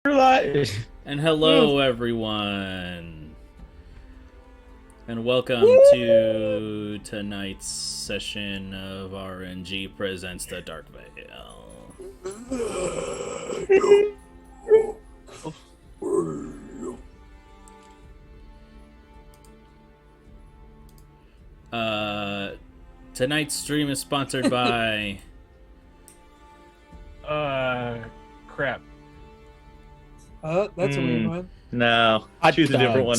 And hello, everyone, and welcome to tonight's session of RNG Presents The Dark Veil. Tonight's stream is sponsored by... crap. That's a weird one. No, choose a different one.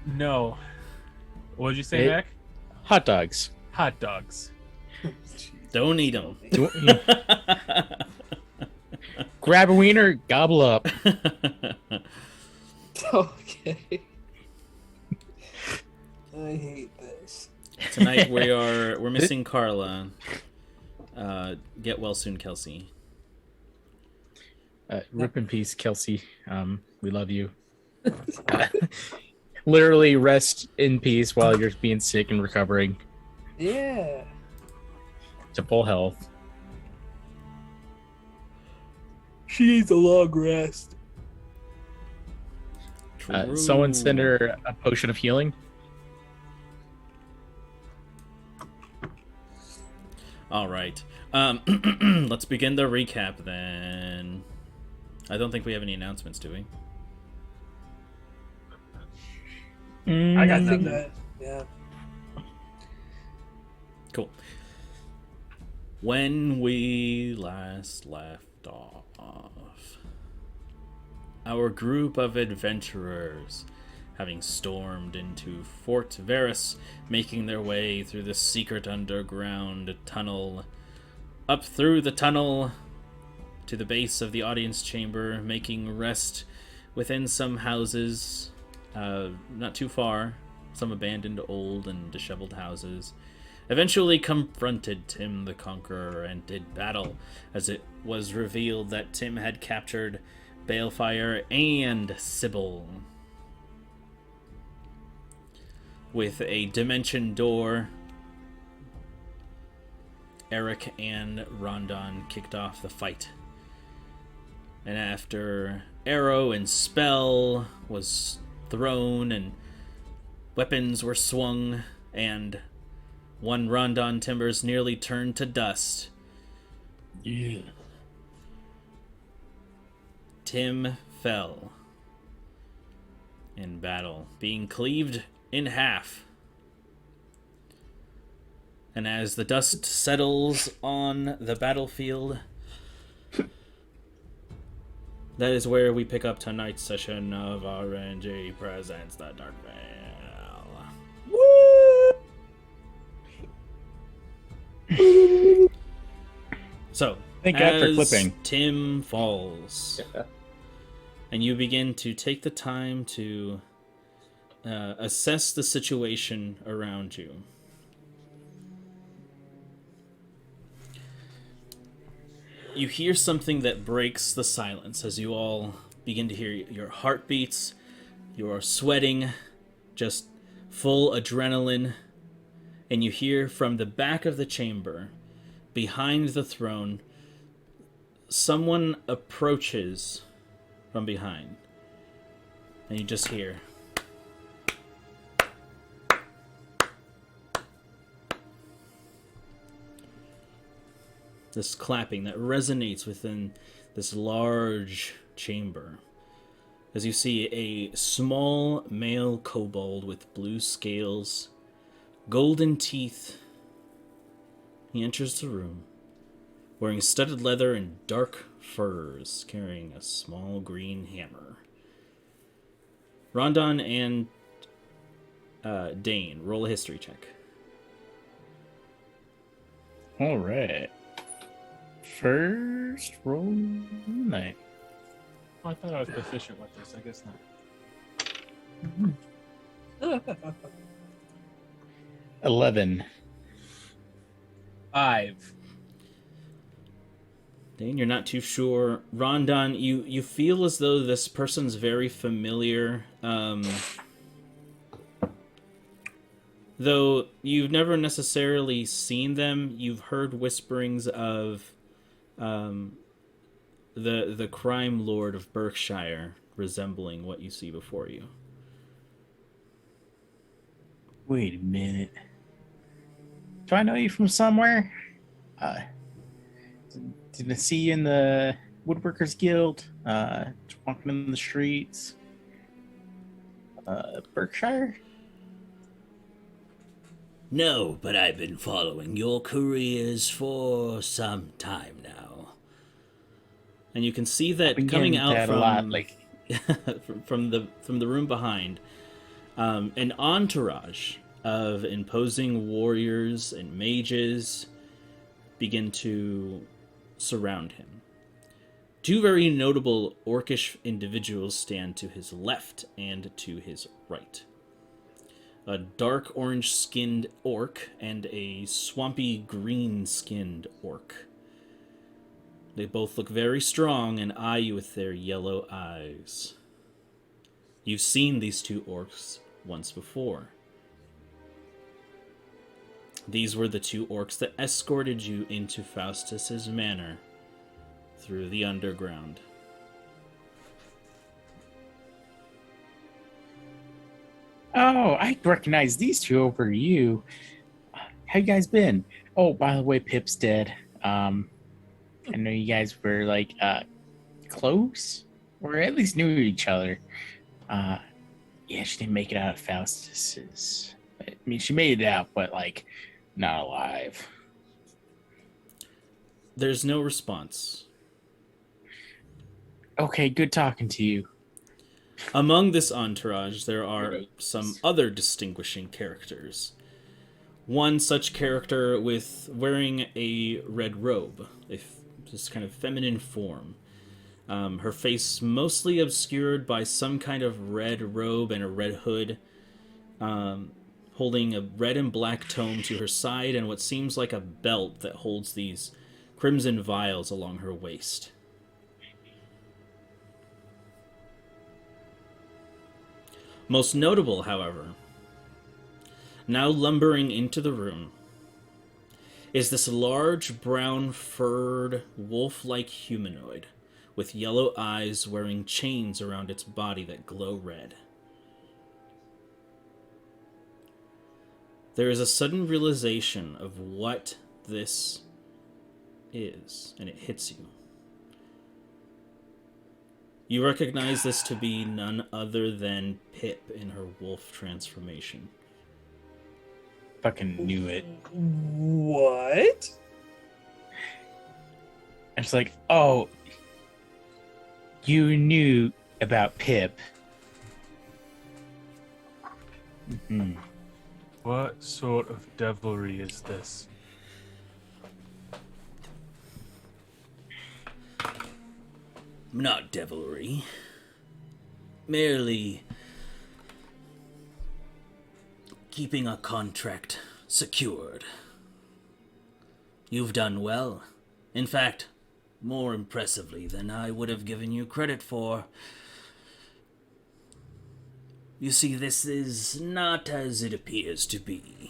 No. What did you say, Mac? Hot dogs. Hot dogs. Don't eat them. Grab a wiener, gobble up. Okay. I hate this. Tonight we're missing Carla. Get well soon, Kelsey. Rip in peace, Kelsey. We love you. Literally rest in peace while you're being sick and recovering Yeah. to full health. She needs a long rest. Someone send her a potion of healing. All right. Let's begin the recap then. I don't think we have any announcements, do we? I got I think nothing. that, yeah. Cool. When we last left off, our group of adventurers, having stormed into Forte Verus, making their way through the secret underground tunnel, up through the tunnel to the base of the audience chamber, making rest within some houses, not too far, some abandoned old and disheveled houses, eventually confronted Tim the Conqueror and did battle, as it was revealed that Tim had captured Balefire and Sybil. With a dimension door, Eric and Rondon kicked off the fight. And after arrow and spell was thrown and weapons were swung and one Rondon timbers nearly turned to dust, Tim fell in battle, being cleaved in half. And as the dust settles on the battlefield, that is where we pick up tonight's session of RNG Presents The Dark Veil. So, Thank God for as clipping. Tim falls, and you begin to take the time to assess the situation around you. You hear something that breaks the silence as you all begin to hear your heartbeats. You are sweating, just full adrenaline, and you hear from the back of the chamber, behind the throne, someone approaches from behind, and you just hear this clapping that resonates within this large chamber, as you see a small male kobold with blue scales, golden teeth. He enters the room, wearing studded leather and dark furs, carrying a small green hammer. Rondon and Dane, roll a history check. All right. First roll 9. Oh, I thought I was proficient with this. I guess not. 11. 5. Dane, you're not too sure. Rondon, you feel as though this person's very familiar. Though you've never necessarily seen them, you've heard whisperings of the crime lord of Berkshire, resembling what you see before you. Wait a minute. Do I know you from somewhere? Did I see you in the Woodworkers Guild? Walking in the streets? Berkshire? No, but I've been following your careers for some time now. And you can see that Been coming getting out that from a lot, like from the room behind, an entourage of imposing warriors and mages begin to surround him. Two very notable orcish individuals stand to his left and to his right. A dark orange-skinned orc and a swampy green-skinned orc. They both look very strong and eye you with their yellow eyes. You've seen these two orcs once before. These were the two orcs that escorted you into Faustus's manor through the underground. oh, I recognize these two over you. How you guys been? Oh, by the way, Pip's dead. I know you guys were like close, or at least knew each other. Yeah, she didn't make it out of Faustus's. I mean, she made it out, but like not alive. There's no response. Okay, good talking to you. Among this entourage, there are some other distinguishing characters. One such character with wearing a red robe, this kind of feminine form. Her face mostly obscured by some kind of red robe and a red hood, holding a red and black tome to her side and what seems like a belt that holds these crimson vials along her waist. Most notable, however, now lumbering into the room, is this large brown furred wolf-like humanoid with yellow eyes wearing chains around its body that glow red. There is a sudden realization of what this is, and it hits you. You recognize this to be none other than Pip in her wolf transformation. Fucking knew it. What? It's like, oh, you knew about Pip. Mm-hmm. What sort of devilry is this? Not devilry. Merely keeping a contract secured. You've done well. In fact, more impressively than I would have given you credit for. You see, this is not as it appears to be.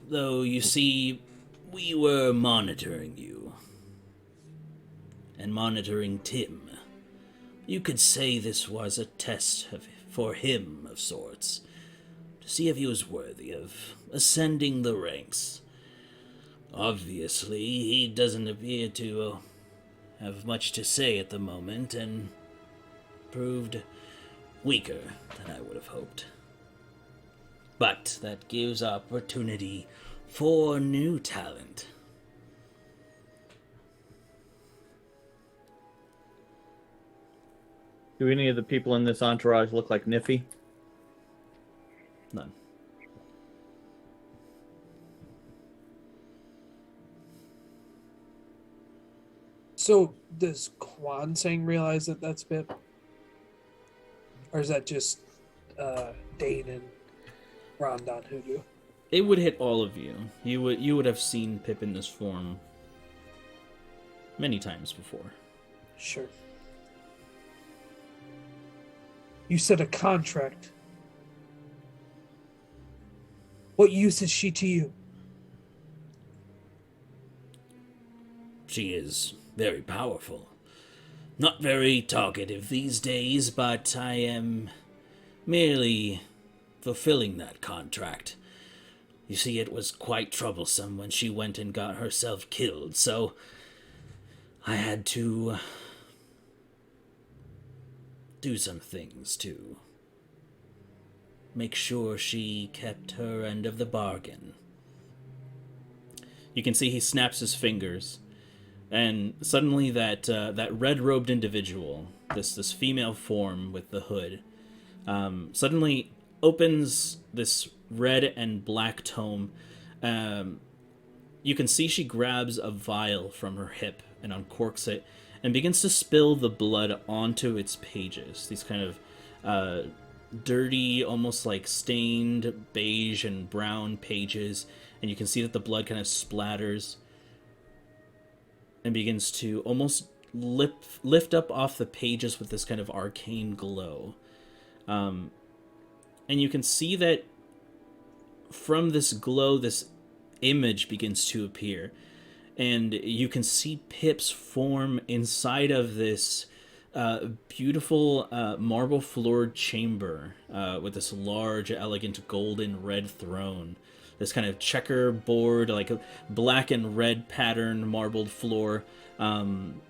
Though, you see, we were monitoring you. And monitoring Tim. You could say this was a test for him of sorts, to see if he was worthy of ascending the ranks. Obviously, he doesn't appear to have much to say at the moment, and proved weaker than I would have hoped. But that gives opportunity for new talent. Do any of the people in this entourage look like Niffy? None. So does Kwansang realize that that's Pip? Or is that just Dane and Rondon who do? It would hit all of you. You would have seen Pip in this form many times before. Sure. You said a contract. What use is she to you? She is very powerful. Not very talkative these days, but I am merely fulfilling that contract. You see, it was quite troublesome when she went and got herself killed, so I had to do some things to make sure she kept her end of the bargain. You can see he snaps his fingers, and suddenly that red-robed individual, this female form with the hood, suddenly opens this red and black tome. You can see she grabs a vial from her hip and uncorks it and begins to spill the blood onto its pages. These kind of dirty, almost like stained beige and brown pages, and you can see that the blood kind of splatters and begins to almost lift up off the pages with this kind of arcane glow. And you can see that from this glow, this image begins to appear. And you can see pips form inside of this beautiful marble-floored chamber with this large, elegant, golden red throne. This kind of checkerboard, like a black and red pattern marbled floor. And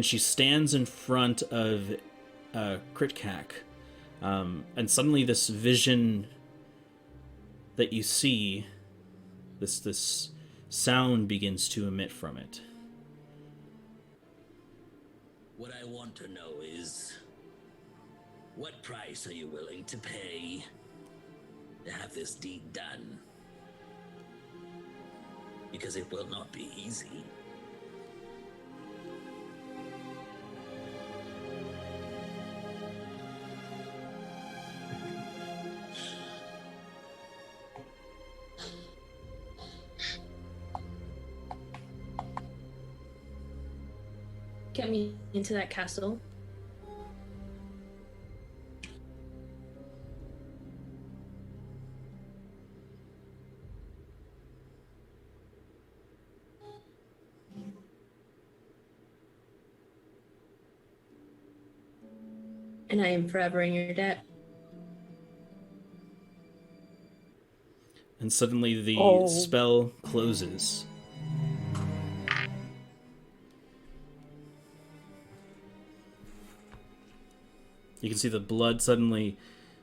she stands in front of Kritkak. And suddenly this vision that you see, this sound begins to emit from it. What I want to know is, what price are you willing to pay to have this deed done? Because it will not be easy. Get me into that castle. And I am forever in your debt. And suddenly the spell closes. You can see the blood suddenly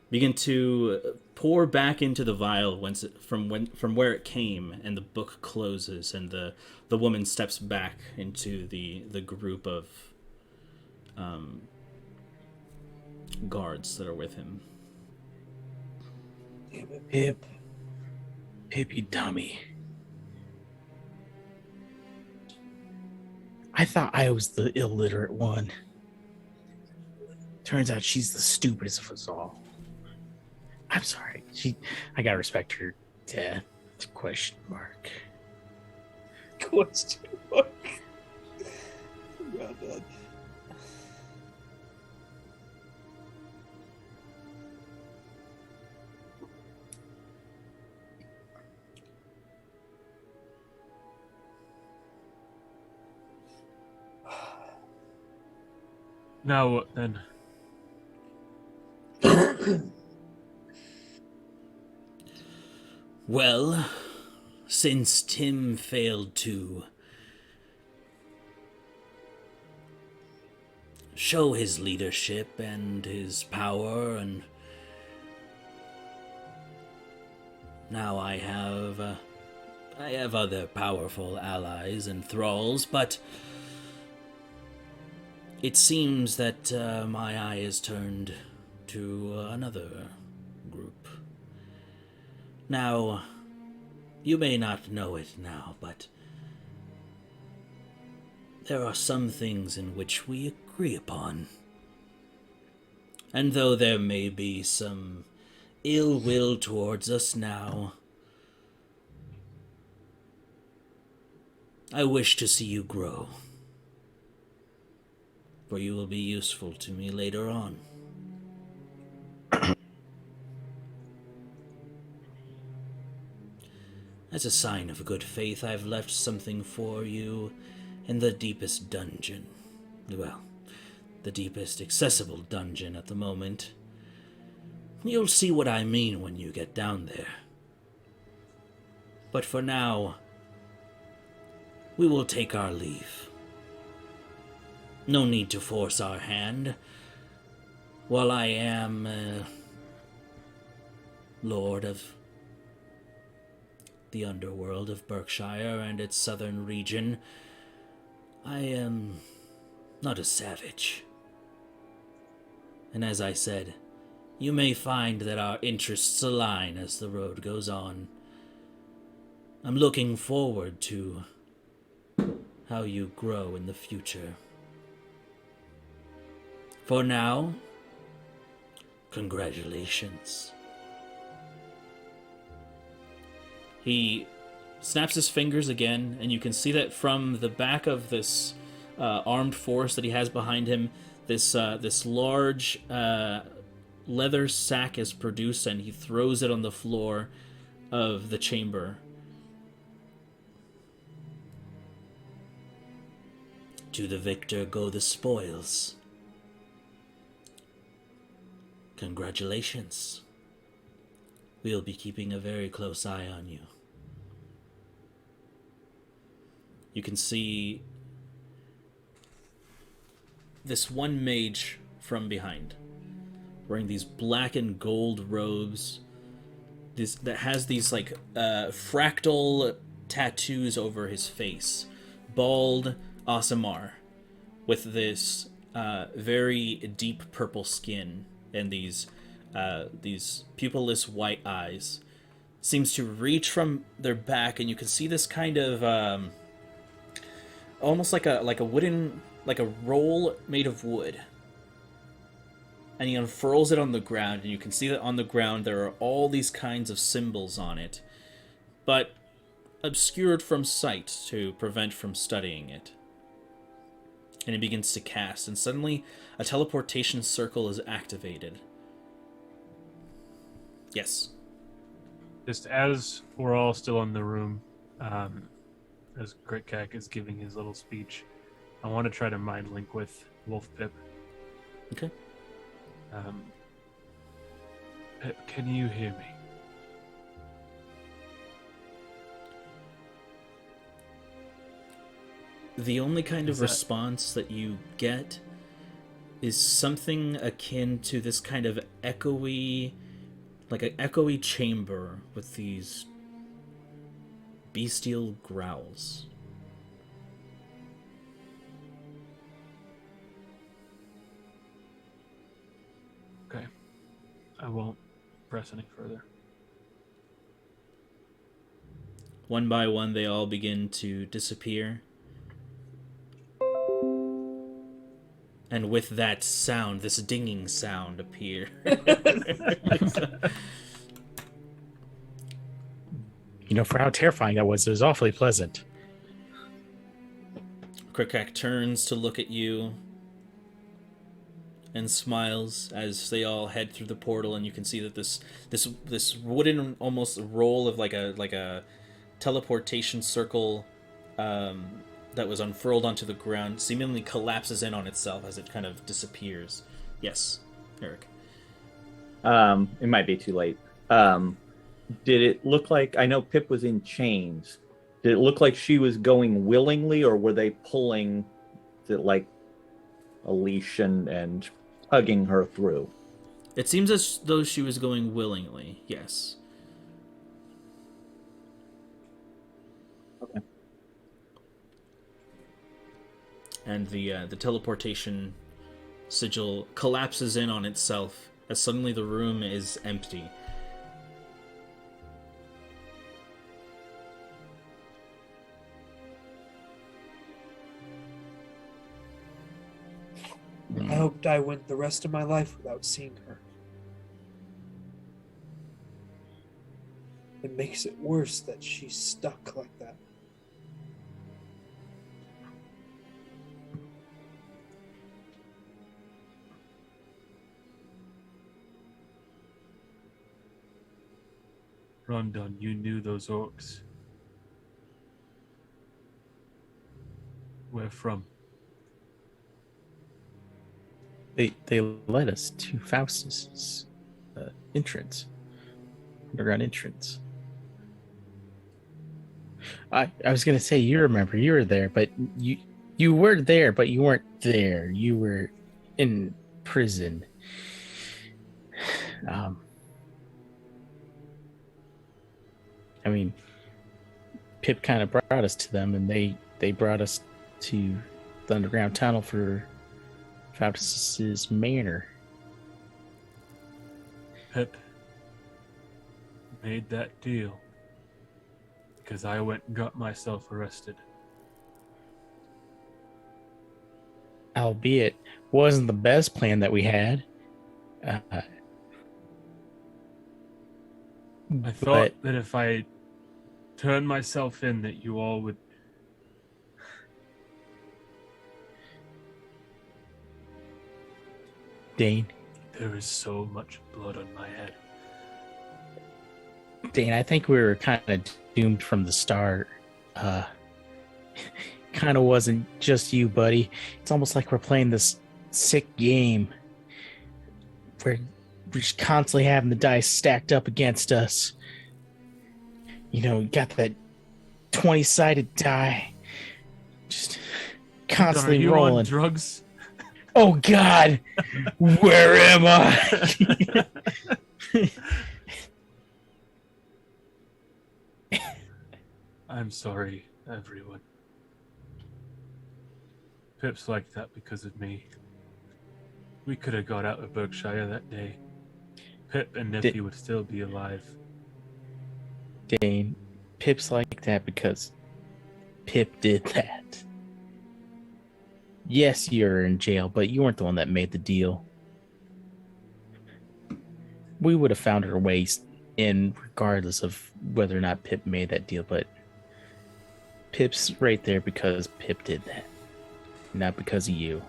begin to pour back into the vial from where it came, and the book closes, and the woman steps back into the group of guards that are with him. Damn it. Pip, you dummy. I thought I was the illiterate one. Turns out she's the stupidest of us all. I'm sorry. I gotta respect her death. Question mark. Question mark. Well done. Now what then? Well, since Tim failed to show his leadership and his power, and now I have other powerful allies and thralls, but it seems that my eye is turned to another group. Now, you may not know it now, but there are some things in which we agree upon. And though there may be some ill will towards us now, I wish to see you grow, for you will be useful to me later on. As a sign of good faith, I've left something for you in the deepest dungeon. Well, the deepest accessible dungeon at the moment. You'll see what I mean when you get down there. But for now, we will take our leave. No need to force our hand. While I am Lord of the underworld of Berkshire and its southern region, I am not a savage. And as I said, you may find that our interests align as the road goes on. I'm looking forward to how you grow in the future. For now, congratulations. He snaps his fingers again, and you can see that from the back of this armed force that he has behind him, this large leather sack is produced, and he throws it on the floor of the chamber. To the victor go the spoils. Congratulations. We'll be keeping a very close eye on you. You can see this one mage from behind, wearing these black and gold robes, that has these like fractal tattoos over his face. Bald Asimar, with this very deep purple skin and these pupilless white eyes, seems to reach from their back, and you can see this kind of almost like a wooden, like a roll made of wood. And he unfurls it on the ground, and you can see that on the ground there are all these kinds of symbols on it, but obscured from sight to prevent from studying it. And he begins to cast, and suddenly a teleportation circle is activated. Yes. Just as we're all still in the room, as Kritkak is giving his little speech, I want to try to mind link with Wolf Pip. Okay. Pip, can you hear me? The only kind of response that you get is something akin to this kind of echoey, like an echoey chamber with these bestial growls. Okay. I won't press any further. One by one, they all begin to disappear. And with that sound, this dinging sound appear. You know, for how terrifying that was, it was awfully pleasant. Kritkak turns to look at you and smiles as they all head through the portal, and you can see that this wooden almost roll of like a teleportation circle that was unfurled onto the ground seemingly collapses in on itself as it kind of disappears. Yes, Eric. It might be too late. Did it look like, I know Pip was in chains. Did it look like she was going willingly, or were they pulling like a leash and hugging her through? It seems as though she was going willingly, yes. Okay. And the teleportation sigil collapses in on itself as suddenly the room is empty. I hoped I went the rest of my life without seeing her. It makes it worse that she's stuck like that. Rondon, you knew those orcs. Where from? They led us to Faustus's entrance, underground entrance. I was gonna say, you remember, you were there, but you were there, but you weren't there. You were in prison. I mean, Pip kind of brought us to them, and they brought us to the underground tunnel for Faustus's manor. Pip made that deal because I went and got myself arrested. Albeit, wasn't the best plan that we had. I thought that if I turned myself in, that you all would. Dane, There is so much blood on my head. Dane, I think we were kind of doomed from the start. Kind of wasn't just you, buddy. It's almost like we're playing this sick game where we're just constantly having the dice stacked up against us. You know, we got that 20-sided die, just constantly Are you rolling. on drugs? Oh God, where am I? I'm sorry, everyone. Pip's like that because of me. We could have got out of Berkshire that day. Pip and Niffy would still be alive. Dane, Pip's like that because Pip did that. Yes, you're in jail, but you weren't the one that made the deal. We would have found our ways in regardless of whether or not Pip made that deal, but Pip's right there because Pip did that, not because of you.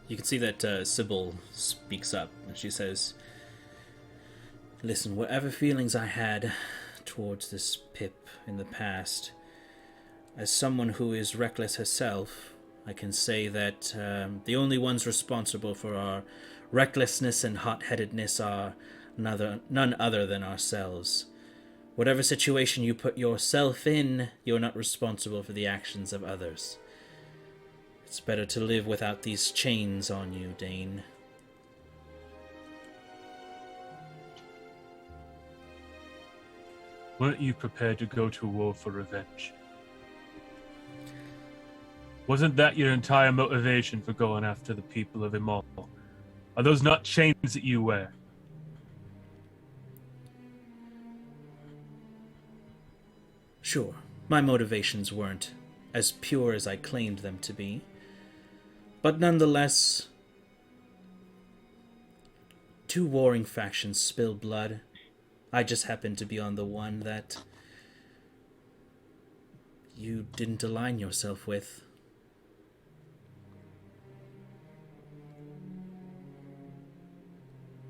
You can see that Sybil speaks up, and she says, "Listen, whatever feelings I had towards this Pip in the past, as someone who is reckless herself, I can say that the only ones responsible for our recklessness and hot-headedness are none other than ourselves. Whatever situation you put yourself in, you're not responsible for the actions of others. It's better to live without these chains on you, Dane." Weren't you prepared to go to war for revenge? Wasn't that your entire motivation for going after the people of Imal? Are those not chains that you wear? Sure, my motivations weren't as pure as I claimed them to be. But nonetheless, two warring factions spill blood. I just happened to be on the one that you didn't align yourself with.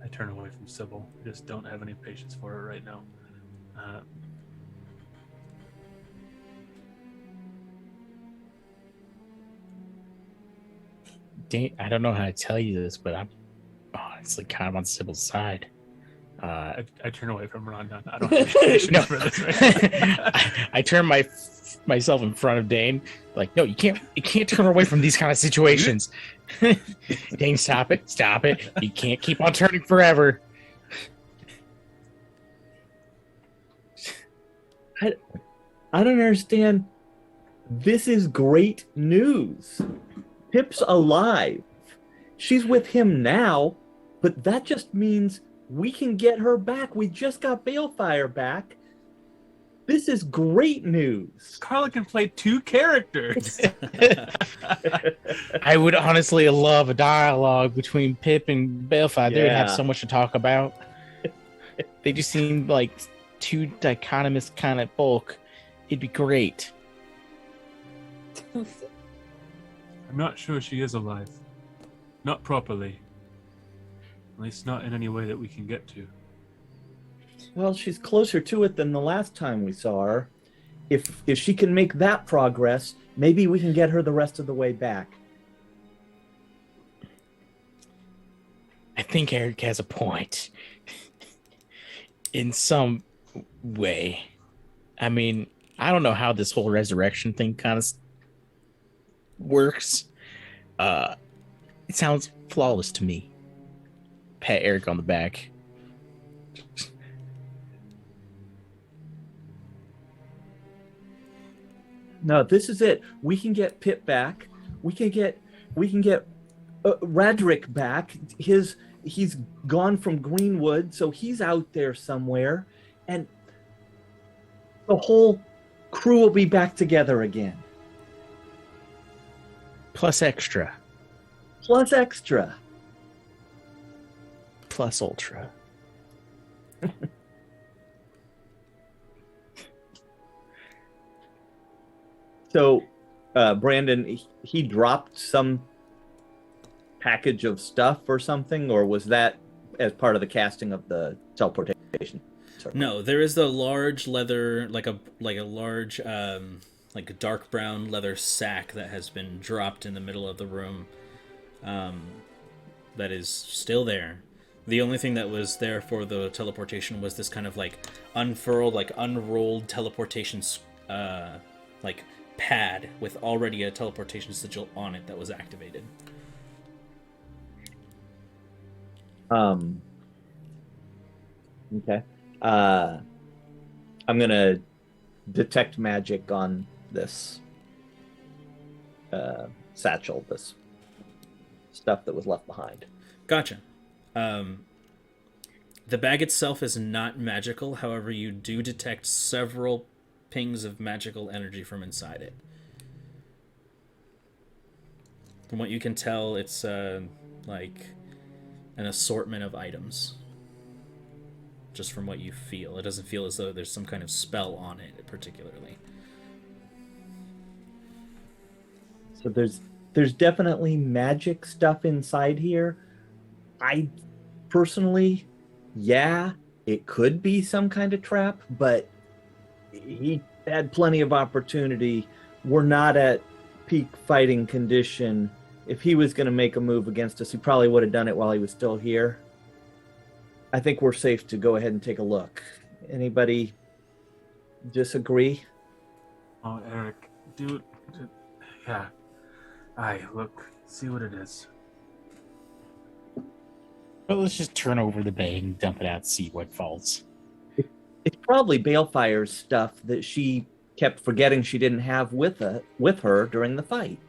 I turn away from Sybil. I just don't have any patience for her right now. Dane, I don't know how to tell you this, but I'm honestly kind of on Sybil's side. I turn away from Rondon. I don't have any patience for this right now. I turn myself in front of Dane. Like, no, you can't turn away from these kind of situations. Dane, stop it. You can't keep on turning forever. I don't understand. This is great news. Pip's alive. She's with him now, but that just means we can get her back. We just got Balefire back. This is great news. Carla can play two characters. I would honestly love a dialogue between Pip and Balefire. They would have Yeah. so much to talk about. They just seem like two dichotomous kind of folk. It'd be great. I'm not sure she is alive. Not properly. At least not in any way that we can get to. Well, she's closer to it than the last time we saw her. if she can make that progress, maybe we can get her the rest of the way back. I think Eric has a point. In some way. I mean, I don't know how this whole resurrection thing kind of works. It sounds flawless to me. Pat Eric on the back. No, this is it. We can get Pip back. We can get Radric back. He's gone from Greenwood, so he's out there somewhere, and the whole crew will be back together again. Plus extra. Plus extra. Plus ultra. So, Brandon, he dropped some package of stuff or something, or was that as part of the casting of the teleportation? Sorry. No, there is the large leather, like a large, like a dark brown leather sack that has been dropped in the middle of the room. That is still there. The only thing that was there for the teleportation was this kind of like unfurled, like unrolled teleportation, like pad with already a teleportation sigil on it that was activated. Okay. I'm gonna detect magic on this satchel, this stuff that was left behind. Gotcha. The bag itself is not magical, however, you do detect several pings of magical energy from inside it. From what you can tell, it's like an assortment of items. Just from what you feel. It doesn't feel as though there's some kind of spell on it particularly. So there's definitely magic stuff inside here. I personally, yeah, it could be some kind of trap, but he had plenty of opportunity. We're not at peak fighting condition. If he was going to make a move against us, he probably would have done it while he was still here. I think we're safe to go ahead and take a look. Anybody disagree? Oh, Eric, dude, yeah. Aye, look, see what it is. Well, let's just turn over the bag and dump it out, see what falls. It's probably Balefire's stuff that she kept forgetting she didn't have with her during the fight.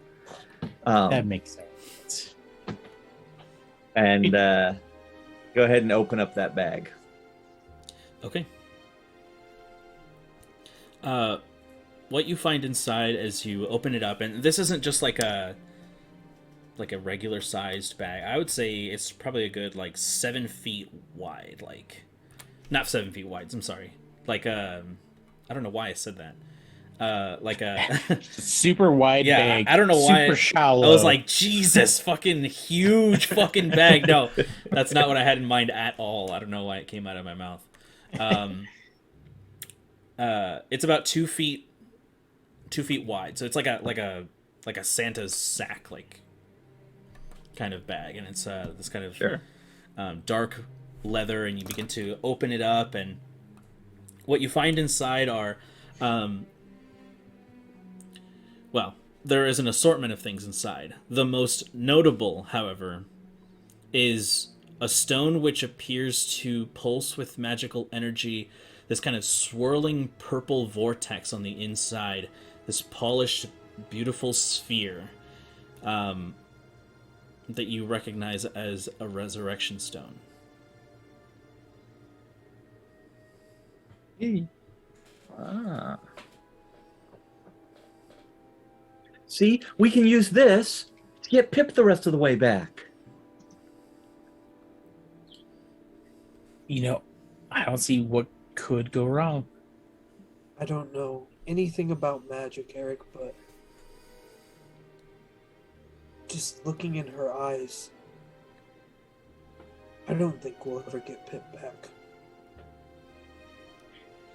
That makes sense. And go ahead and open up that bag. Okay. What you find inside as you open it up, and this isn't just like a regular sized bag. I would say it's probably a good 7 feet wide. Not 7 feet wide. I'm sorry. I don't know why I said that. Like a super wide bag. I don't know why. Super shallow. I was like, Jesus, fucking huge fucking bag. No, that's not what I had in mind at all. I don't know why it came out of my mouth. It's about 2 feet wide. So it's like a Santa's sack, kind of bag, and it's this kind of dark leather, and you begin to open it up, and what you find inside are there is an assortment of things inside. The most notable, however, is a stone which appears to pulse with magical energy, this kind of swirling purple vortex on the inside, this polished, beautiful sphere that you recognize as a resurrection stone. Ah. See, we can use this to get Pip the rest of the way back. I don't see what could go wrong. I don't know anything about magic, Eric, but just looking in her eyes, I don't think we'll ever get Pip back.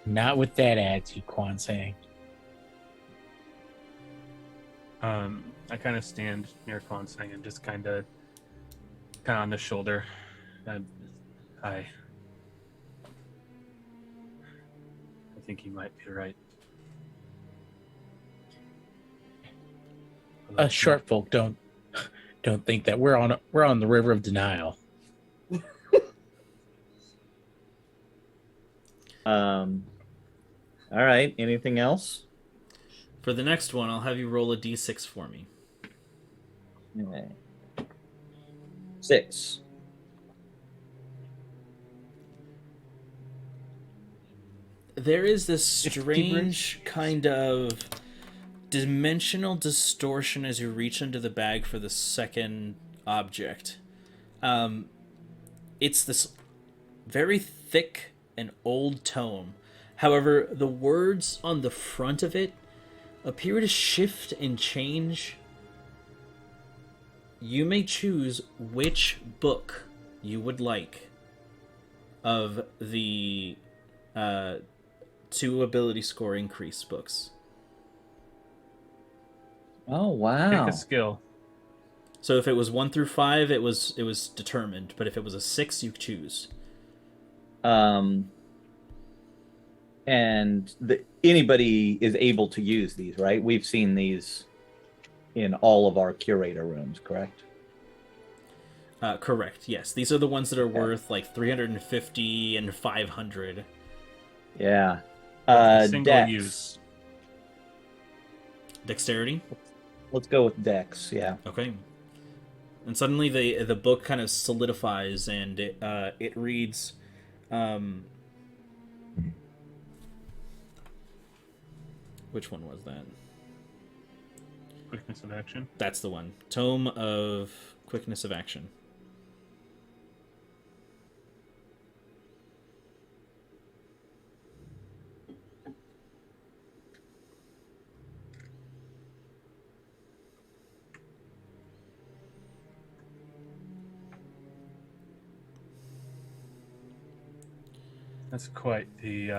Not with that attitude, Quan saying. I kind of stand near Kwonsang and just kind of on the shoulder. I think he might be right. Us short folk don't think that we're on the river of denial. All right. Anything else? For the next one, I'll have you roll a d6 for me. Okay. 6. There is this strange kind of dimensional distortion as you reach into the bag for the second object. It's this very thick and old tome. However, the words on the front of it appear to shift and change. You may choose which book you would like of the 2 ability score increase books. Oh, wow. Pick a skill. So if it was 1 through 5, it was determined. But if it was a 6, you choose. And anybody is able to use these, right? We've seen these in all of our curator rooms, correct? Correct. Yes, these are the ones that are worth like 350 and 500. Yeah. Single Dex. use. Dexterity. Let's go with Dex. Yeah. Okay. And suddenly the book kind of solidifies, and it reads. Which one was that? Quickness of action. That's the one. Tome of Quickness of Action. That's quite the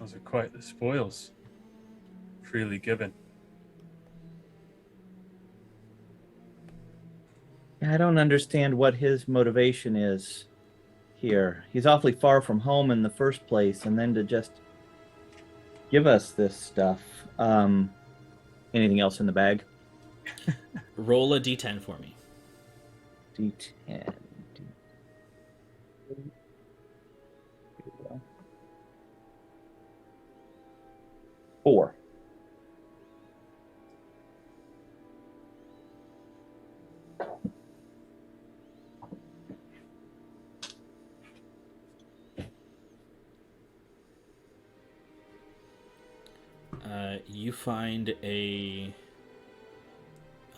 those are quite the spoils. Freely given. I don't understand what his motivation is here. He's awfully far from home in the first place, and then to just give us this stuff. Anything else in the bag? Roll a d10 for me. D10. 4. You find a...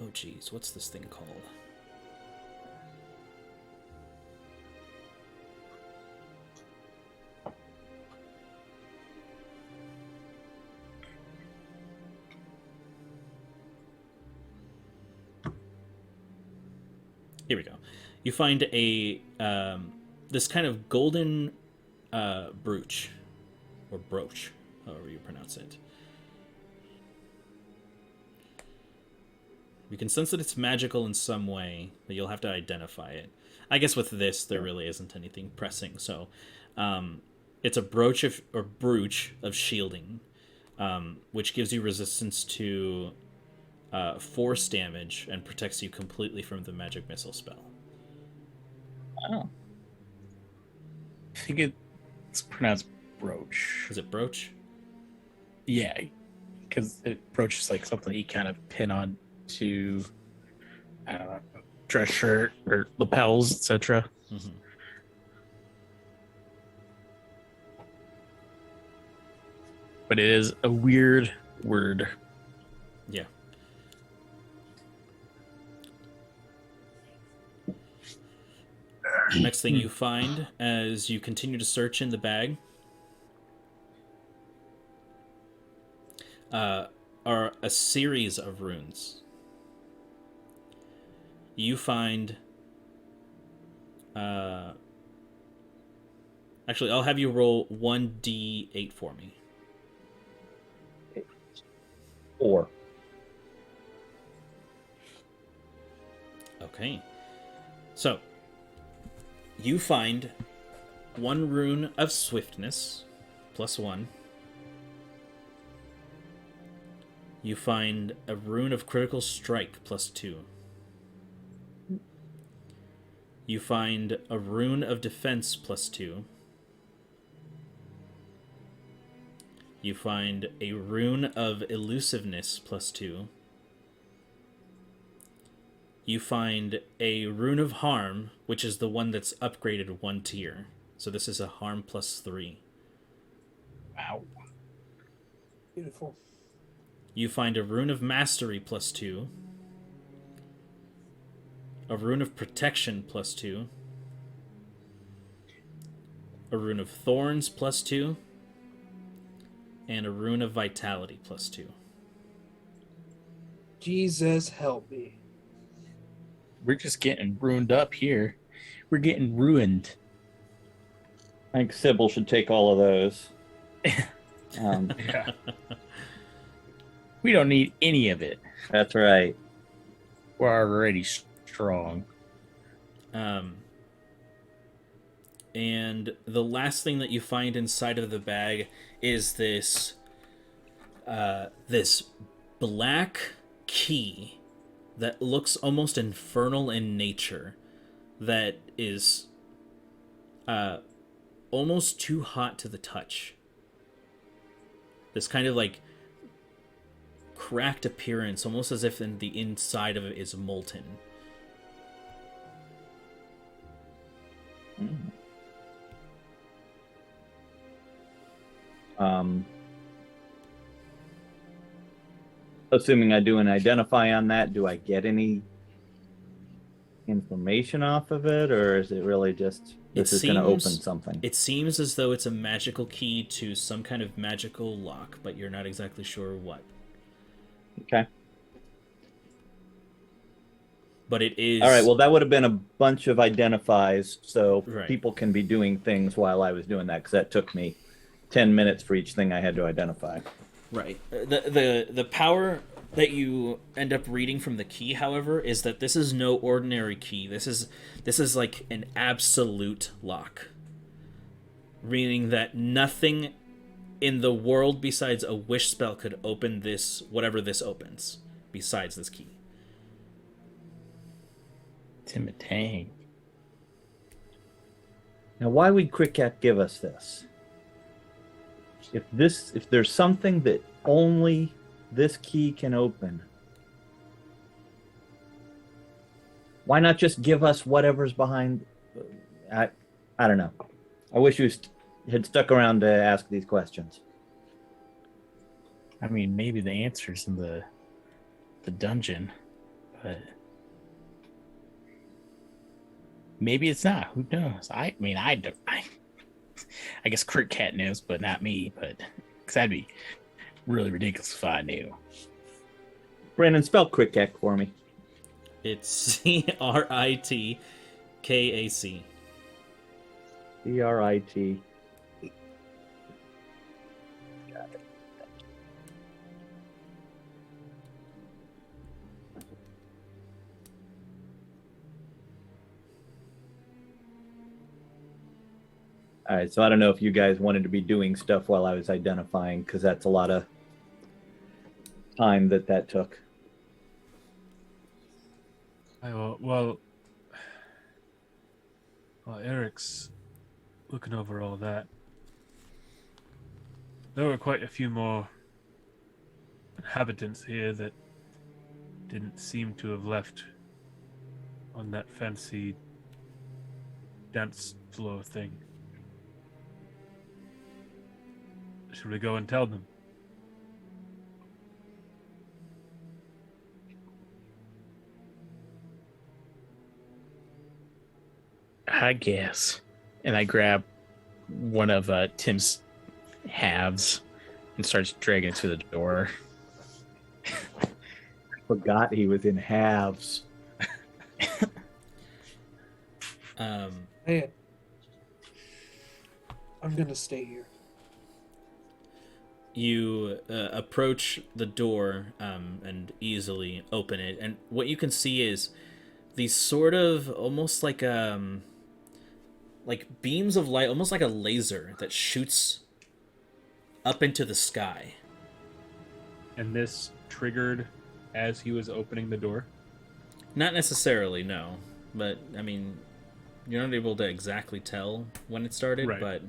Oh, geez. What's this thing called? Here we go. You find a this kind of golden brooch, or brooch, however you pronounce it. You can sense that it's magical in some way, but you'll have to identify it. I guess with this, there really isn't anything pressing. So, it's a brooch of shielding, which gives you resistance to force damage and protects you completely from the magic missile spell. Oh. I think it's pronounced brooch. Is it brooch? Yeah, because brooch is like something you kind of pin on to, I don't know, dress shirt or lapels, etc. Mm-hmm. But it is a weird word. Yeah. Next thing you find as you continue to search in the bag are a series of runes. You find... actually, I'll have you roll 1d8 for me. 4. Okay. So, you find 1 rune of swiftness, +1. You find a rune of critical strike, +2. You find a rune of defense, +2. You find a rune of elusiveness, +2. You find a rune of harm, which is the one that's upgraded 1 tier. So this is a harm +3. Wow. Beautiful. You find a rune of mastery, +2. A rune of protection, +2. A rune of thorns, +2. And a rune of vitality, +2. Jesus help me. We're just getting ruined up here. We're getting ruined. I think Sybil should take all of those. Yeah. We don't need any of it. That's right. We're already strong. And the last thing that you find inside of the bag is this this black key that looks almost infernal in nature, that is almost too hot to the touch. This kind of like cracked appearance, almost as if the inside of it is molten. Assuming I do an identify on that, do I get any information off of it, or is it really just this is going to open something? It seems as though it's a magical key to some kind of magical lock, but you're not exactly sure what. Okay. But it is... All right, well, that would have been a bunch of identifies, so Right. people can be doing things while I was doing that, because that took me 10 minutes for each thing I had to identify. Right. The power that you end up reading from the key, however, is that this is no ordinary key. This is like an absolute lock. Meaning that nothing in the world besides a wish spell could open this, whatever this opens, besides this key. Timotang. Now, why would Cricket give us this? If there's something that only this key can open, why not just give us whatever's behind? I don't know. I wish you had stuck around to ask these questions. I mean, maybe the answer's in the dungeon, but maybe it's not. Who knows? I mean, I guess Crit Cat knows, but not me. But because that'd be really ridiculous if I knew. Brandon, spell Cricket for me. It's CRITKAC. CRIT. All right, so I don't know if you guys wanted to be doing stuff while I was identifying, because that's a lot of time that took. Well, Eric's looking over all that. There were quite a few more inhabitants here that didn't seem to have left on that fancy dance floor thing. Should we go and tell them? I guess. And I grab one of Tim's halves and starts dragging it to the door. Forgot he was in halves. Hey, I'm gonna stay here. You approach the door and easily open it, and what you can see is these sort of almost like beams of light, almost like a laser that shoots up into the sky. And this triggered as he was opening the door? Not necessarily, no. But, I mean, you're not able to exactly tell when it started, Right. but...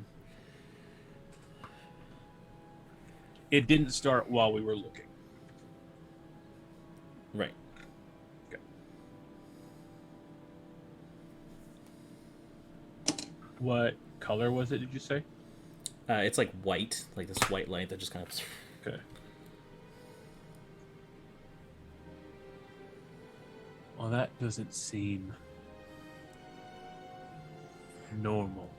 It didn't start while we were looking. Right. What color was it, did you say? It's like white, like this white light that just kind of... Okay. Well, that doesn't seem normal.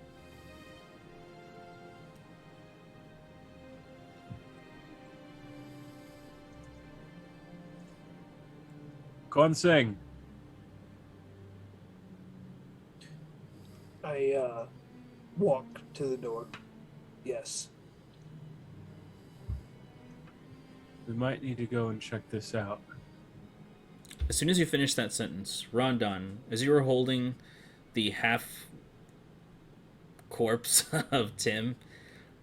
Sing. I walk to the door. Yes. We might need to go and check this out. As soon as you finish that sentence, Rondon, as you were holding the half corpse of Tim,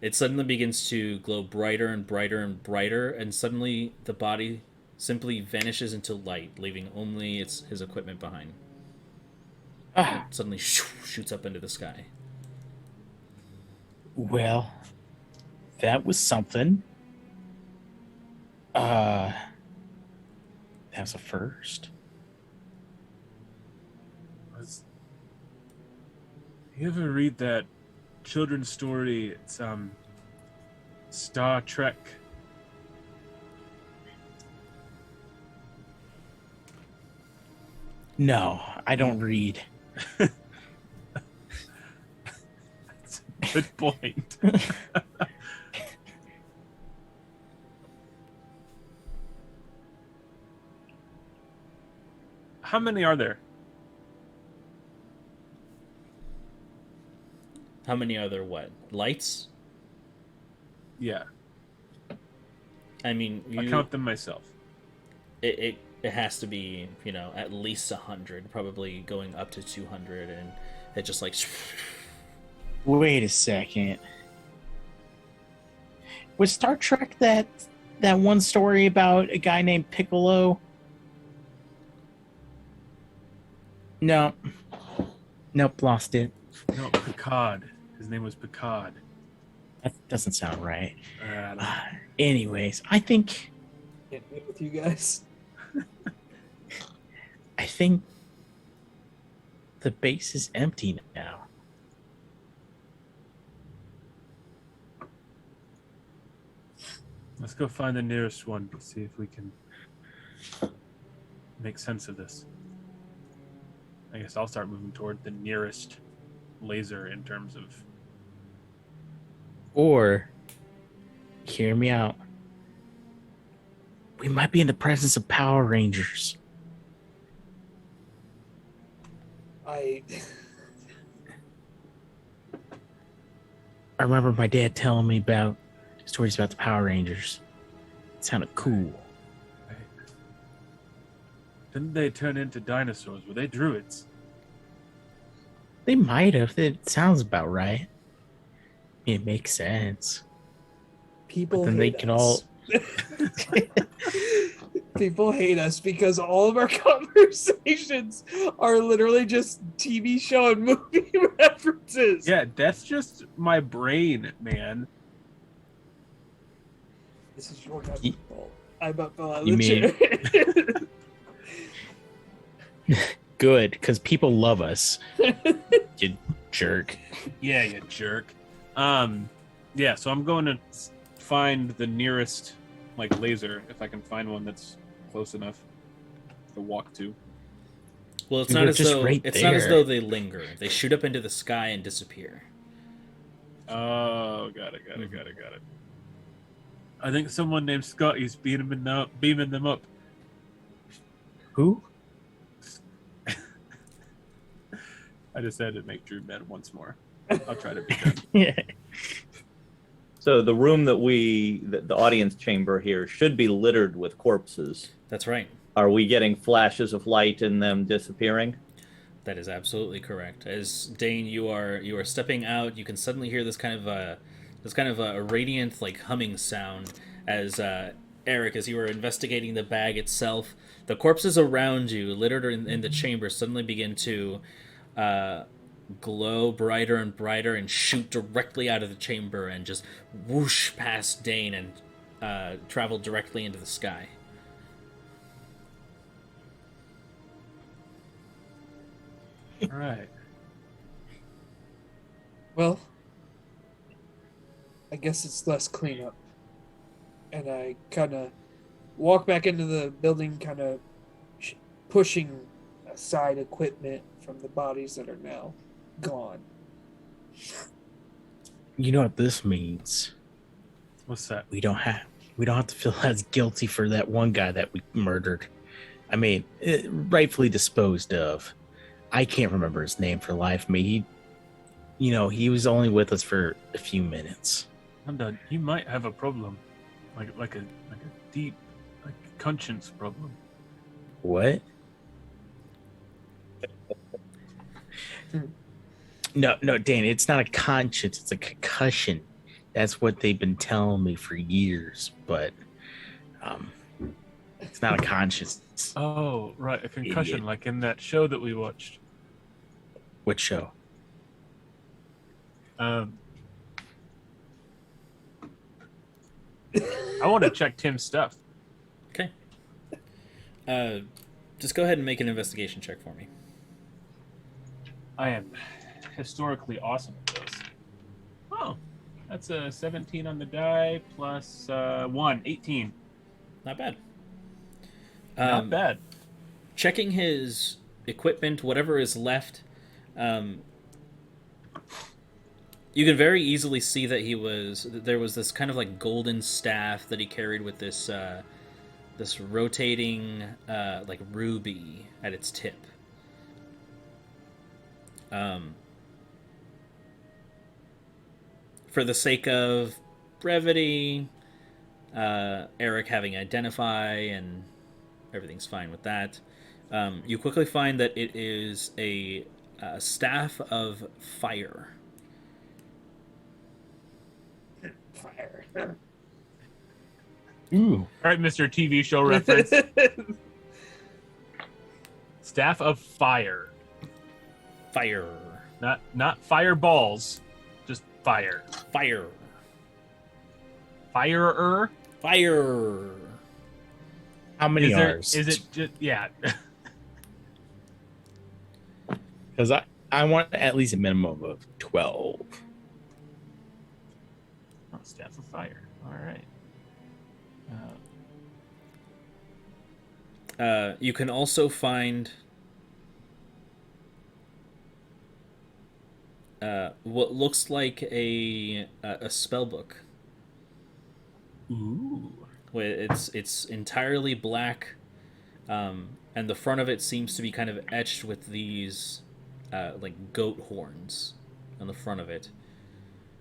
it suddenly begins to glow brighter and brighter and brighter, and suddenly the body simply vanishes into light, leaving only his equipment behind. Ah, It suddenly shoots up into the sky. well, that was something. That was a first. You ever read that children's story? It's Star Trek. No, I don't read. Good point. How many are there? How many are there, what? Lights? Yeah, I mean, I count them myself. it has to be, at least 100, probably going up to 200, and it just like... Wait a second. Was Star Trek that one story about a guy named Piccolo? No. Nope, lost it. No, Picard. His name was Picard. That doesn't sound right. I don't know. Anyways, I think Can't wait with you guys. the base is empty now. Let's go find the nearest one. See if we can make sense of this. I guess I'll start moving toward the nearest laser in terms of... Or, hear me out. We might be in the presence of Power Rangers. I remember my dad telling me about stories about the Power Rangers. It sounded cool. Didn't they turn into dinosaurs? Were they druids? They might have. It sounds about right. It makes sense. people Then hate they can us. People hate us because all of our conversations are literally just TV show and movie references. Yeah, that's just my brain, man. This is your guys' You- fault. I about fell out of you the chair. Good, because people love us. You jerk. Yeah, you jerk. Yeah, so I'm going to find the nearest, laser, if I can find one that's close enough to walk to. Well, it's We not were as just though right it's not as there. though they linger. They shoot up into the sky and disappear. Oh, got it. I think someone named Scotty's beaming them up. Who? I just had to make Drew mad once more. I'll try to be good. Yeah. So the room that the audience chamber here should be littered with corpses. That's right. Are we getting flashes of light and them disappearing? That is absolutely correct. As Dane, you are stepping out, you can suddenly hear this kind of a radiant like humming sound as Eric, as you were investigating the bag itself, the corpses around you, littered in the chamber, suddenly begin to glow brighter and brighter and shoot directly out of the chamber and just whoosh past Dane and travel directly into the sky. All right. Well, I guess it's less cleanup. And I kind of walk back into the building, kind of pushing aside equipment from the bodies that are now gone. You know what this means? What's that? We don't have to feel as guilty for that one guy that we murdered. I mean, rightfully disposed of. I can't remember his name for life. I mean, he was only with us for a few minutes. I'm done. He might have a problem, like a deep, conscience problem. What? No, Dan, it's not a conscience. It's a concussion. That's what they've been telling me for years, but it's not a conscience. Oh, right, a concussion, Idiot. like in that show that we watched. Which show? I want to check Tim's stuff. Okay. Just go ahead and make an investigation check for me. I am historically awesome at this. Oh, that's a 17 on the die plus 1, 18. Not bad. Not bad. Checking his equipment, whatever is left, you can very easily see that there was this kind of like golden staff that he carried with this this rotating like ruby at its tip. For the sake of brevity, Eric having identify and everything's fine with that. You quickly find that it is a staff of fire. Fire. Ooh. All right, Mr. TV show reference. Staff of fire. Fire. Not fireballs, just fire. Fire. Firer? Fire. How many R's? Is it just, yeah. Because I want at least a minimum of 12. Oh, staff of fire. All right. You can also find what looks like a spell book. Ooh. It's entirely black, and the front of it seems to be kind of etched with these like goat horns on the front of it,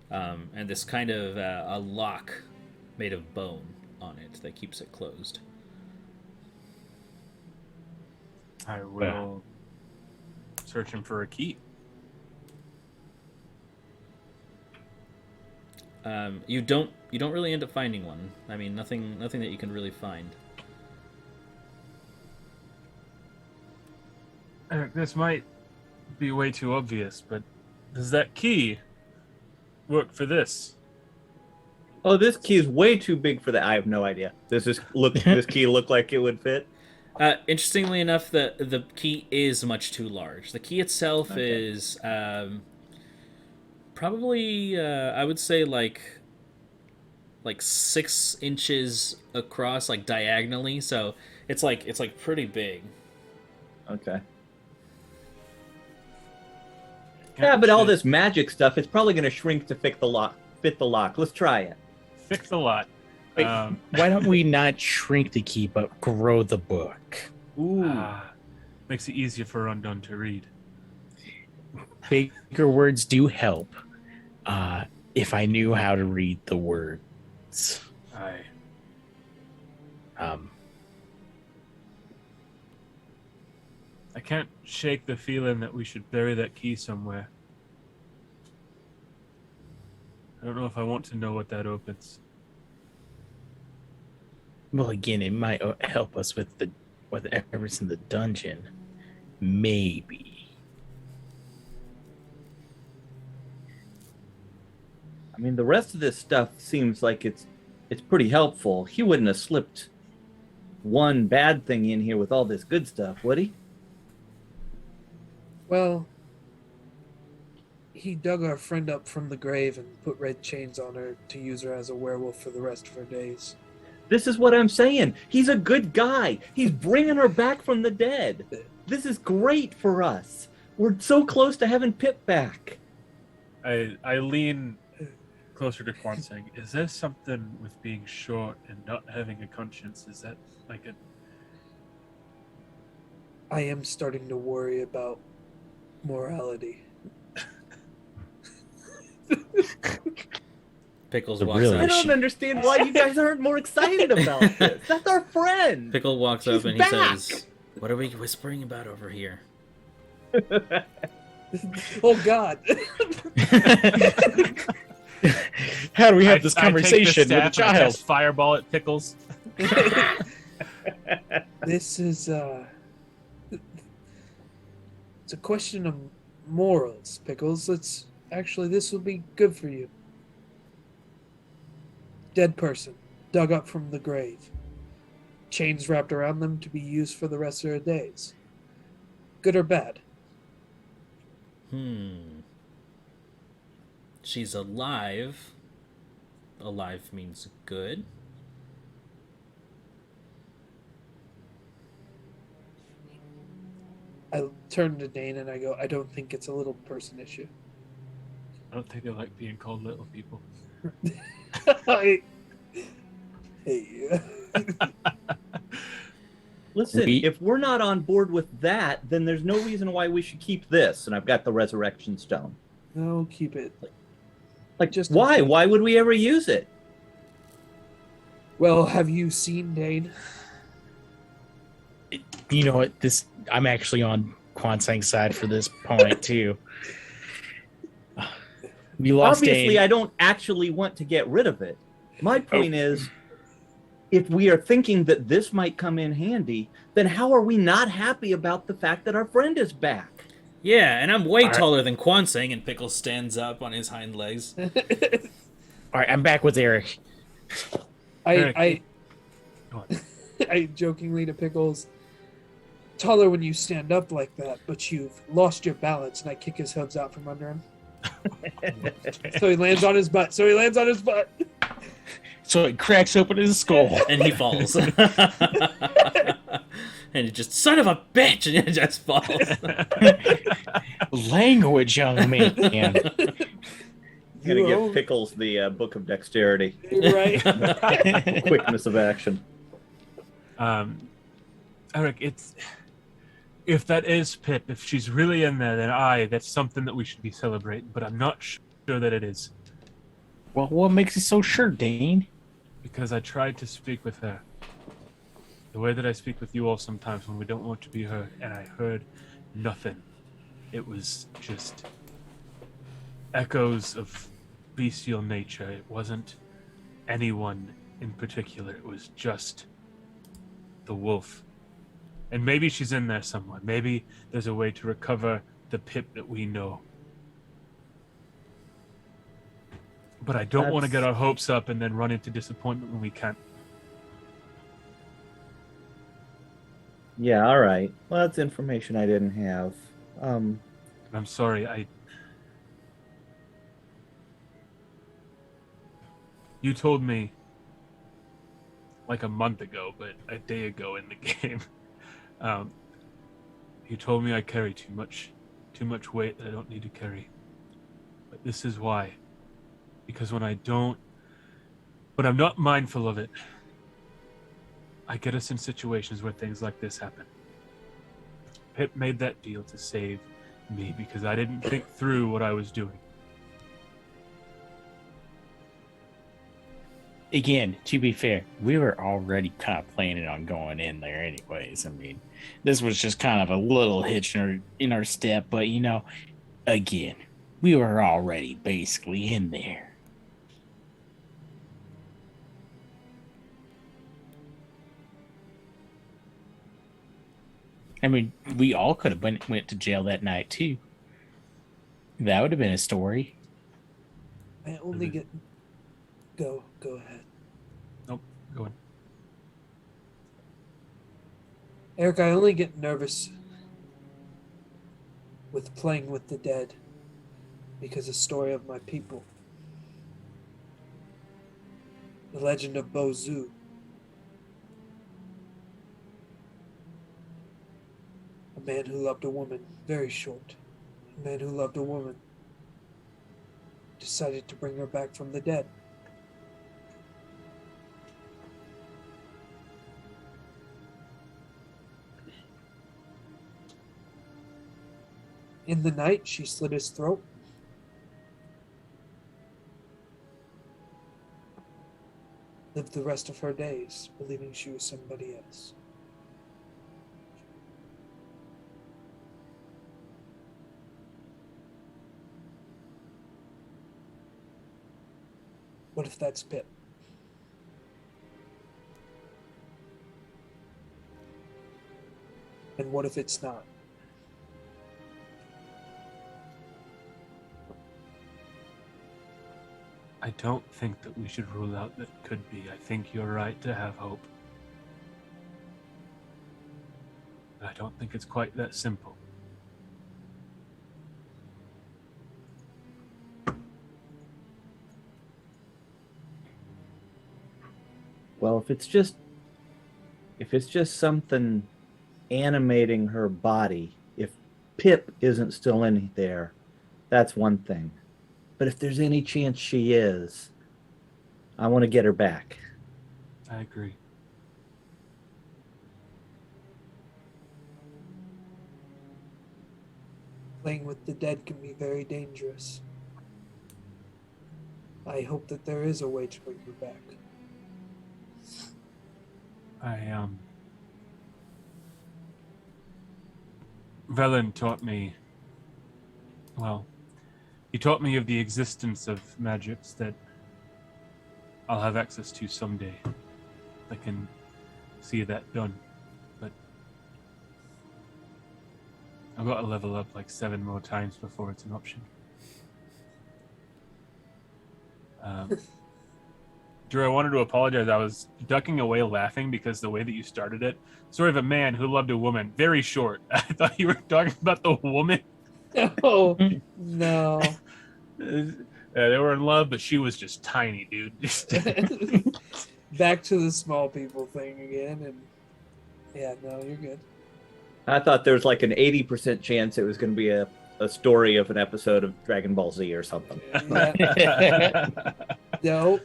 and this kind of a lock made of bone on it that keeps it closed. I will search him for a key. You don't really end up finding one. I mean, nothing that you can really find. This might be way too obvious, but does that key work for this? Oh, this key is way too big for that. I have no idea. Does this key look like it would fit? Interestingly enough, the key is much too large. The key itself is probably I would say like 6 inches across, like diagonally. So it's like pretty big. Okay. Yeah, but all this magic stuff, it's probably going to shrink to fit the lock. Let's try it. Fix the lot. Wait, why don't we not shrink the key, but grow the book? Ooh. Makes it easier for Undone to read. Bigger words do help. if I knew how to read the words. Aye. I can't shake the feeling that we should bury that key somewhere. I don't know if I want to know what that opens. Well, again, it might help us with whatever's in the dungeon. Maybe. I mean, the rest of this stuff seems like it's pretty helpful. He wouldn't have slipped one bad thing in here with all this good stuff, would he? Well, he dug our friend up from the grave and put red chains on her to use her as a werewolf for the rest of her days. This is what I'm saying. He's a good guy. He's bringing her back from the dead. This is great for us. We're so close to having Pip back. I lean closer to Quan saying, is there something with being short and not having a conscience? Is that like a... I am starting to worry about morality. Pickles The walks real up. I don't understand why you guys aren't more excited about this. That's our friend. Pickle walks He's up and he back. says, "What are we whispering about over here?" Oh God! How do we have I this take conversation the with a staff and I child? cast Fireball at Pickles. This is it's a question of morals, Pickles. This will be good for you. Dead person, dug up from the grave. Chains wrapped around them to be used for the rest of their days. Good or bad? She's alive. Alive means good. I turn to Dane and I go, I don't think it's a little person issue. I don't think they like being called little people. I hate you. Listen, if we're not on board with that, then there's no reason why we should keep this. And I've got the resurrection stone. No, keep it. Like, Just why? Why would we ever use it? Well, have you seen Dane? You know what? I'm actually on Kwansang's side for this point too. We lost Obviously, Dane. I don't actually want to get rid of it. My point is, if we are thinking that this might come in handy, then how are we not happy about the fact that our friend is back? Yeah, and I'm way All right. taller than Kwansang, and Pickles stands up on his hind legs. All right, I'm back with Eric. I Go on. I jokingly to Pickles, taller when you stand up like that, but you've lost your balance, and I kick his hooves out from under him. So he lands on his butt. So it cracks open his skull. And he falls. And he just, son of a bitch, and he just falls. Language, young man. Gonna give Pickles the Book of Dexterity. Right. Quickness of action. Eric, if that is Pip, if she's really in there, then that's something that we should be celebrating. But I'm not sure that it is, Well, what makes you so sure, Dane? because I tried to speak with her the way that I speak with you all sometimes when we don't want to be heard, and I heard nothing. It was just echoes of bestial nature. It wasn't anyone in particular. It was just the wolf. And maybe she's in there somewhere. Maybe there's a way to recover the Pip that we know. But I don't want to get our hopes up and then run into disappointment when we can't. Yeah, all right. Well, that's information I didn't have. I'm sorry, You told me like a month ago, but a day ago in the game. You told me I carry too much weight that I don't need to carry. But this is why. Because when I'm not mindful of it, I get us in situations where things like this happen. Pip made that deal to save me because I didn't think through what I was doing. again, to be fair, we were already kind of planning on going in there anyways. I mean, this was just kind of a little hitch in our step, but again, we were already basically in there. I mean, we all could have went to jail that night too. That would have been a story. I only get. Go ahead. Nope, go on. Eric, I only get nervous with playing with the dead because the story of my people. The legend of Bozu. A man who loved a woman, very short. A man who loved a woman decided to bring her back from the dead. In the night, she slit his throat. Lived the rest of her days believing she was somebody else. What if that's Pip? And what if it's not? I don't think that we should rule out that it could be. I think you're right to have hope. But I don't think it's quite that simple. Well, if it's just something animating her body, if Pip isn't still in there, that's one thing. But if there's any chance she is, I want to get her back. I agree. Playing with the dead can be very dangerous. I hope that there is a way to bring her back. Velen taught me, well, he taught me of the existence of magics that I'll have access to someday. I can see that done. But I've got to level up like 7 more times before it's an option. Drew, I wanted to apologize. I was ducking away laughing because the way that you started it, story of a man who loved a woman, very short. I thought you were talking about the woman. Oh, no. They were in love, but she was just tiny, dude. Back to the small people thing again, and yeah, no, you're good. I thought there was like an 80% chance it was going to be a story of an episode of Dragon Ball Z or something. Yeah. No.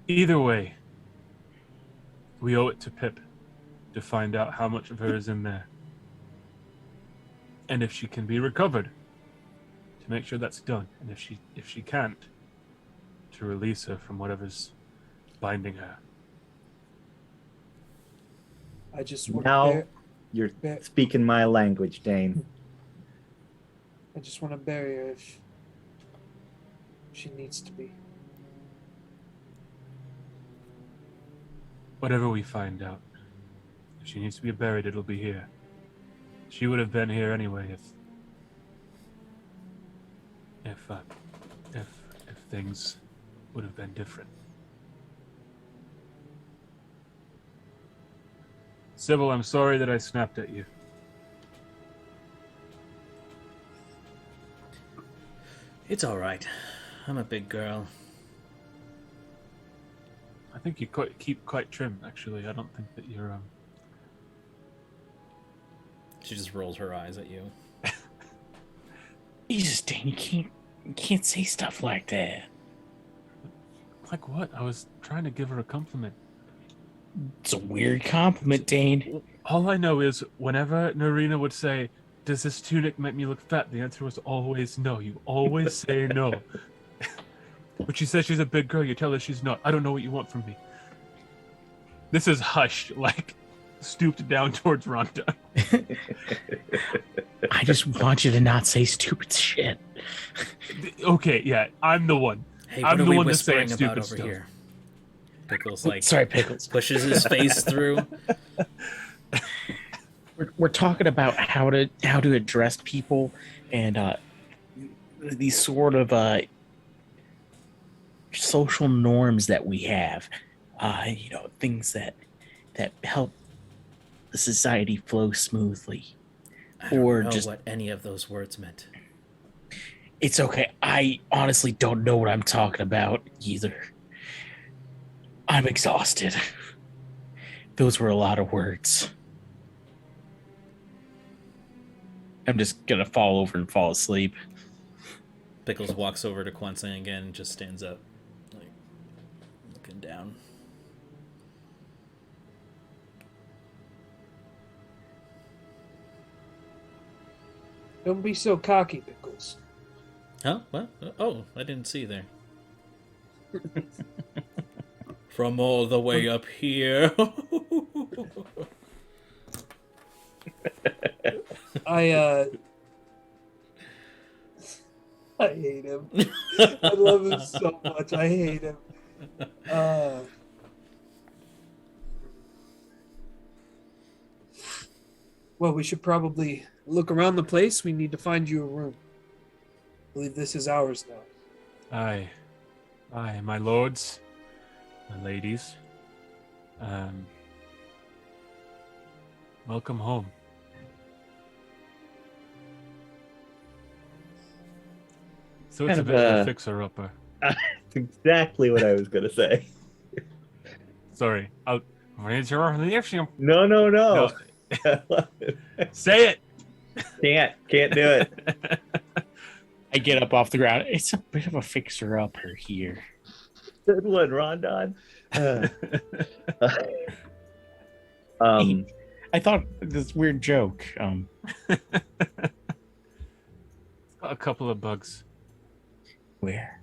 Either way, we owe it to Pip to find out how much of her is in there. And if she can be recovered, to make sure that's done. And if she can't, to release her from whatever's binding her. I just want Now to you're speaking my language, Dane. I just want to bury her if she needs to be. Whatever we find out. If she needs to be buried, it'll be here. She would have been here anyway if things would have been different. Sybil, I'm sorry that I snapped at you. It's all right. I'm a big girl. I think you keep quite trim, actually. I don't think that you're She just rolls her eyes at you. Jesus, Dane, you can't say stuff like that. Like what? I was trying to give her a compliment. It's a weird compliment, Dane. All I know is whenever Narina would say, "Does this tunic make me look fat?" the answer was always no. You always say no. When she says she's a big girl, you tell her she's not. I don't know what you want from me. This is hushed, like stooped down towards Rhonda. I just want you to not say stupid shit. Okay, yeah, I'm the one. Hey, I'm what are the we one to say whispering about stupid over stuff. here? Pickles like Sorry, Pickles. pushes his face through. We're talking about how to address people and these sort of social norms that we have. Things that help the society flow smoothly. I don't Or know just what any of those words meant. it's okay. I honestly don't know what I'm talking about either. I'm exhausted. Those were a lot of words. I'm just gonna fall over and fall asleep. Pickles walks over to Kwanzaa again and just stands up, like looking down. Don't be so cocky, Pickles. Huh? What? Oh, I didn't see there. From all the way up here. I hate him. I love him so much. I hate him. Well, we should probably look around the place. We need to find you a room. I believe this is ours now. Aye, my lords, my ladies. Welcome home. So it's Kind a of, bit of a fixer-upper. That's exactly what I was going to say. Sorry. No. No. Say it. Can't do it. I get up off the ground. It's a bit of a fixer-upper here. Good one, Rondon. I thought this weird joke. It's got a couple of bugs. Where?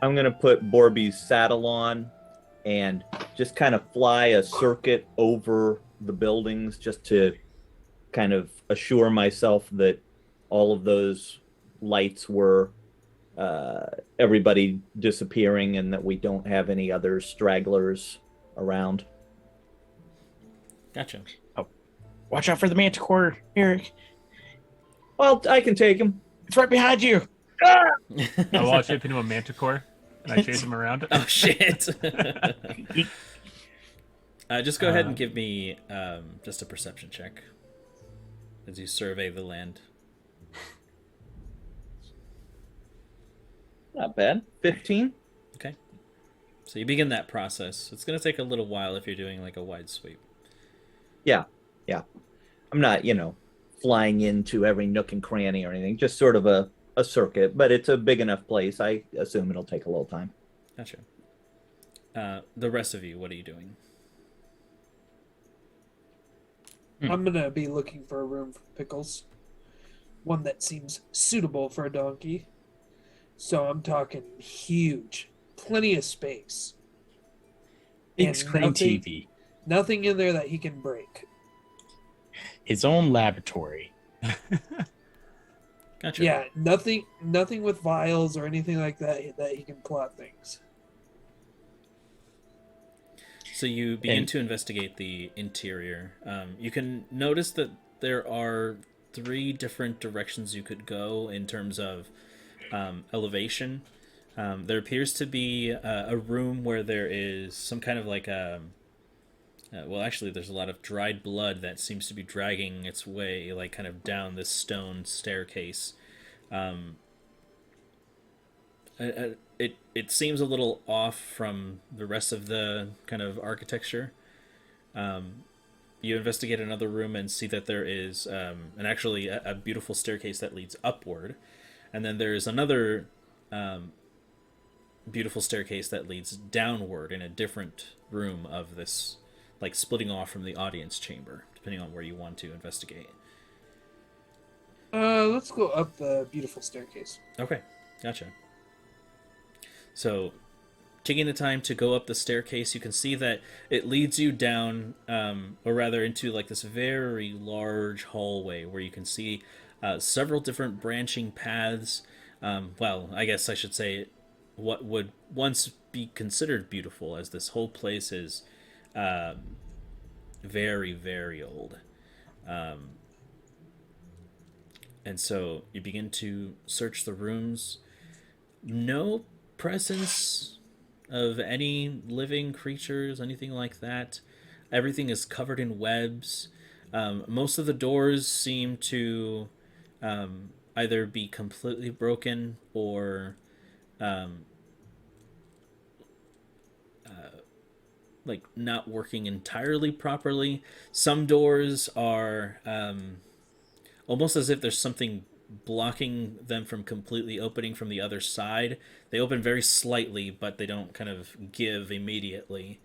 I'm going to put Borby's saddle on and just kind of fly a circuit over the buildings just to kind of assure myself that all of those lights were everybody disappearing and that we don't have any other stragglers around. Gotcha. Oh, watch out for the manticore, Eric. Well, I can take him. It's right behind you. I watch it into a manticore and I chase him around. Oh shit! Just go ahead and give me just a perception check as you survey the land. Not bad. 15. Okay. So you begin that process. It's going to take a little while if you're doing like a wide sweep. Yeah. I'm not, flying into every nook and cranny or anything. Just sort of a circuit, but it's a big enough place. I assume it'll take a little time. Gotcha. The rest of you, what are you doing? I'm gonna be looking for a room for Pickles. One that seems suitable for a donkey. So I'm talking huge. Plenty of space. Big And screen nothing- TV. Nothing in there that he can break. His own laboratory. Gotcha. Yeah, nothing with vials or anything like that he can plot things. So you begin to investigate the interior. You can notice that there are 3 different directions you could go in terms of elevation. There appears to be a room where there is some kind of like well, actually, there's a lot of dried blood that seems to be dragging its way, like kind of down this stone staircase. It seems a little off from the rest of the kind of architecture. You investigate another room and see that there is actually a beautiful staircase that leads upward. And then there's another beautiful staircase that leads downward in a different room of this, like splitting off from the audience chamber, depending on where you want to investigate. Let's go up the beautiful staircase. Okay, gotcha. So, taking the time to go up the staircase, you can see that it leads you down, or rather into like this very large hallway where you can see several different branching paths. Well, I guess I should say what would once be considered beautiful, as this whole place is very, very old. And so you begin to search the rooms. No presence of any living creatures, anything like that. Everything is covered in webs. Most of the doors seem to either be completely broken or like not working entirely properly. Some doors are almost as if there's something blocking them from completely opening from the other side. They open very slightly, but they don't kind of give immediately.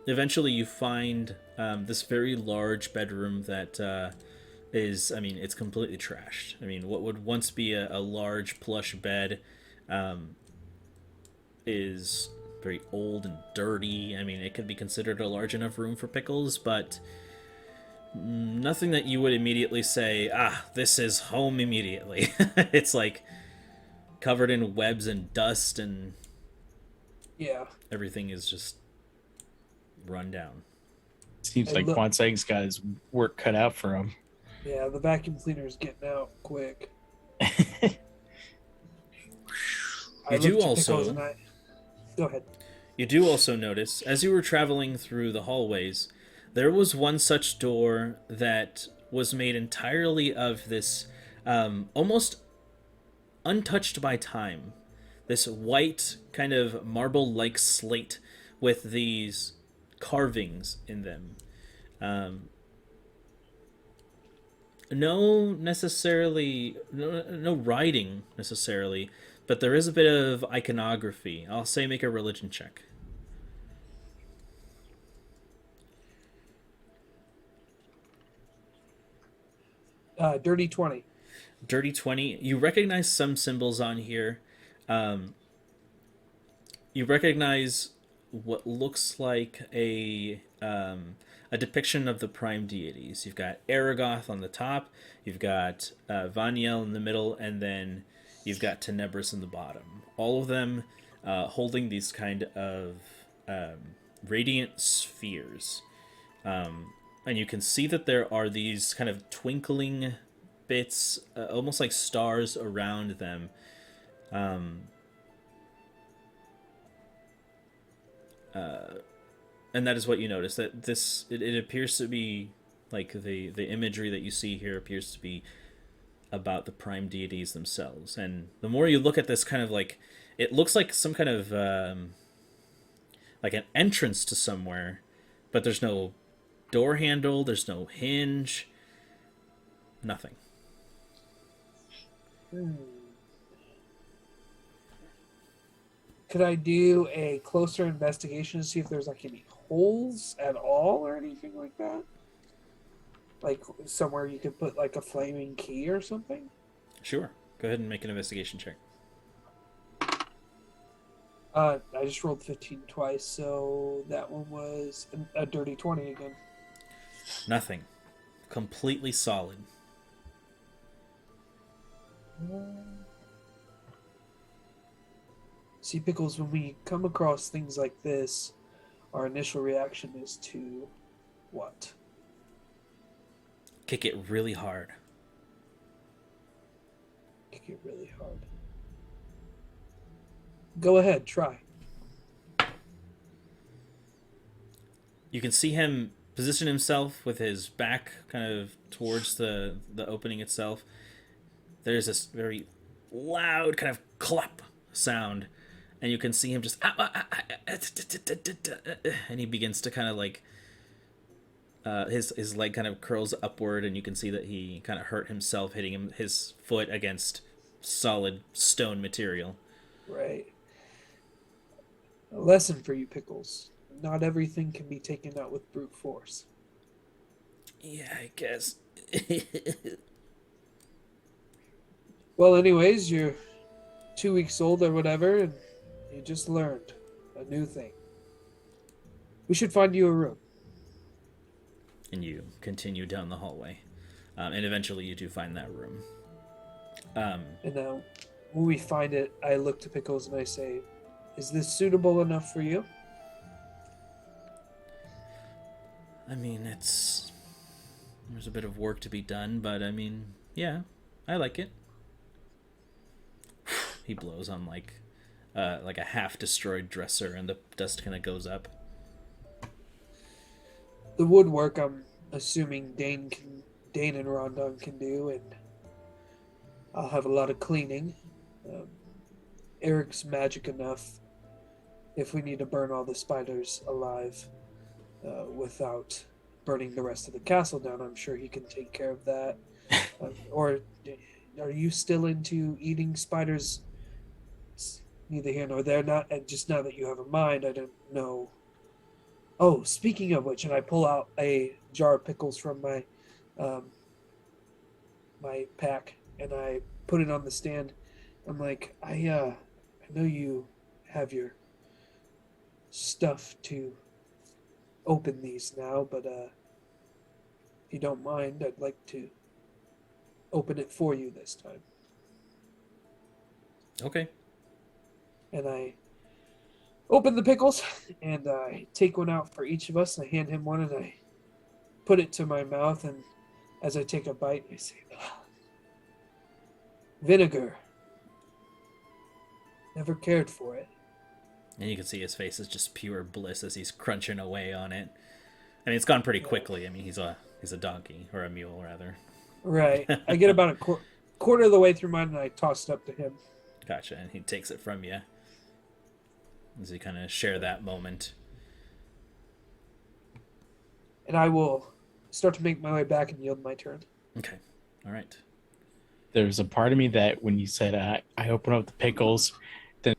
Eventually you find this very large bedroom that is, I mean, it's completely trashed. I mean, what would once be a large plush bed is very old and dirty. I mean, it could be considered a large enough room for pickles, but nothing that you would immediately say, this is home immediately. It's like covered in webs and dust, and Yeah. everything is just run down. Seems Hey, like look. Quansang's got his work cut out for him. Yeah, the vacuum cleaner's getting out quick. You do looked at also- Pickles and Go ahead. You do also notice, as you were traveling through the hallways, there was one such door that was made entirely of this almost untouched by time. This white kind of marble-like slate with these carvings in them. No writing necessarily, but there is a bit of iconography. I'll say make a religion check. Dirty 20. Dirty 20. You recognize some symbols on here. You recognize what looks like a depiction of the prime deities. You've got Aragoth on the top, you've got Vaniel in the middle, and then you've got Tenebris in the bottom. All of them holding these kind of radiant spheres. And you can see that there are these kind of twinkling bits, almost like stars around them. And that is what you notice, that this it appears to be like the imagery that you see here appears to be about the prime deities themselves. And the more you look at this, kind of like it looks like some kind of like an entrance to somewhere, but there's no door handle, there's no hinge, nothing. Could I do a closer investigation to see if there's like any holes at all or anything like that? Like somewhere you could put like a flaming key or something? Sure. Go ahead and make an investigation check. I just rolled 15 twice, so that one was a dirty 20 again. Nothing. Completely solid. See, Pickles, when we come across things like this, our initial reaction is to what? Kick it really hard. Kick it really hard. Go ahead, try. You can see him position himself with his back kind of towards the opening itself. There's this very loud kind of clap sound, and you can see him just and he begins to kind of like his leg kind of curls upward, and you can see that he kind of hurt himself hitting his foot against solid stone material. Right. A lesson for you, Pickles. Not everything can be taken out with brute force. Yeah, I guess. Well, anyways, you're 2 weeks old or whatever, and you just learned a new thing. We should find you a room. And you continue down the hallway. And eventually you do find that room. And now, when we find it, I look to Pickles and I say, is this suitable enough for you? I mean, there's a bit of work to be done, but I mean, yeah, I like it. He blows on like a half-destroyed dresser, and the dust kind of goes up. The woodwork, I'm assuming Dane and Rondon can do, and I'll have a lot of cleaning. Eric's magic enough if we need to burn all the spiders alive without burning the rest of the castle down. I'm sure he can take care of that. Or are you still into eating spiders? It's neither here nor there. Not just now that you have a mind, I don't know. Oh, speaking of which, and I pull out a jar of pickles from my my pack, and I put it on the stand. I'm like, I know you have your stuff to open these now, but if you don't mind, I'd like to open it for you this time. Okay. And I open the pickles, and I take one out for each of us, and I hand him one, and I put it to my mouth, and as I take a bite, I say, vinegar. Never cared for it. And you can see his face is just pure bliss as he's crunching away on it. I mean, it's gone pretty quickly. I mean, he's a donkey, or a mule, rather. Right. I get about a quarter of the way through mine, and I toss it up to him. Gotcha, and he takes it from you as you kind of share that moment. And I will start to make my way back and yield my turn. Okay, all right. There's a part of me that when you said I open up the pickles, then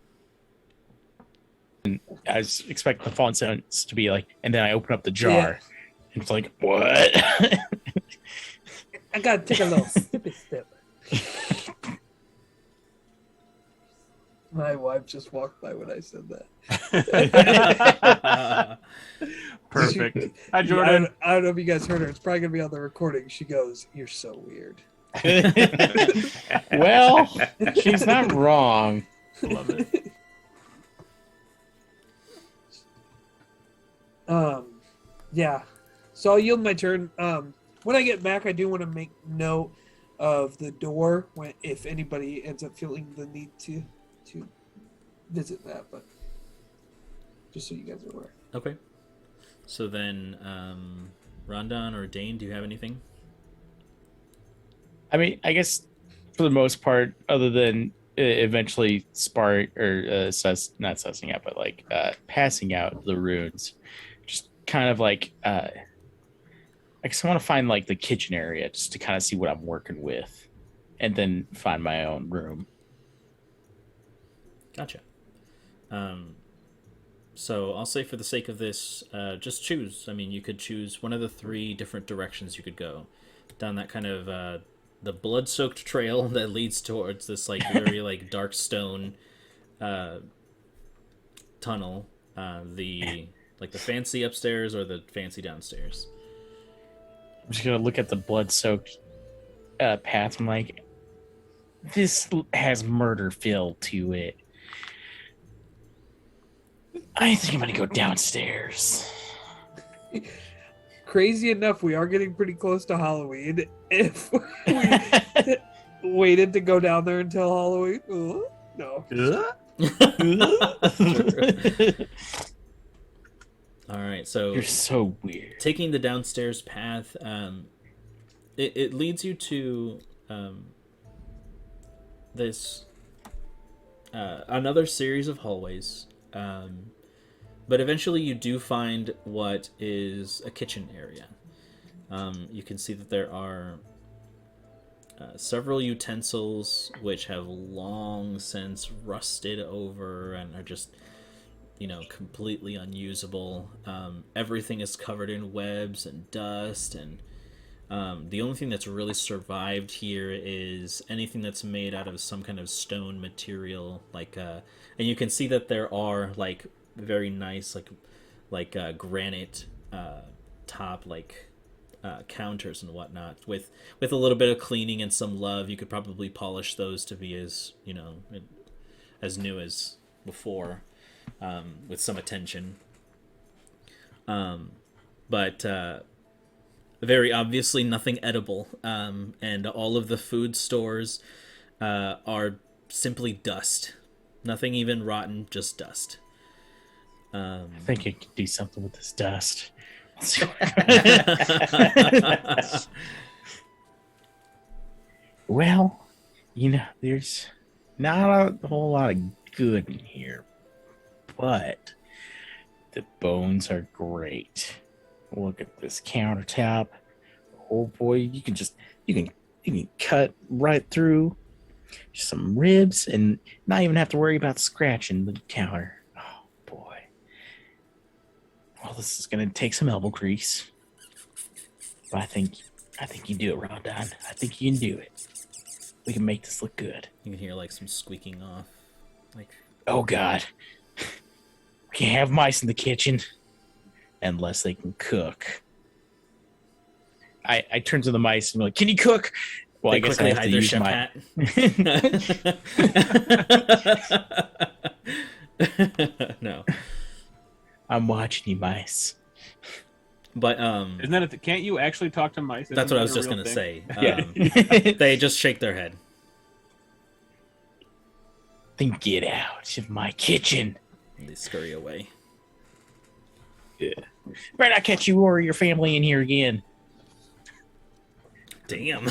I was expecting the font sentence to be like, and then I open up the jar, and it's like, what? I gotta take a little step. My wife just walked by when I said that. Perfect. Hi, Jordan. I don't know if you guys heard her. It's probably gonna be on the recording. She goes, "You're so weird." Well, she's not wrong. Love it. Yeah. So I'll yield my turn. When I get back, I do want to make note of the door if anybody ends up feeling the need to visit that, but just so you guys are aware. Okay. So then, Rondon or Dane, do you have anything? I mean, I guess for the most part, other than eventually not sussing out, but like passing out the runes, just kind of like I guess I want to find like the kitchen area just to kind of see what I'm working with, and then find my own room. Gotcha. So I'll say for the sake of this, just choose. I mean, you could choose one of the 3 different directions you could go. Down that kind of the blood-soaked trail that leads towards this like very like dark stone tunnel. The fancy upstairs or the fancy downstairs. I'm just gonna look at the blood-soaked path. I'm like, this has murder feel to it. I think I'm gonna go downstairs. Crazy enough, we are getting pretty close to Halloween. If we waited to go down there until Halloween, no. All right, so You're so weird. taking the downstairs path, it leads you to this another series of hallways. But eventually you do find what is a kitchen area. You can see that there are several utensils which have long since rusted over and are just, completely unusable. Everything is covered in webs and dust, and the only thing that's really survived here is anything that's made out of some kind of stone material, and you can see that there are like very nice granite top counters and whatnot. With a little bit of cleaning and some love, you could probably polish those to be as as new as before, with some attention. But very obviously nothing edible, and all of the food stores are simply dust. Nothing even rotten, just dust. I think I could do something with this dust. Well, there's not a whole lot of good in here, but the bones are great. Look at this countertop. Oh boy, you can cut right through some ribs and not even have to worry about scratching the counter. Oh boy. Well, this is gonna take some elbow grease. But I think you do it, Rondon. I think you can do it. We can make this look good. You can hear some squeaking off. Oh God. We can't have mice in the kitchen unless they can cook. I turn to the mice and I'm like, "Can you cook?" Well, I guess I have to use my No. I'm watching you, mice. But Isn't that can't you actually talk to mice? That's what I was just gonna say. Yeah. They just shake their head. Then get out of my kitchen. And they scurry away. Yeah. Better not catch you or your family in here again. Damn.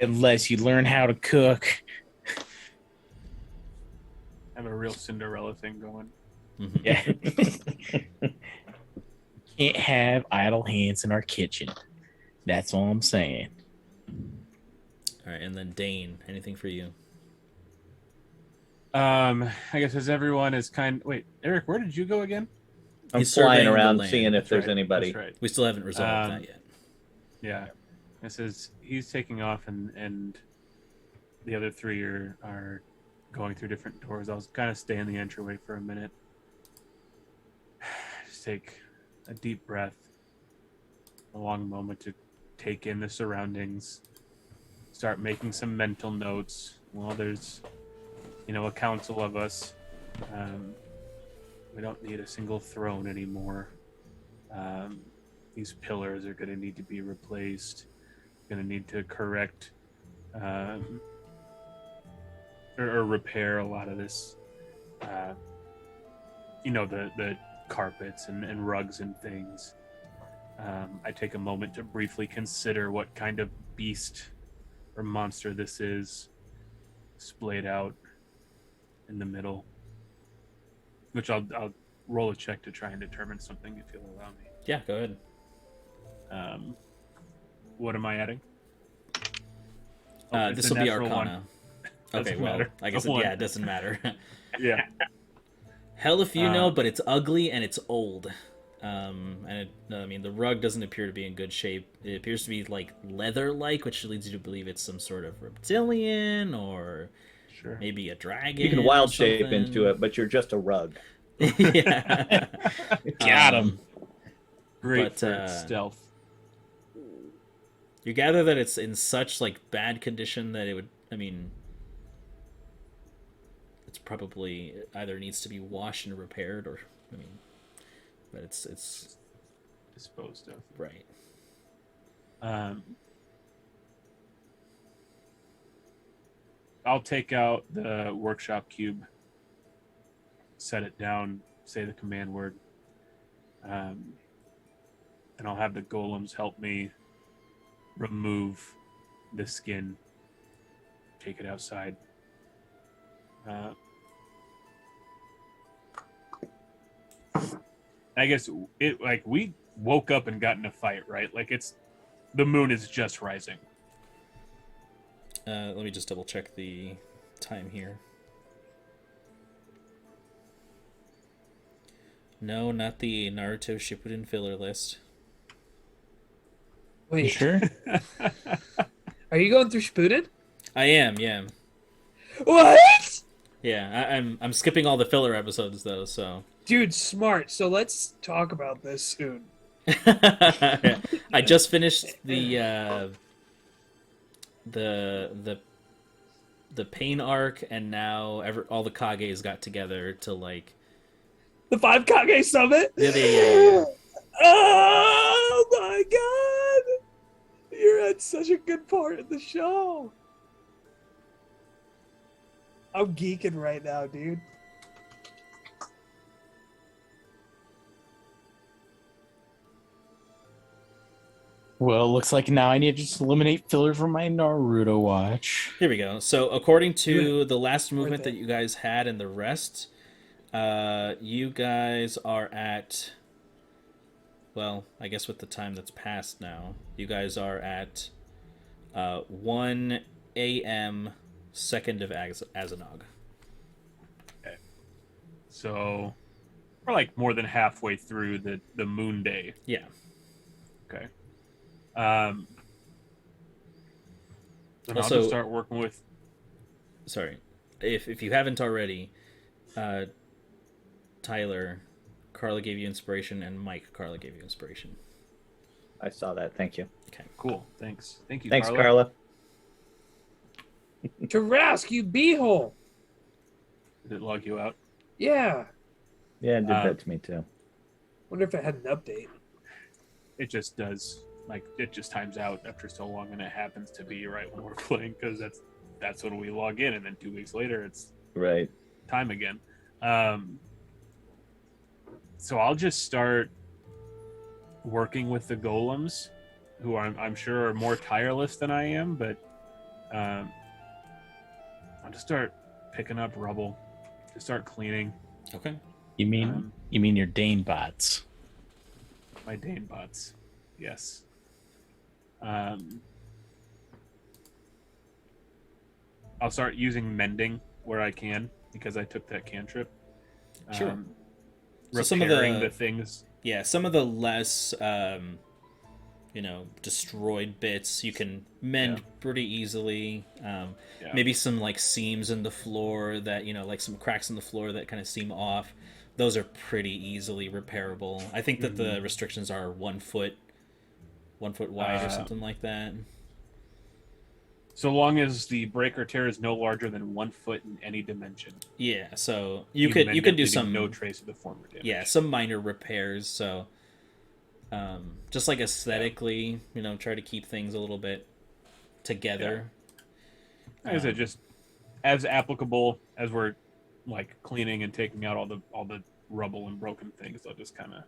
Unless you learn how to cook. I have a real Cinderella thing going. Mm-hmm. Yeah. Can't have idle hands in our kitchen. That's all I'm saying. All right, and then Dane, anything for you? I guess as everyone is wait, Eric, where did you go again? I'm He's flying surveying the around land. seeing if That's there's right, anybody. That's right. We still haven't resolved that yet. Yeah. This is he's taking off and the other three are going through different doors. I'll kind of stay in the entryway for a minute. Just take a deep breath. A long moment to take in the surroundings. Start making some mental notes. Well, there's a council of us. We don't need a single throne anymore. These pillars are going to need to be replaced. Going to need to correct or repair a lot of this. The carpets and rugs and things. I take a moment to briefly consider what kind of beast or monster this is, splayed out in the middle. Which I'll roll a check to try and determine something if you'll allow me. Yeah, go ahead. What am I adding? This will be Arcana. Okay, well, matter. I guess it doesn't matter. Yeah. Hell if you know, but it's ugly and it's old. The rug doesn't appear to be in good shape. It appears to be leather-like, which leads you to believe it's some sort of reptilian or maybe a dragon. You can wild shape into it, but you're just a rug. Yeah. Got him. Great for stealth. You gather that it's in such bad condition that it would. It's probably either needs to be washed and repaired, or but it's disposed of. Right. I'll take out the workshop cube, set it down, say the command word, and I'll have the golems help me remove the skin, take it outside. I guess we woke up and got in a fight, right? Like the moon is just rising. Let me just double check the time here. No, not the Naruto Shippuden filler list. You Wait, sure? are you going through Spooden? I am, yeah. What? Yeah, I'm skipping all the filler episodes though, so Dude, smart. So let's talk about this soon. I just finished the pain arc, and now all the Kages got together to like. The 5 Kage Summit? Yeah. Oh my god! You're at such a good part of the show. I'm geeking right now, dude. Well, looks like now I need to just eliminate filler from my Naruto watch. Here we go. So according to the last movement there. that you guys had and the rest, you guys are at. Well, I guess with the time that's passed now, you guys are at 1 a.m. 2nd of Azanog. Okay. So we're like more than halfway through the moon day. Yeah. Okay. Then I'll Also- just start working with. Sorry. If you haven't already, Tyler, Carla gave you inspiration, and Mike, Carla gave you inspiration. I saw that. Thank you. Okay. Cool. Thanks, you. Thanks, Carla. Tarask, you beehole. Did it log you out? Yeah. Yeah, it did that to me too. Wonder if it had an update. It just does. Like it just times out after so long, and it happens to be right when we're playing because that's when we log in, and then 2 weeks later it's Right. time again. So I'll just start working with the golems, who I'm sure are more tireless than I am, but I'll just start picking up rubble, just start cleaning. Okay. You mean your Dane bots? My Dane bots, yes. I'll start using mending where I can because I took that cantrip. Sure. So Repairing some of the things. Yeah, some of the less, destroyed bits you can mend pretty easily. Maybe some like seams in the floor that like some cracks in the floor that kind of seem off. Those are pretty easily repairable. I think that the restrictions are 1 foot wide or something like that. So long as the break or tear is no larger than 1 foot in any dimension. Yeah, so you could do leaving some no trace of the former damage. Yeah, some minor repairs. So, just like aesthetically, try to keep things a little bit together. Is it just as applicable as we're like cleaning and taking out all the rubble and broken things? I'll just kind of,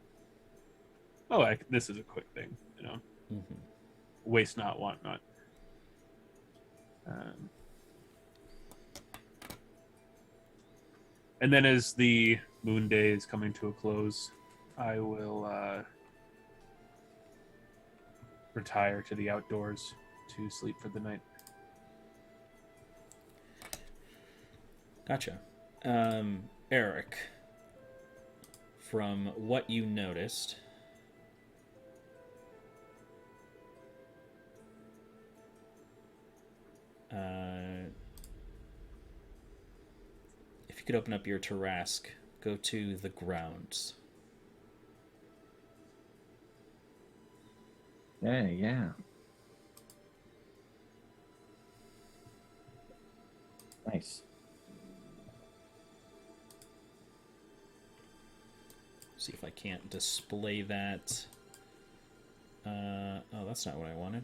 this is a quick thing, Mm-hmm. Waste not, want not. And then as the moon day is coming to a close, I will retire to the outdoors to sleep for the night. Gotcha. Eric, from what you noticed, if you could open up your Tarask, go to the grounds. Yeah. Nice. See if I can't display that. Oh, that's not what I wanted.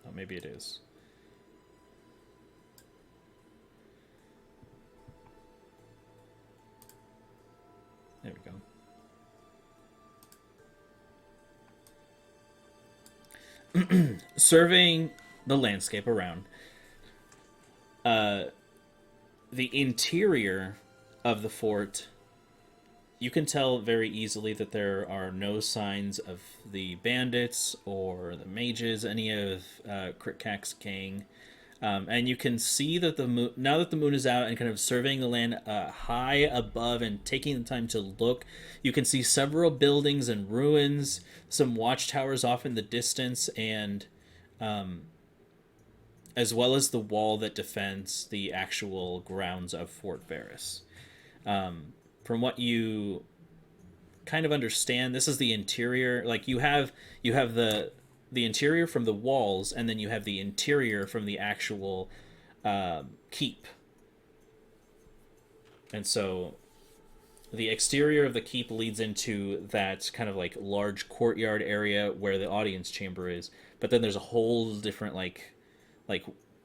Oh, maybe it is. There we go. Surveying the landscape around. The interior of the fort you can tell very easily that there are no signs of the bandits or the mages, any of Kritkak's gang. And you can see that the moon, now that the moon is out and kind of surveying the land high above and taking the time to look, you can see several buildings and ruins, some watchtowers off in the distance, and as well as the wall that defends the actual grounds of Forte Verus. From what you kind of understand, this is the interior. Like you have the interior from the walls, and then you have the interior from the actual keep. And so the exterior of the keep leads into that kind of like large courtyard area where the audience chamber is, but then there's a whole different like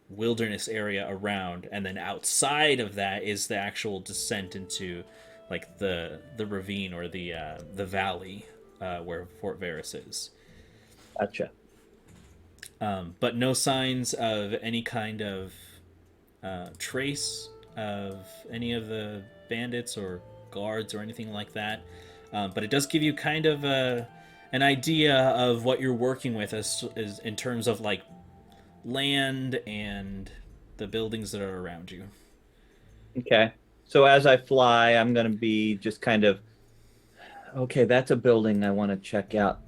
wilderness area around, and then outside of that is the actual descent into like the ravine or the valley where Forte Verus is. Gotcha. But no signs of any kind of trace of any of the bandits or guards or anything like that. But it does give you kind of an idea of what you're working with as in terms of like land and the buildings that are around you. Okay. So as I fly, I'm going to be just kind of, okay, that's a building I want to check out.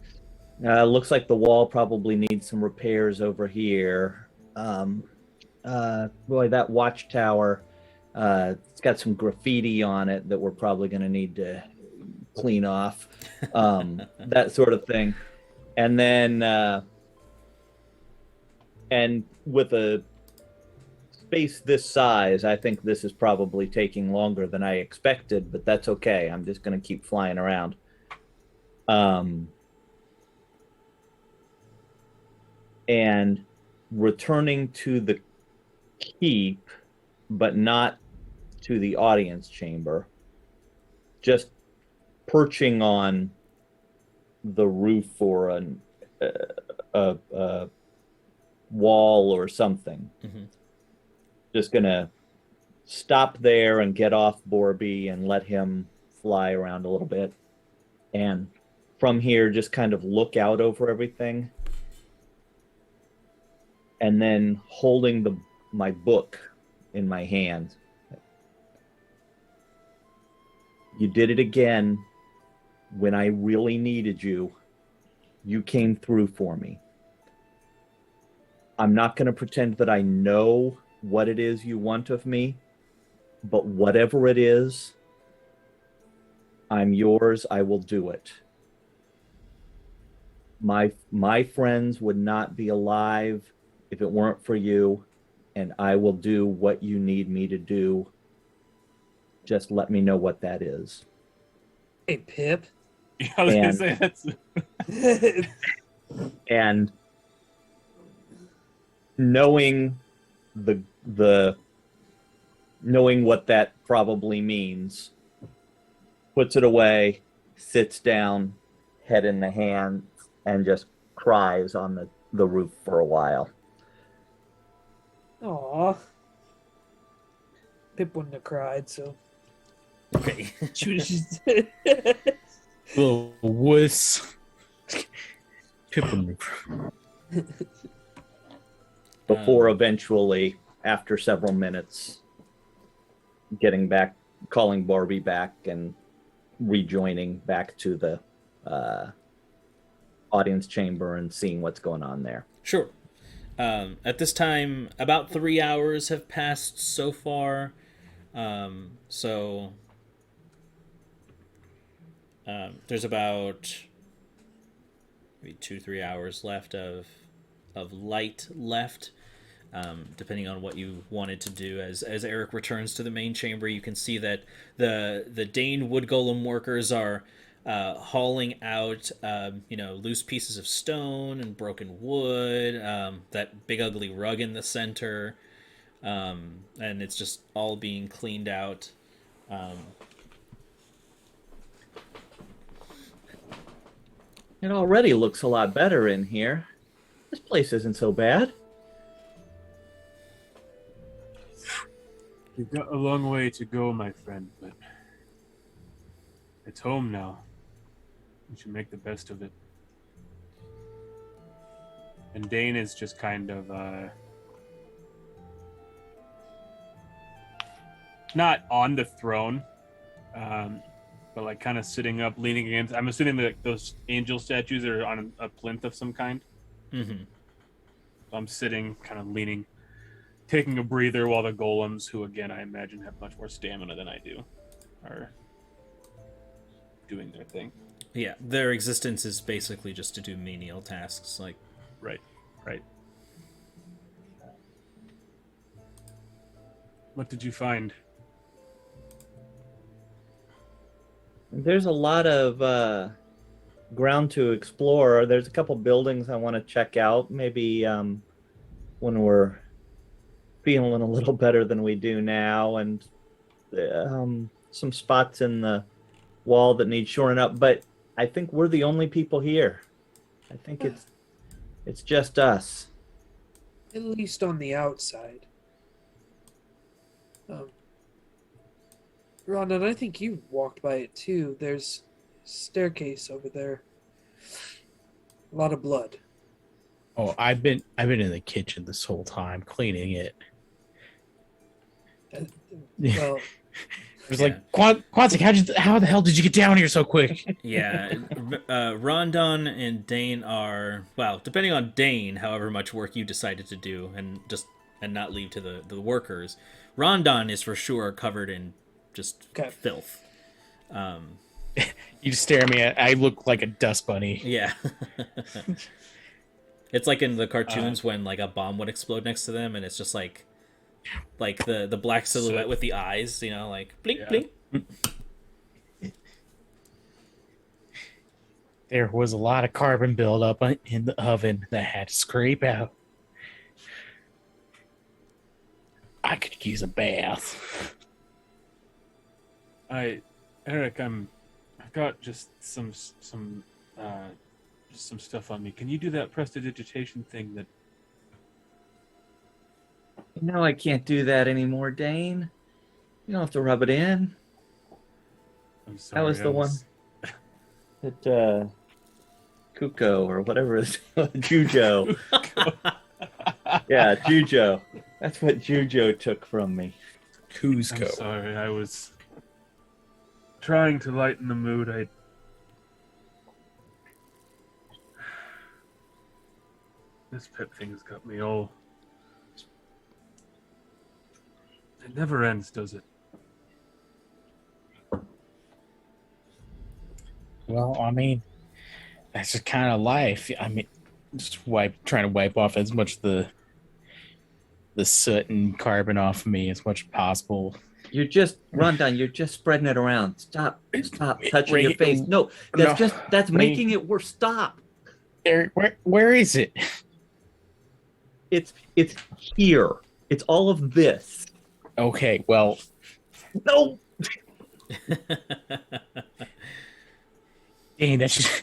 Looks like the wall probably needs some repairs over here. Boy, that watchtower, it's got some graffiti on it that we're probably going to need to clean off. That sort of thing. And then, and with a space this size, I think this is probably taking longer than I expected, but that's okay. I'm just going to keep flying around. And returning to the keep, but not to the audience chamber, just perching on the roof or a wall or something. Mm-hmm. Just gonna stop there and get off Borby and let him fly around a little bit, and from here just kind of look out over everything, and then holding my book in my hand. You did it again. When I really needed you, you came through for me. I'm not going to pretend that I know what it is you want of me, but whatever it is, I'm yours. I will do it. My friends would not be alive if it weren't for you, and I will do what you need me to do. Just let me know what that is. Hey, Pip. Yeah, I was gonna say that's. And knowing knowing what that probably means, puts it away, sits down, head in the hand, and just cries on the roof for a while. Aw. Pip wouldn't have cried, so. Okay. She was just. Little wuss. Pippin. Before eventually, after several minutes, getting back, calling Barbie back and rejoining back to the audience chamber and seeing what's going on there. Sure. At this time, about 3 hours have passed so far. There's about maybe 2-3 hours left of light left, depending on what you wanted to do. As Eric returns to the main chamber, you can see that the Dane wood golem workers are hauling out loose pieces of stone and broken wood, that big ugly rug in the center, and it's just all being cleaned out. It already looks a lot better in here. This place isn't so bad. You've got a long way to go, my friend, but It's home now. We should make the best of it. And Dane is just kind of not on the throne, but like kind of sitting up, leaning against. I'm assuming that those angel statues are on a plinth of some kind. Mm-hmm. So I'm sitting, kind of leaning, taking a breather while the golems, who again I imagine have much more stamina than I do, are doing their thing. Yeah, their existence is basically just to do menial tasks, like. Right. What did you find? There's a lot of ground to explore. There's a couple buildings I want to check out. Maybe when we're feeling a little better than we do now, and some spots in the wall that need shoring up. But I think we're the only people here. I think it's just us. At least on the outside. Rhonda, I think you walked by it too. There's a staircase over there. A lot of blood. Oh, I've been in the kitchen this whole time cleaning it. Well, It was like, Quantic, how the hell did you get down here so quick? Yeah, Rondon and Dane are, well, depending on Dane, however much work you decided to do and not leave to the workers. Rondon is for sure covered in just filth. You just stare at me. I look like a dust bunny. Yeah. It's like in the cartoons when like a bomb would explode next to them, and it's just like the black silhouette with the eyes, you know, like blink, blink. There was a lot of carbon buildup in the oven that I had to scrape out. I could use a bath. Eric, I've got just some stuff on me. Can you do that prestidigitation thing that? No, I can't do that anymore, Dane. You don't have to rub it in. I'm sorry. That was the one that Kuko or whatever it is. Jujo. Yeah, Jujo. That's what Jujo took from me. Cusco. I'm sorry, I was trying to lighten the mood. This pip thing's got me all. It never ends, does it? Well, I mean, that's just kind of life. I mean, just trying to wipe off as much of the soot and carbon off of me as much as possible. You're just you're just spreading it around. Stop touching your face. No, that's making it worse. Stop. Eric, where is it? It's here. It's all of this. Okay, well, no. Dang, that's just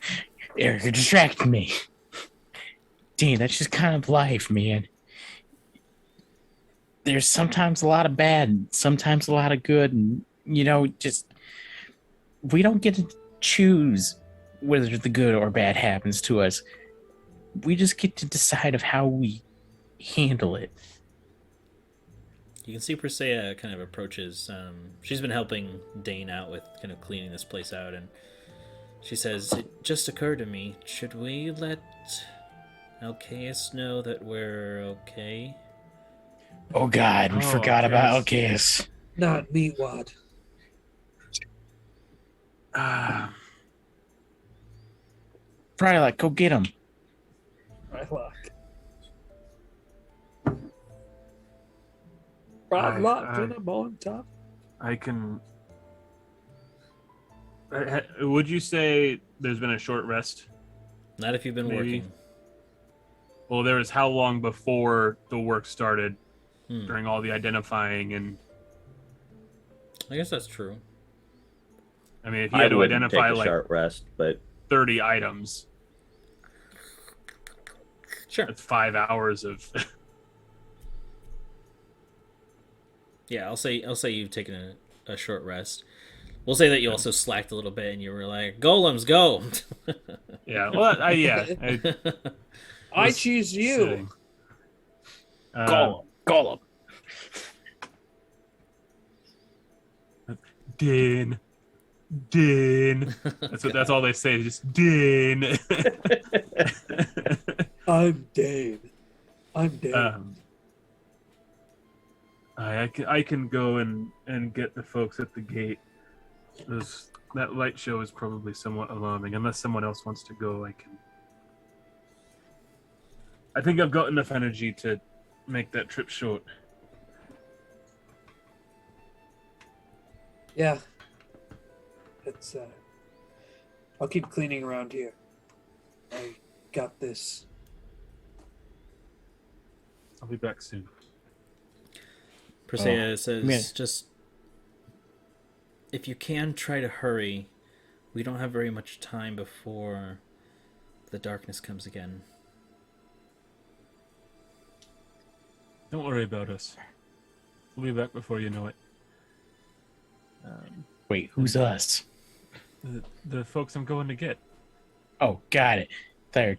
Eric, you're distracting me. Dang, that's just kind of life, man. There's sometimes a lot of bad, and sometimes a lot of good, and just we don't get to choose whether the good or bad happens to us. We just get to decide of how we handle it. You can see Persea kind of approaches. She's been helping Dane out with kind of cleaning this place out, and she says, "It just occurred to me. Should we let Alcaeus know that we're okay?" Oh God, we forgot about Alcaeus. Not Meatwad. Frylock, go get him. Frylock. I- in a on top. I can. Would you say there's been a short rest? Not if you've been Maybe. working. Well, there was how long before the work started during all the identifying and. I guess that's true. I mean, if you had to wouldn't identify take a like short rest, but 30 items, Sure. that's 5 hours of. Yeah, I'll say you've taken a short rest. We'll say that you also slacked a little bit and you were like, "Golems, go!" Yeah. Well, I I was choose you. sitting. Gollum. Din. That's all they say. Just Din. I'm Dane. I'm Dane. I can go and get the folks at the gate. That light show is probably somewhat alarming. Unless someone else wants to go, I can. I think I've got enough energy to make that trip short. Yeah. It's I'll keep cleaning around here. I got this. I'll be back soon. Persea says, man. just if you can try to hurry, we don't have very much time before the darkness comes again. Don't worry about us. We'll be back before you know it. Wait, who's us? The folks I'm going to get. Oh, got it. I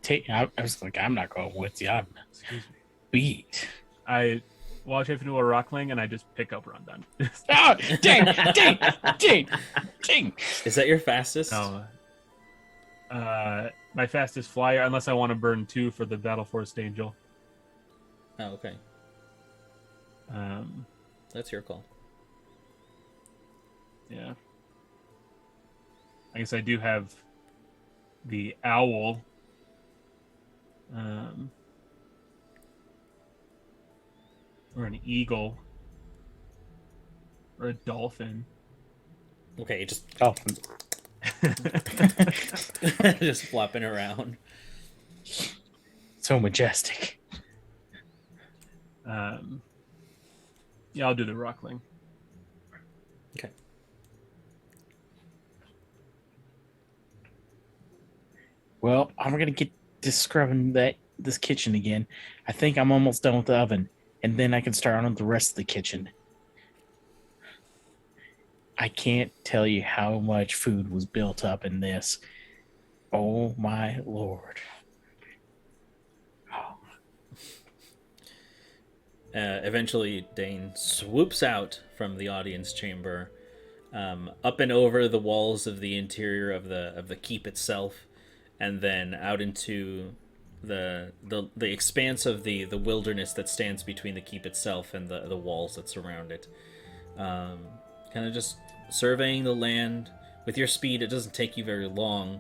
was like, I'm not going with you. I'm Excuse me. beat. I watch if you do a rockling and I just pick up Rondon. Oh, dang. Is that your fastest? No. My fastest flyer, unless I want to burn 2 for the Battle Force Angel. Oh, okay. That's your call. Yeah. I guess I do have the owl. Or an eagle. Or a dolphin. Okay, just Oh, just flopping around. so majestic. Yeah, I'll do the rockling. Okay. Well, I'm gonna get to scrubbing this kitchen again. I think I'm almost done with the oven, and then I can start on the rest of the kitchen. I can't tell you how much food was built up in this. Oh my lord. Eventually, Dane swoops out from the audience chamber, up and over the walls of the interior of the keep itself, and then out into the expanse of the wilderness that stands between the keep itself and the walls that surround it. Kind of just surveying the land with your speed. It doesn't take you very long.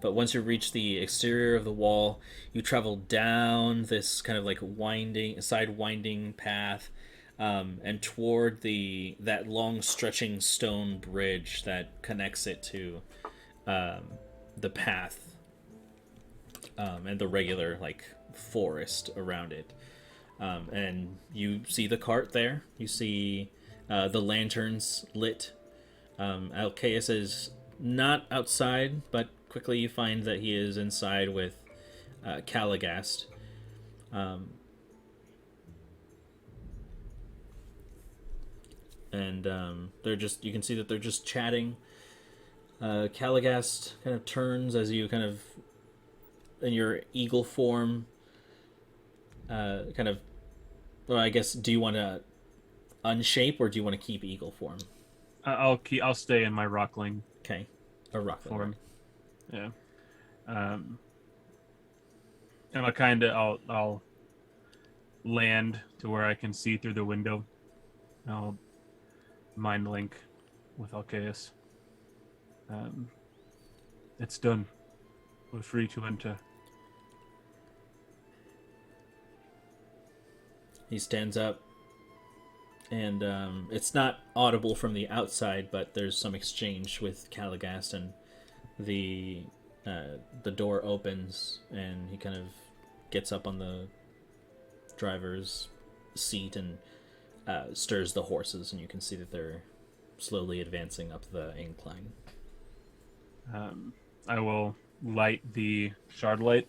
But once you reach the exterior of the wall, you travel down this kind of like winding path, and toward that long stretching stone bridge that connects it to the path, and the regular like forest around it. And you see the cart there. You see the lanterns lit. Alcaeus is not outside, but quickly you find that he is inside with Caligast. And you can see that they're just chatting. Caligast kind of turns as you kind of, in your eagle form, well, I guess, do you want to unshape or do you want to keep eagle form? I'll stay in my rockling. Okay, a rock form. Right? Yeah. And I'll land to where I can see through the window. I'll mind link with Alcaeus. It's done. We're free to enter. He stands up, and it's not audible from the outside, but there's some exchange with Caligast, and the door opens, and he kind of gets up on the driver's seat and stirs the horses, and you can see that they're slowly advancing up the incline. I will light the shard light,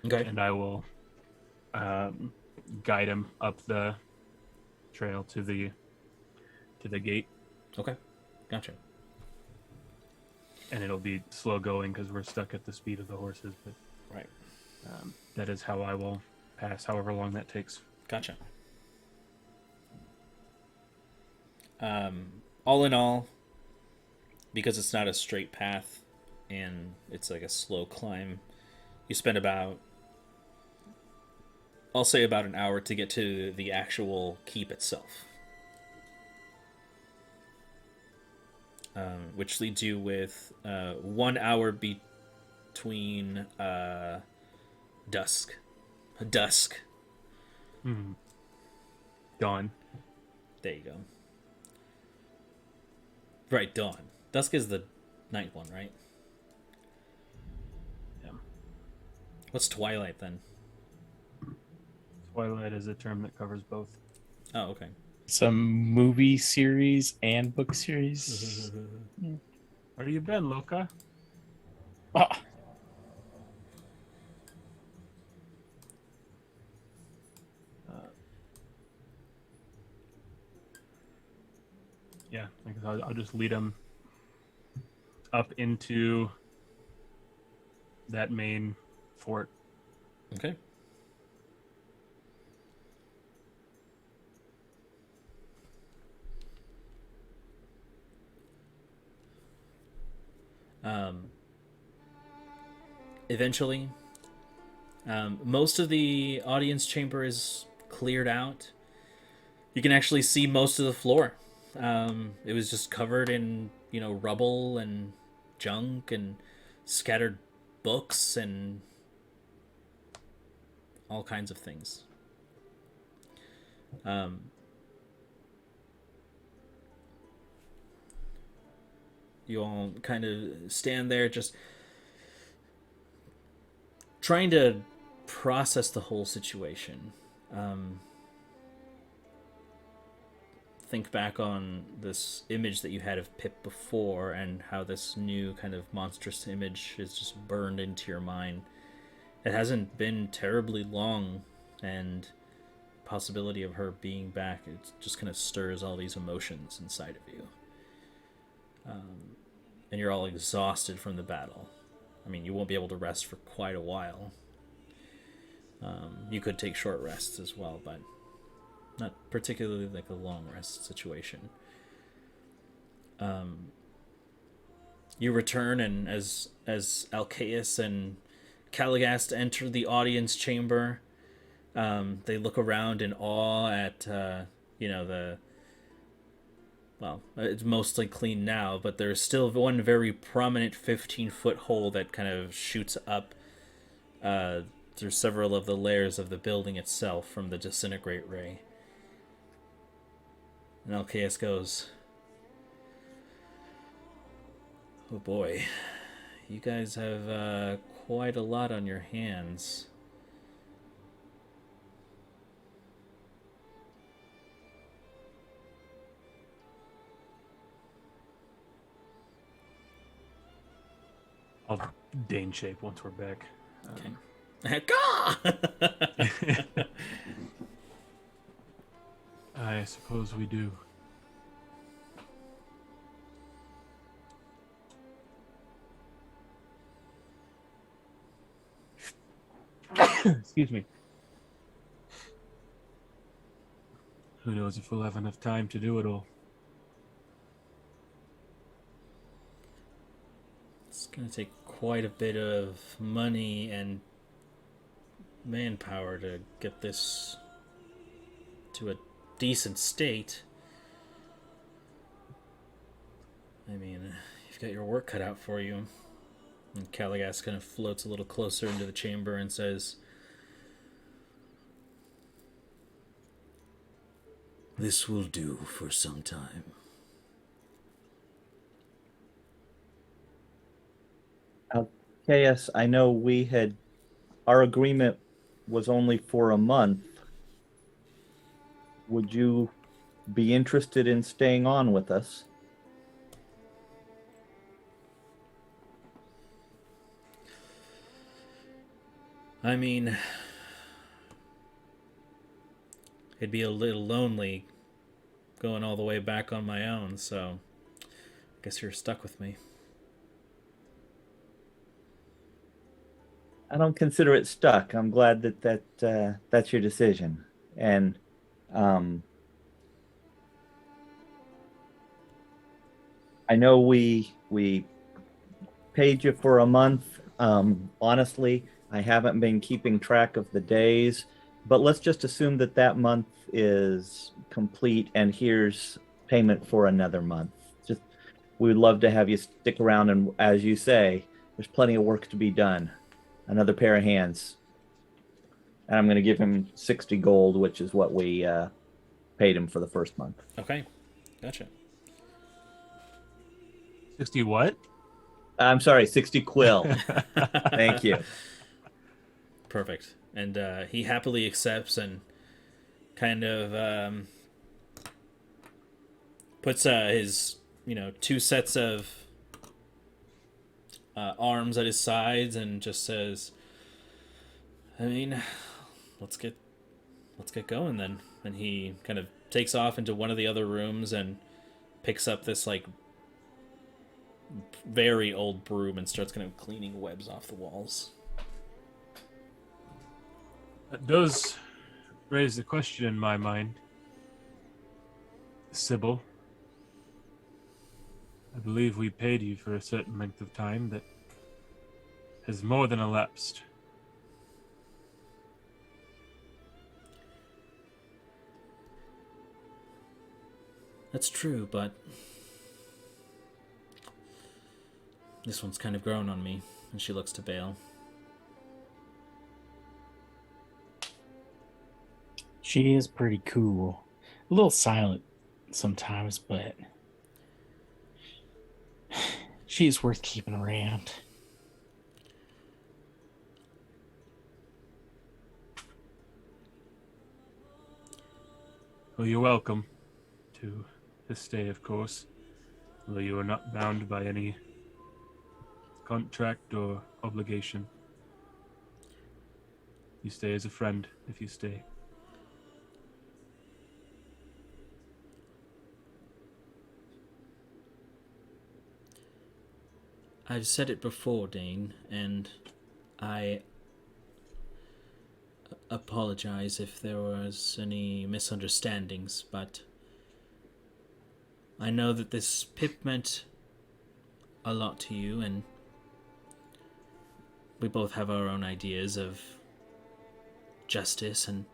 Okay. and I will guide him up the trail to the gate. Okay, gotcha. and it'll be slow going because we're stuck at the speed of the horses. But Right. that is how I will pass, however long that takes. Gotcha. All in all, because it's not a straight path and it's like a slow climb, you spend about, I'll say about an hour to get to the actual keep itself. Which leads you with 1 hour between dusk. Dawn. There you go. Right, dawn. Dusk is the night one, right? Yeah. What's twilight then? Twilight is a term that covers both. Oh, okay. Some movie series and book series. Where you been, Loka? Oh, Yeah, I'll just lead him up into that main fort. Okay. Eventually, most of the audience chamber is cleared out. You can actually see most of the floor. It was just covered in, rubble and junk and scattered books and all kinds of things. You all kind of stand there just trying to process the whole situation. Think back on this image that you had of Pip before and how this new kind of monstrous image is just burned into your mind. It hasn't been terribly long, and possibility of her being back, it just kind of stirs all these emotions inside of you. And you're all exhausted from the battle. I mean, you won't be able to rest for quite a while. You could take short rests as well, but not particularly like a long rest situation. You return, and as Alcaeus and Caligast enter the audience chamber, they look around in awe at it's mostly clean now, but there's still one very prominent 15-foot hole that kind of shoots up through several of the layers of the building itself from the disintegrate ray. And Alcaeus goes, "Oh boy, you guys have quite a lot on your hands." I'll Dane shape once we're back. Okay. I suppose we do. Excuse me. Who knows if we'll have enough time to do it all. It's going to take quite a bit of money and manpower to get this to a decent state. I mean, you've got your work cut out for you. And Caligast kind of floats a little closer into the chamber and says, "This will do for some time." Yes, I know our agreement was only for a month. Would you be interested in staying on with us? I mean, it'd be a little lonely going all the way back on my own, so I guess you're stuck with me. I don't consider it stuck. I'm glad that's your decision. And I know we paid you for a month. Honestly, I haven't been keeping track of the days, but let's just assume that that month is complete, and here's payment for another month. Just we would love to have you stick around, and as you say, there's plenty of work to be done. Another pair of hands, and I'm going to give him 60 gold, which is what we paid him for the first month. Okay, gotcha. 60 what? I'm sorry, 60 quill. Thank you. Perfect. And he happily accepts and kind of puts his, two sets of arms at his sides and just says, I mean, let's get going then. And he kind of takes off into one of the other rooms and picks up this like very old broom and starts kind of cleaning webs off the walls. That does raise the question in my mind. Sybil, I believe we paid you for a certain length of time that has more than elapsed. That's true, but this one's kind of grown on me. And she looks to Bale. She is pretty cool. A little silent sometimes, but she's worth keeping around. Well, you're welcome to stay, of course. Although you are not bound by any contract or obligation. You stay as a friend if you stay. I've said it before, Dane, and I apologize if there was any misunderstandings, but I know that this pip meant a lot to you, and we both have our own ideas of justice, and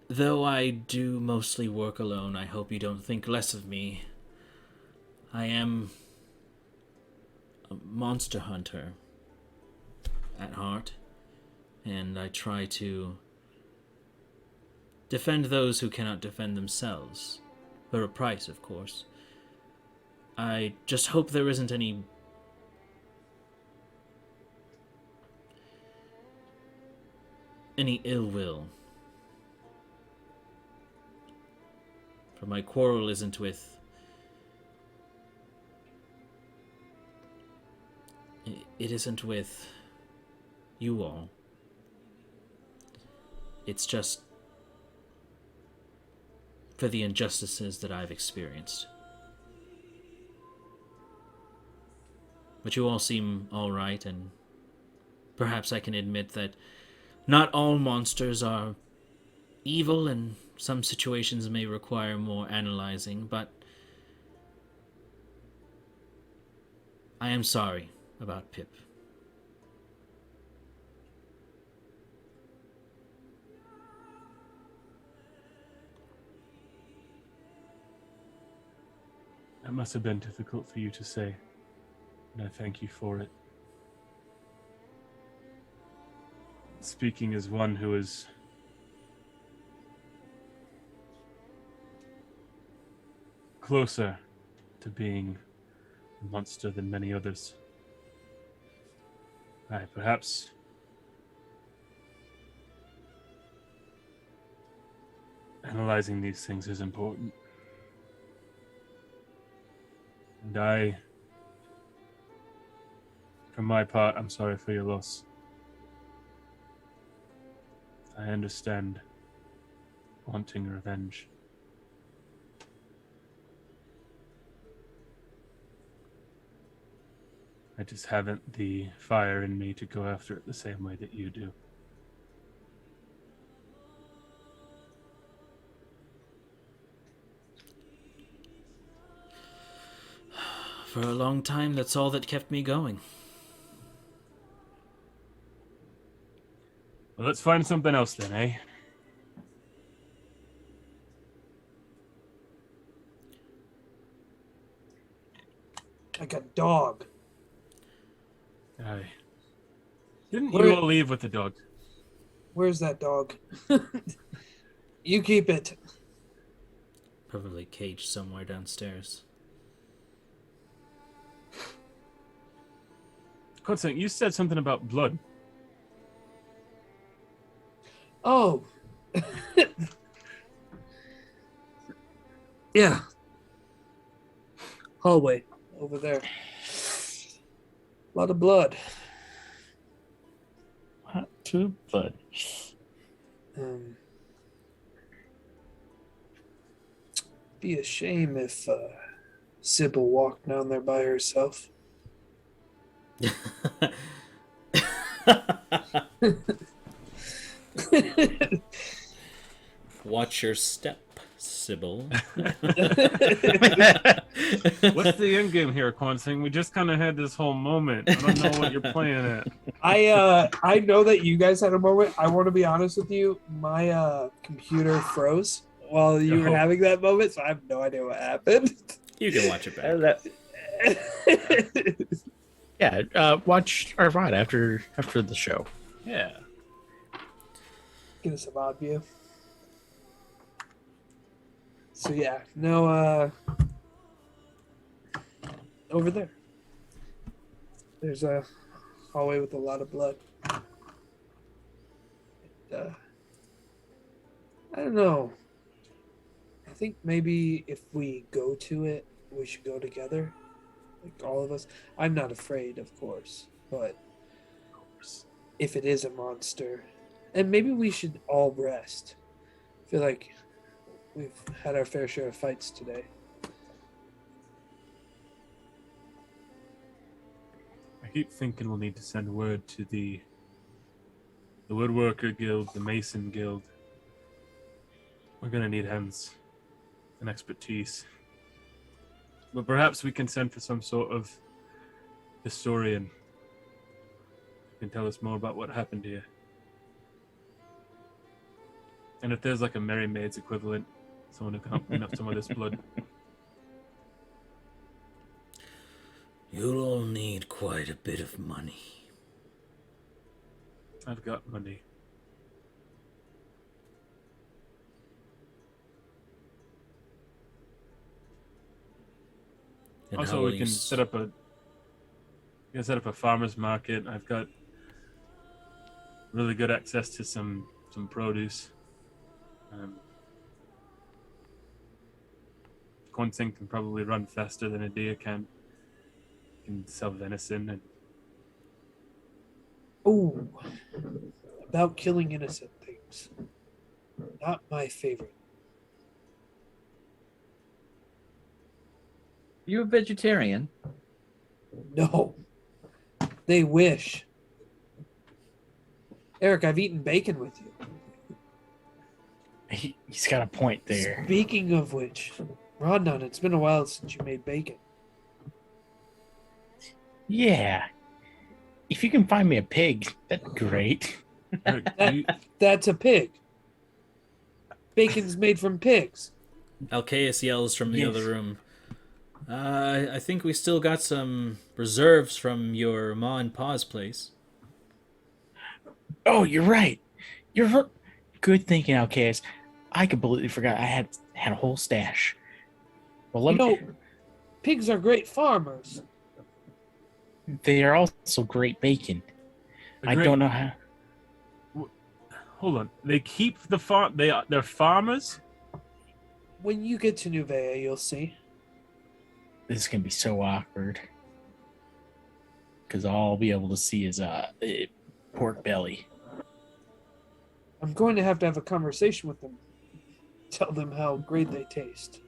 though I do mostly work alone, I hope you don't think less of me. I am a monster hunter at heart, and I try to defend those who cannot defend themselves. For a price, of course. I just hope there isn't any ill will. For my quarrel isn't with it isn't with you all. It's just for the injustices that I've experienced. But you all seem alright, and perhaps I can admit that not all monsters are evil, and some situations may require more analyzing, but I am sorry about Pip. That must have been difficult for you to say, and I thank you for it. Speaking as one who is closer to being a monster than many others. Perhaps analyzing these things is important. And for my part, I'm sorry for your loss. I understand wanting revenge. I just haven't the fire in me to go after it the same way that you do. For a long time, that's all that kept me going. Well, let's find something else then, eh? Like a dog. Aye. Didn't Where- you all leave with the dog? Where's that dog? You keep it. Probably caged somewhere downstairs. Constant, you said something about blood. Oh. Yeah. Hallway over there. A lot of blood. Hot to blood. Be a shame if Sybil walked down there by herself. Watch your step, Sybil. What's the end game here, Quonsing? We just kind of had this whole moment. I don't know what you're playing at. I know that you guys had a moment. I want to be honest with you. My computer froze while you were Oh. having that moment, so I have no idea what happened. You can watch it back. Yeah, watch our VOD after the show. Yeah. Get us a odd view. So yeah, no. Over there. There's a hallway with a lot of blood. And, I don't know. I think maybe if we go to it, we should go together. Like all of us. I'm not afraid, of course, but if it is a monster, and maybe we should all rest. I feel like we've had our fair share of fights today. I keep thinking we'll need to send word to the Woodworker Guild, the Mason Guild. We're gonna need hands and expertise. But perhaps we can send for some sort of historian who can tell us more about what happened here. And if there's like a Merry Maid's equivalent, someone who can help clean up some of this blood. You'll all need quite a bit of money. I've got money. And Also, how will we can set up a farmer's market. I've got really good access to some produce. Quonsing can probably run faster than a deer can. Can sell venison and Oh, about killing innocent things. Not my favorite. You a vegetarian? No. They wish. Eric, I've eaten bacon with you. He's got a point there. Speaking of which, Rondon, it's been a while since you made bacon. Yeah. If you can find me a pig, that'd be great. Eric, That's a pig. Bacon's made from pigs. Alcaeus yells from the Yes. other room. I think we still got some reserves from your Ma and Pa's place. Oh, you're right. Good thinking, Alcaeus. I completely forgot. I had a whole stash. Well, let You me. know, pigs are great farmers. They are also great bacon. I don't know how. Hold on. They keep the farm. They're farmers. When you get to Nuvea, you'll see. This is gonna be so awkward. Because all I'll be able to see is pork belly. I'm going to have a conversation with them. Tell them how great they taste.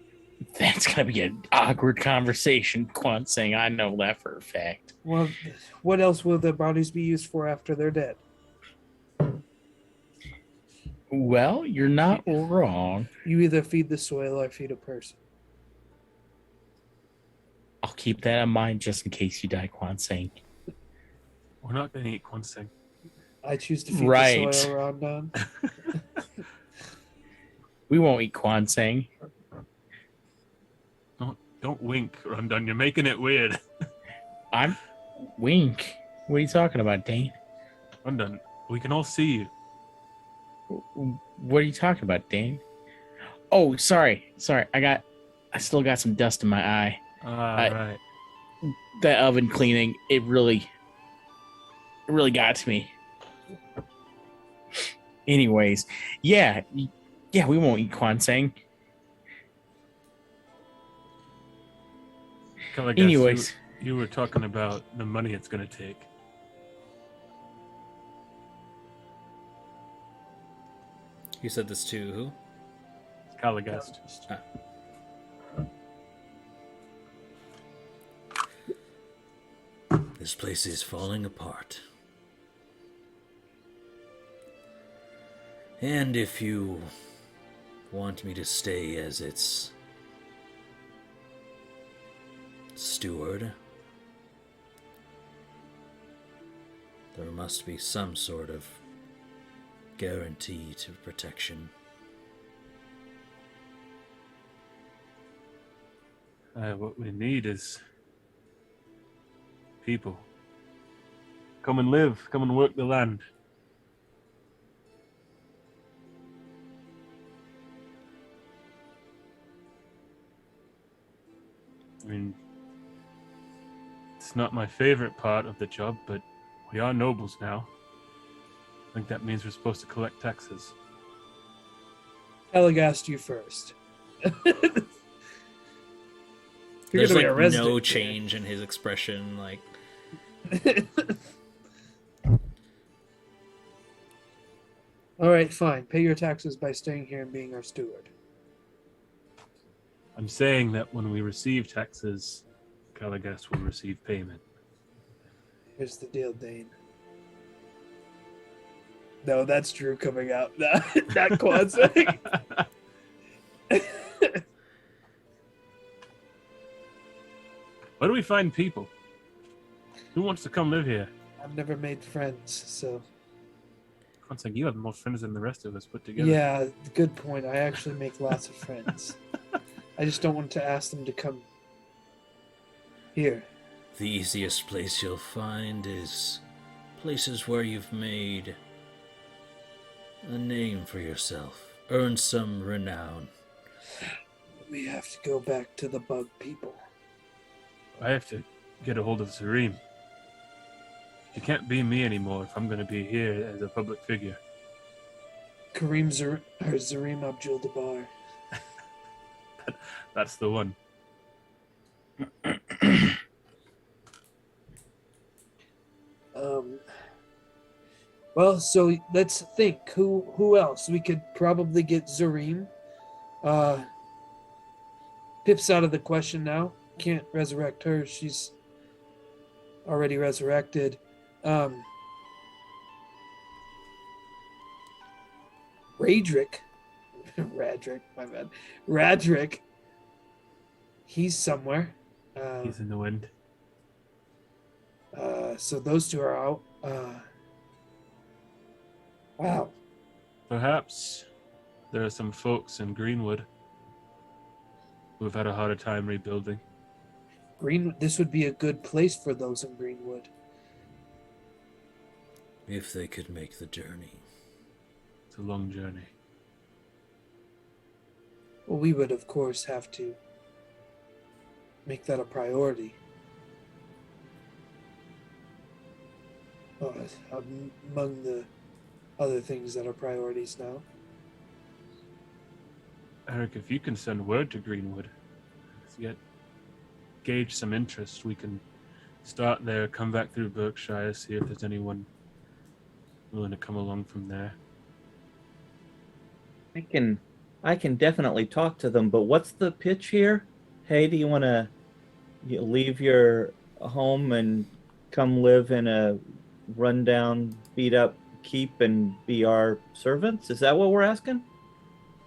That's gonna be an awkward conversation, Quan saying, I know that for a fact. Well, what else will their bodies be used for after they're dead? Well, you're not wrong. You either feed the soil or feed a person. I'll keep that in mind just in case you die, Quan saying. We're not going to eat Quonseng. I choose to feed Right. the soil, Rondon. We won't eat Quan saying. Don't wink, Rondon. You're making it weird. I'm wink. What are you talking about, Dane? Rondon, we can all see you. What are you talking about, Dane? Oh, sorry. I still got some dust in my eye. Right. That oven cleaning, it really got to me. Anyways, yeah, we won't eat Kwansang. Anyways, you were talking about the money it's going to take. You said this to who? Caligast. Ah. This place is falling apart. And if you want me to stay as its steward, there must be some sort of guarantee to protection. What we need is people. Come and live. Come and work the land. I mean, it's not my favorite part of the job, but we are nobles now. I think that means we're supposed to collect taxes. Caligast, you first. There's gonna be a like resident no here. change in his expression, like All right, fine. Pay your taxes by staying here and being our steward. I'm saying that when we receive taxes, Caligast will receive payment. Here's the deal, Dane. No, that's Drew coming out. Not Quanzang. Where do we find people? Who wants to come live here? I've never made friends, so It's like you have more friends than the rest of us put together. yeah, good point. I actually make lots of friends. I just don't want to ask them to come here. the easiest place you'll find is places where you've made a name for yourself, earned some renown. We have to go back to the bug people. I have to get a hold of Zareem. It can't be me anymore if I'm going to be here as a public figure. Zareem Abdul-Jabbar. That's the one. Well, so let's think. Who else? We could probably get Zareem. Pip's out of the question now. Can't resurrect her. She's already resurrected. Radric. My bad. Radric. He's somewhere. He's in the wind. So those two are out. Wow. Perhaps there are some folks in Greenwood who have had a harder time rebuilding. This would be a good place for those in Greenwood. If they could make the journey. It's a long journey. Well, we would, of course, have to make that a priority. Among the other things that are priorities now. Eric, if you can send word to Greenwood, gauge some interest, we can start there, come back through Berkshire, see if there's anyone willing to come along from there. I I can definitely talk to them, but what's the pitch here? Hey, do you want to leave your home and come live in a rundown, beat up keep and be our servants? Is that what we're asking?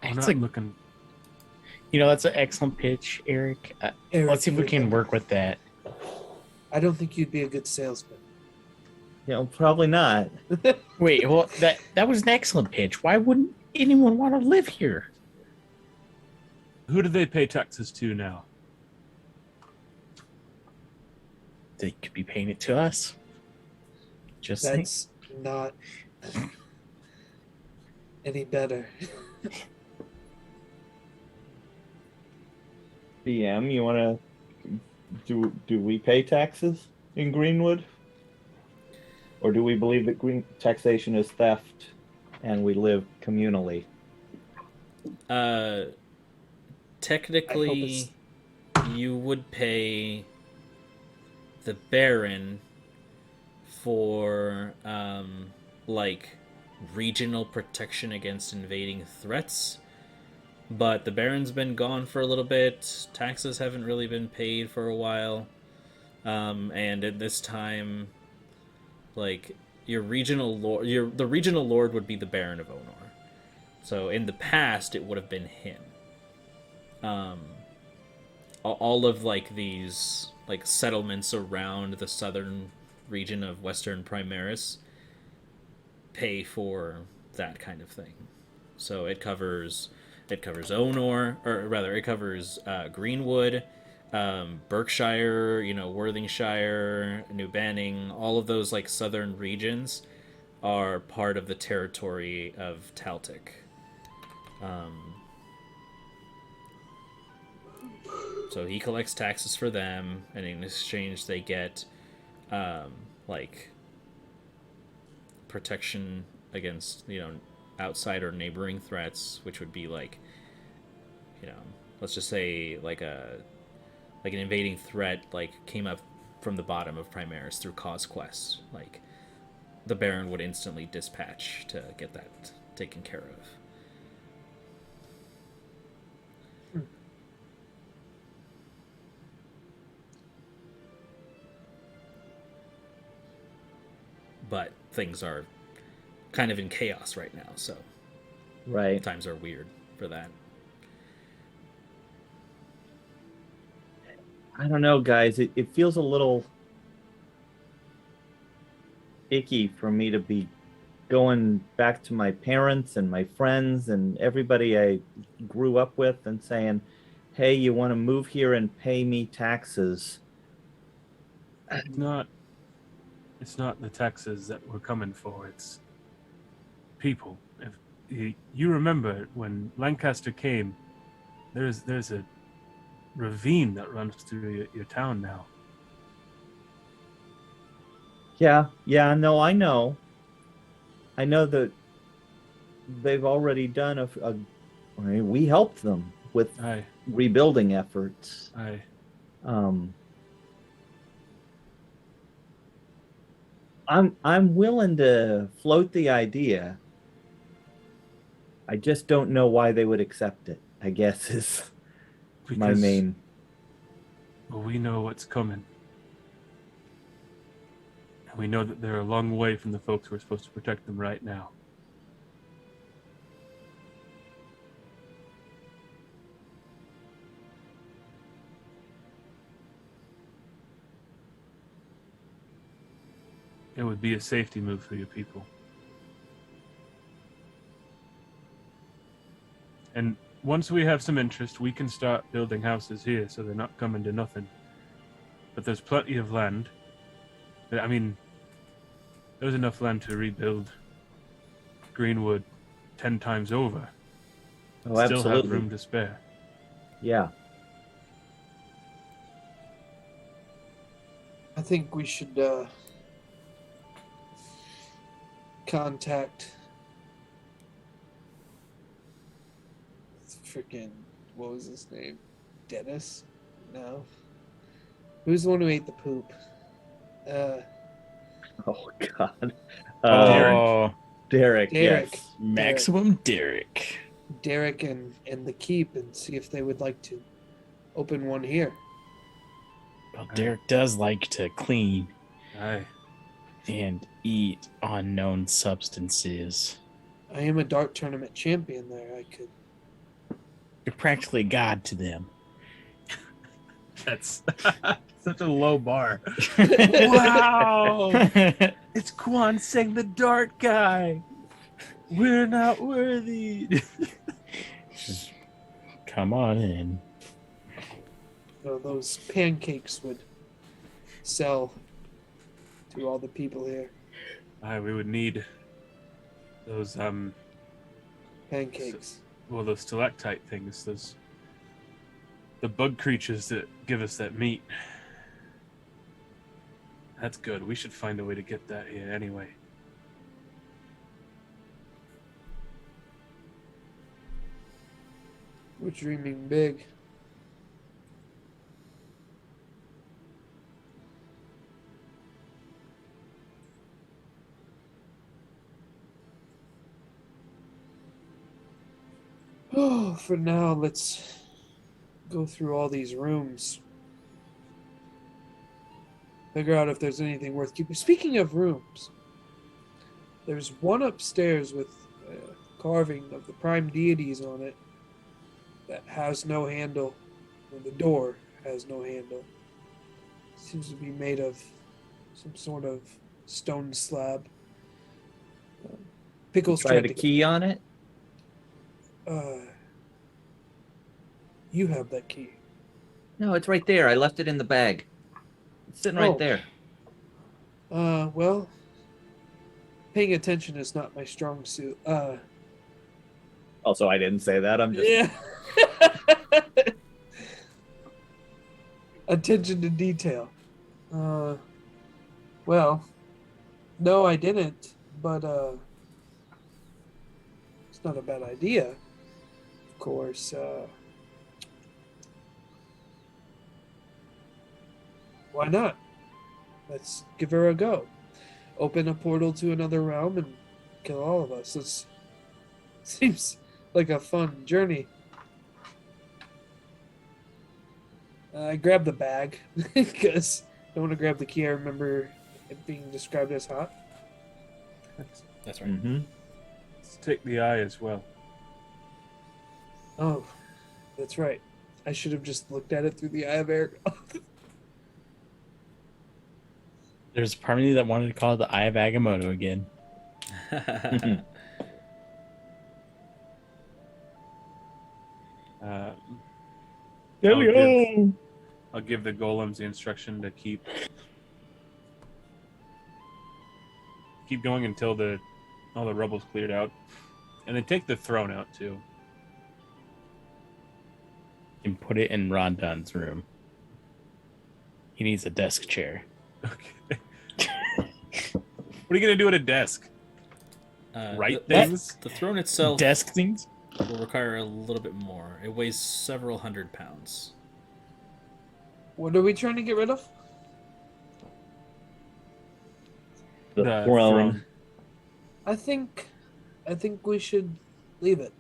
I'm That's not a, looking. that's an excellent pitch, Eric. Eric, Let's see if we you're can good. work with that. I don't think you'd be a good salesman. Probably not. Wait, well, that was an excellent pitch. Why wouldn't anyone want to live here? Who do they pay taxes to now? They could be paying it to us. Just think. That's not any better. BM, you want to do we pay taxes in Greenwood? Or do we believe that green taxation is theft and we live communally? Technically, you would pay the Baron for like regional protection against invading threats, but the Baron's been gone for a little bit. Taxes haven't really been paid for a while, and at this time, like your regional lord, the regional lord would be the Baron of Onor. So in the past, it would have been him. All of like these like settlements around the southern region of Western Primaris pay for that kind of thing. So it covers Onor, or rather, it covers Greenwood, Berkshire, Worthingshire, New Banning. All of those like southern regions are part of the territory of Taltic. So he collects taxes for them, and in exchange they get like protection against outside or neighboring threats, which would be like let's just say like an invading threat like came up from the bottom of Primaris through Cause Quest. Like the Baron would instantly dispatch to get that taken care of. But things are kind of in chaos right now, so Right. times are weird for that. I don't know, guys. It feels a little icky for me to be going back to my parents and my friends and everybody I grew up with and saying, hey, you want to move here and pay me taxes? It's not the taxes that we're coming for. It's people. If you remember when Lancaster came, there's a ravine that runs through your town now. Yeah, no, I know that they've already done we helped them with Aye. rebuilding efforts. Aye. I'm willing to float the idea. I just don't know why they would accept it, I guess is my main. Well, we know what's coming. And we know that they're a long way from the folks who are supposed to protect them right now. It would be a safety move for your people. And once we have some interest, we can start building houses here so they're not coming to nothing. But there's plenty of land. I mean, there's enough land to rebuild Greenwood 10 times over. Oh, Still absolutely. have room to spare. Yeah. I think we should contact freaking, what was his name? Dennis? No. Who's the one who ate the poop? Oh God. Oh, Derek. Derek. Yes. Maximum Derek. Derek and the Keep and see if they would like to open one here. Well, Derek does like to clean Aye. and eat unknown substances. I am a dart tournament champion there. I could. You're practically God to them. That's such a low bar. Wow! It's Quan saying the dart guy. We're not worthy. Just come on in. Those pancakes would sell to all the people here. Aye, we would need those Pancakes. well, those stalactite things, the bug creatures that give us that meat. That's good. We should find a way to get that here anyway. We're dreaming big. Oh, for now, let's go through all these rooms. Figure out if there's anything worth keeping. Speaking of rooms, there's one upstairs with a carving of the prime deities on it that has no handle. And the door has no handle. Seems to be made of some sort of stone slab. Pickles Try tried the to key on it. You have that key. No, it's right there. I left it in the bag. It's sitting Oh. right there. Well, paying attention is not my strong suit. Also, I didn't say that. I'm just. Yeah. Attention to detail. Well, no, I didn't, but it's not a bad idea. Of course, why not? Let's give her a go. Open a portal to another realm and kill all of us. It seems like a fun journey. I grabbed the bag because I don't want to grab the key. I remember it being described as hot. That's right. Mm-hmm. Let's take the eye as well. Oh, that's right. I should have just looked at it through the eye of Eric. There's a part of me that wanted to call it the Eye of Agamotto again. I'll give the golems the instruction to keep going until all the rubble's cleared out, and then take the throne out too. And put it in Rondon's room. He needs a desk chair. Okay. What are you gonna do at a desk? Write the, things? The throne itself Desk things? will require a little bit more. It weighs several hundred pounds. What are we trying to get rid of? The throne. I think we should leave it.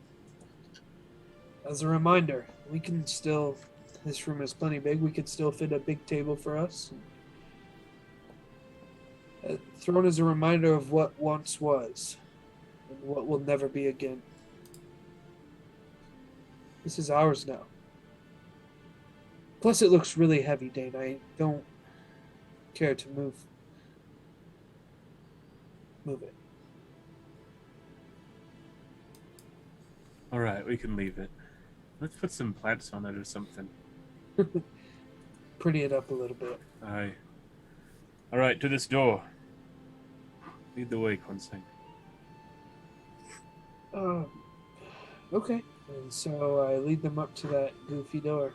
As a reminder, we can still. This room is plenty big. We could still fit a big table for us. Throne is a reminder of what once was, and what will never be again. This is ours now. Plus, it looks really heavy, Dane. I don't care to move it. All right, we can leave it. Let's put some plants on it or something. Pretty it up a little bit. Aye. All right, to this door. Lead the way, Consing. Okay. And so I lead them up to that goofy door.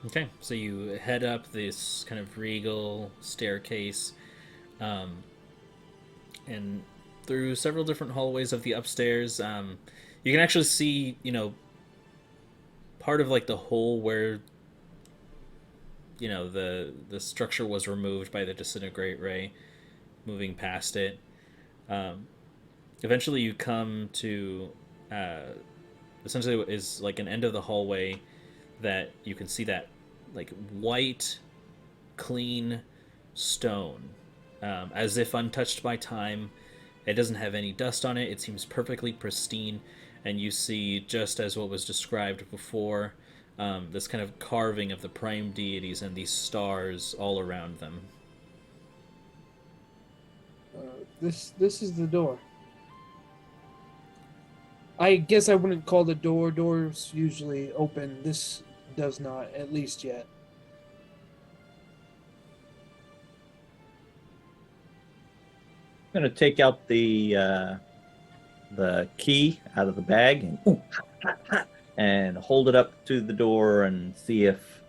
Okay, so you head up this kind of regal staircase, and through several different hallways of the upstairs. You can actually see, part of like the hole where, the structure was removed by the disintegrate ray, moving past it. Eventually, you come to essentially is like an end of the hallway that you can see that like white, clean stone, as if untouched by time. It doesn't have any dust on it. It seems perfectly pristine, and you see, just as what was described before, this kind of carving of the prime deities and these stars all around them. This is the door. I guess I wouldn't call the door. Doors usually open. This does not, at least yet. I'm gonna take out the key out of the bag and hold it up to the door and see if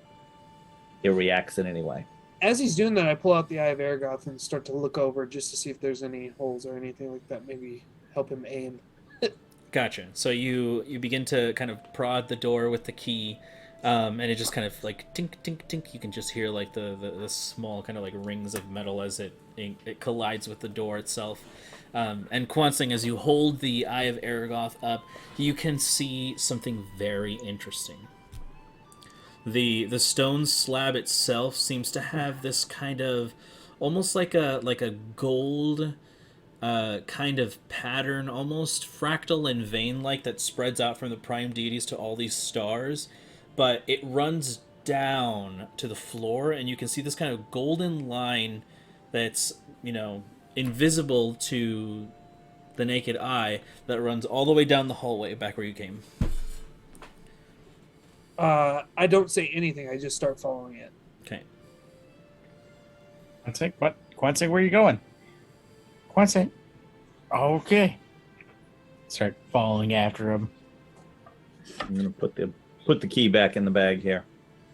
it reacts in any way. As he's doing that, I pull out the Eye of Aragoth and start to look over just to see if there's any holes or anything like that. Maybe help him aim. Gotcha. So you begin to kind of prod the door with the key, and it just kind of like tink, tink, tink. You can just hear like the small kind of like rings of metal as it collides with the door itself. And Kwansing, as you hold the Eye of Aragoth up, you can see something very interesting. The stone slab itself seems to have this kind of almost like a gold kind of pattern, almost fractal and vein-like, that spreads out from the prime deities to all these stars, but it runs down to the floor, and you can see this kind of golden line that's, invisible to the naked eye, that runs all the way down the hallway back where you came. I don't say anything. I just start following it. Okay. Kwansing, where are you going? Kwansing. Okay. Start following after him. I'm gonna put the key back in the bag here.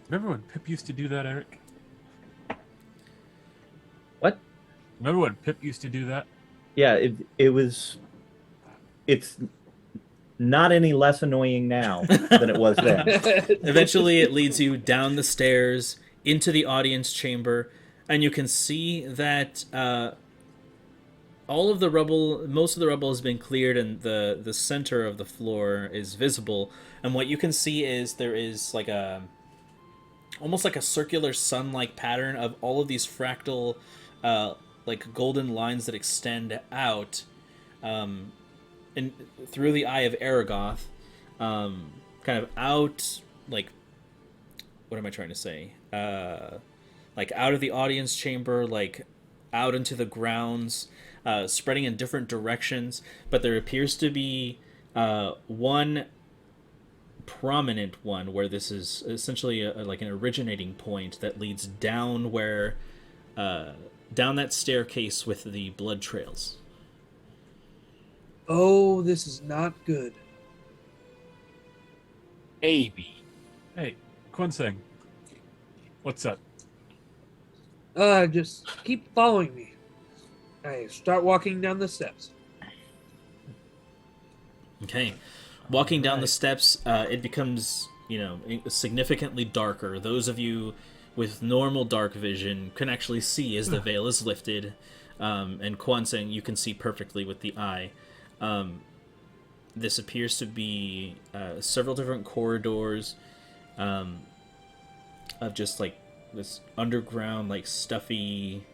Remember when Pip used to do that, Eric? What? Remember when Pip used to do that? Yeah, it's not any less annoying now than it was then. Eventually, it leads you down the stairs into the audience chamber, and you can see that all of the rubble, most of the rubble has been cleared, and the center of the floor is visible. And what you can see is there is like almost like a circular sun-like pattern of all of these fractal, like golden lines that extend out, and through the Eye of Aragoth, kind of out, like, what am I trying to say? Like out of the audience chamber, like out into the grounds, spreading in different directions. But there appears to be one prominent one where this is essentially like an originating point that leads down where down that staircase with the blood trails. Oh, this is not good. Baby. Hey, Kwansing. What's up? Just keep following me. I start walking down the steps. Okay. Walking down the steps, it becomes, significantly darker. Those of you with normal dark vision can actually see as the veil is lifted, and Kwansing, you can see perfectly with the eye. This appears to be several different corridors of just like this underground, like stuffy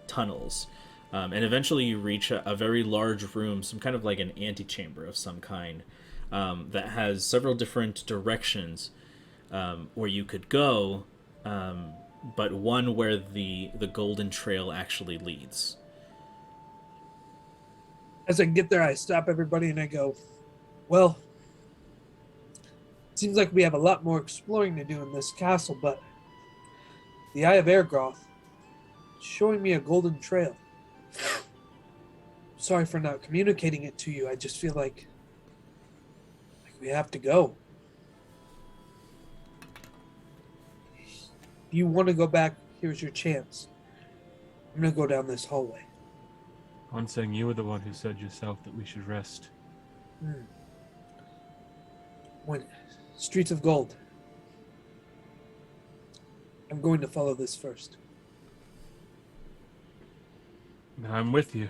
tunnels. And eventually you reach a very large room, some kind of like an antechamber of some kind, that has several different directions where you could go, but one where the golden trail actually leads. As I get there, I stop everybody and I go, well, it seems like we have a lot more exploring to do in this castle, but the Eye of Aragoth is showing me a golden trail. Sorry for not communicating it to you. I just feel like we have to go. If you want to go back, here's your chance. I'm going to go down this hallway. Kwansing, you were the one who said yourself that we should rest. When Streets of Gold. I'm going to follow this first. I'm with you.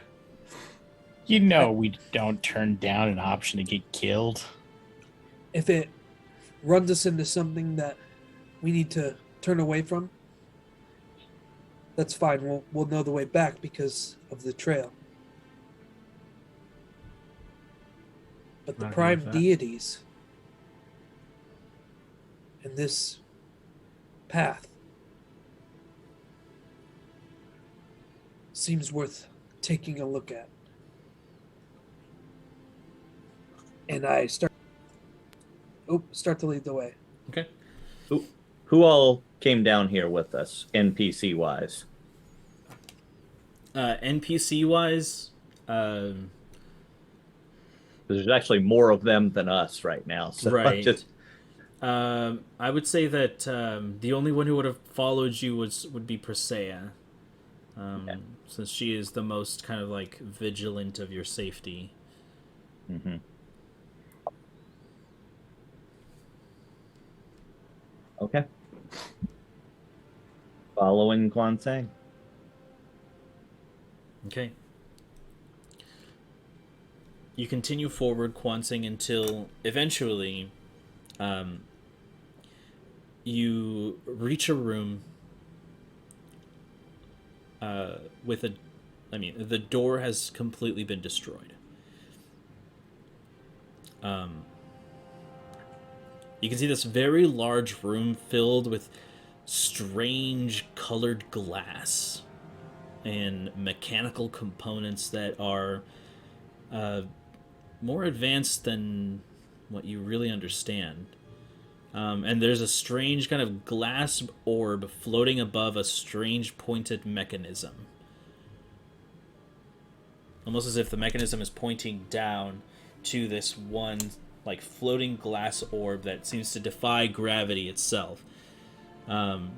You know we don't turn down an option to get killed. If it runs us into something that we need to turn away from, that's fine. We'll know the way back because of the trail. But the I agree prime with that. deities in this path seems worth taking a look at. And I start to lead the way. Okay. Who all came down here with us, NPC wise? NPC wise, There's actually more of them than us right now. So right. just I would say that the only one who would have followed you would be Persea, Okay. since she is the most kind of like vigilant of your safety. Mhm. Okay. Following Quan Sang. Okay. You continue forward, Kwansing, until eventually you reach a room with a... I mean, the door has completely been destroyed. You can see this very large room filled with strange colored glass and mechanical components that are more advanced than what you really understand. And there's a strange kind of glass orb floating above a strange pointed mechanism. Almost as if the mechanism is pointing down to this one, like, floating glass orb that seems to defy gravity itself. And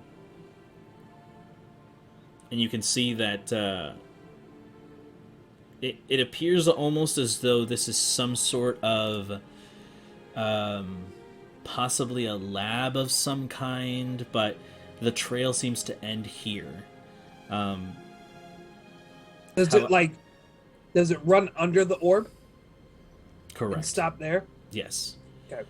you can see that it appears almost as though this is some sort of possibly a lab of some kind, but the trail seems to end here. Does it run under the orb Correct. and stop there? Yes. Okay.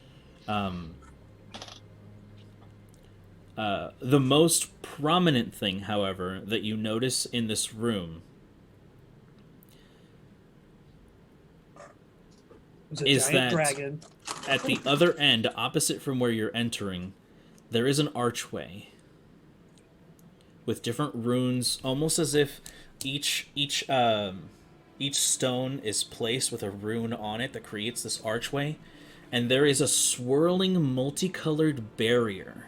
The most prominent thing, however, that you notice in this room There's a is giant that dragon. at the other end, opposite from where you're entering, there is an archway with different runes, almost as if each stone is placed with a rune on it that creates this archway, and there is a swirling multicolored barrier.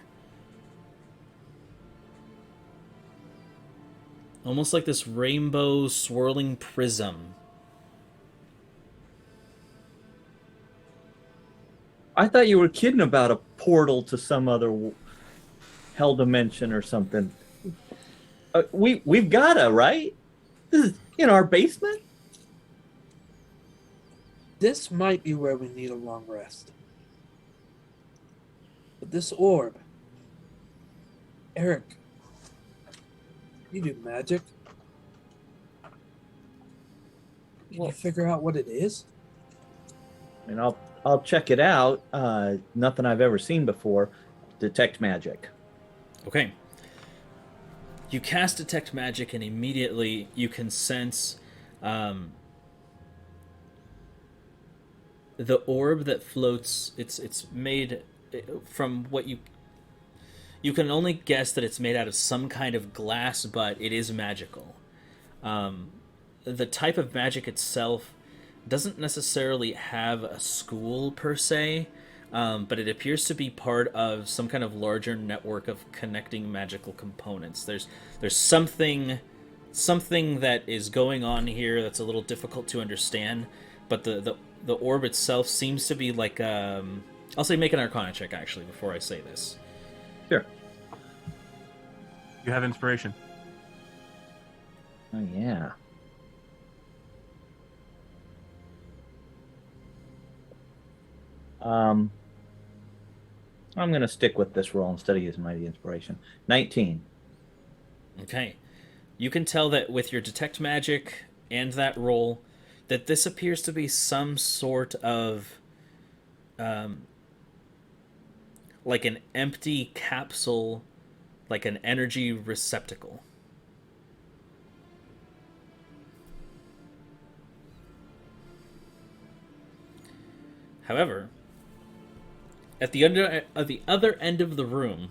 Almost like this rainbow swirling prism. I thought you were kidding about a portal to some other hell dimension or something. We've gotta, right? This is in our basement. This might be where we need a long rest. But this orb, Eric, you do magic. Can you figure out what it is? And I'll check it out. Nothing I've ever seen before. Detect magic. Okay. You cast Detect Magic, and immediately you can sense the orb that floats. It's made from what you can only guess that it's made out of some kind of glass, but it is magical. The type of magic itself doesn't necessarily have a school per se, but it appears to be part of some kind of larger network of connecting magical components. There's something that is going on here that's a little difficult to understand, but the orb itself seems to be like I'll say make an Arcana check actually before I say this. Sure. You have inspiration. Oh yeah. I'm gonna stick with this roll instead of using my inspiration. 19. Okay. You can tell that with your Detect Magic and that roll, that this appears to be some sort of like an empty capsule, like an energy receptacle. However, at the other end of the room,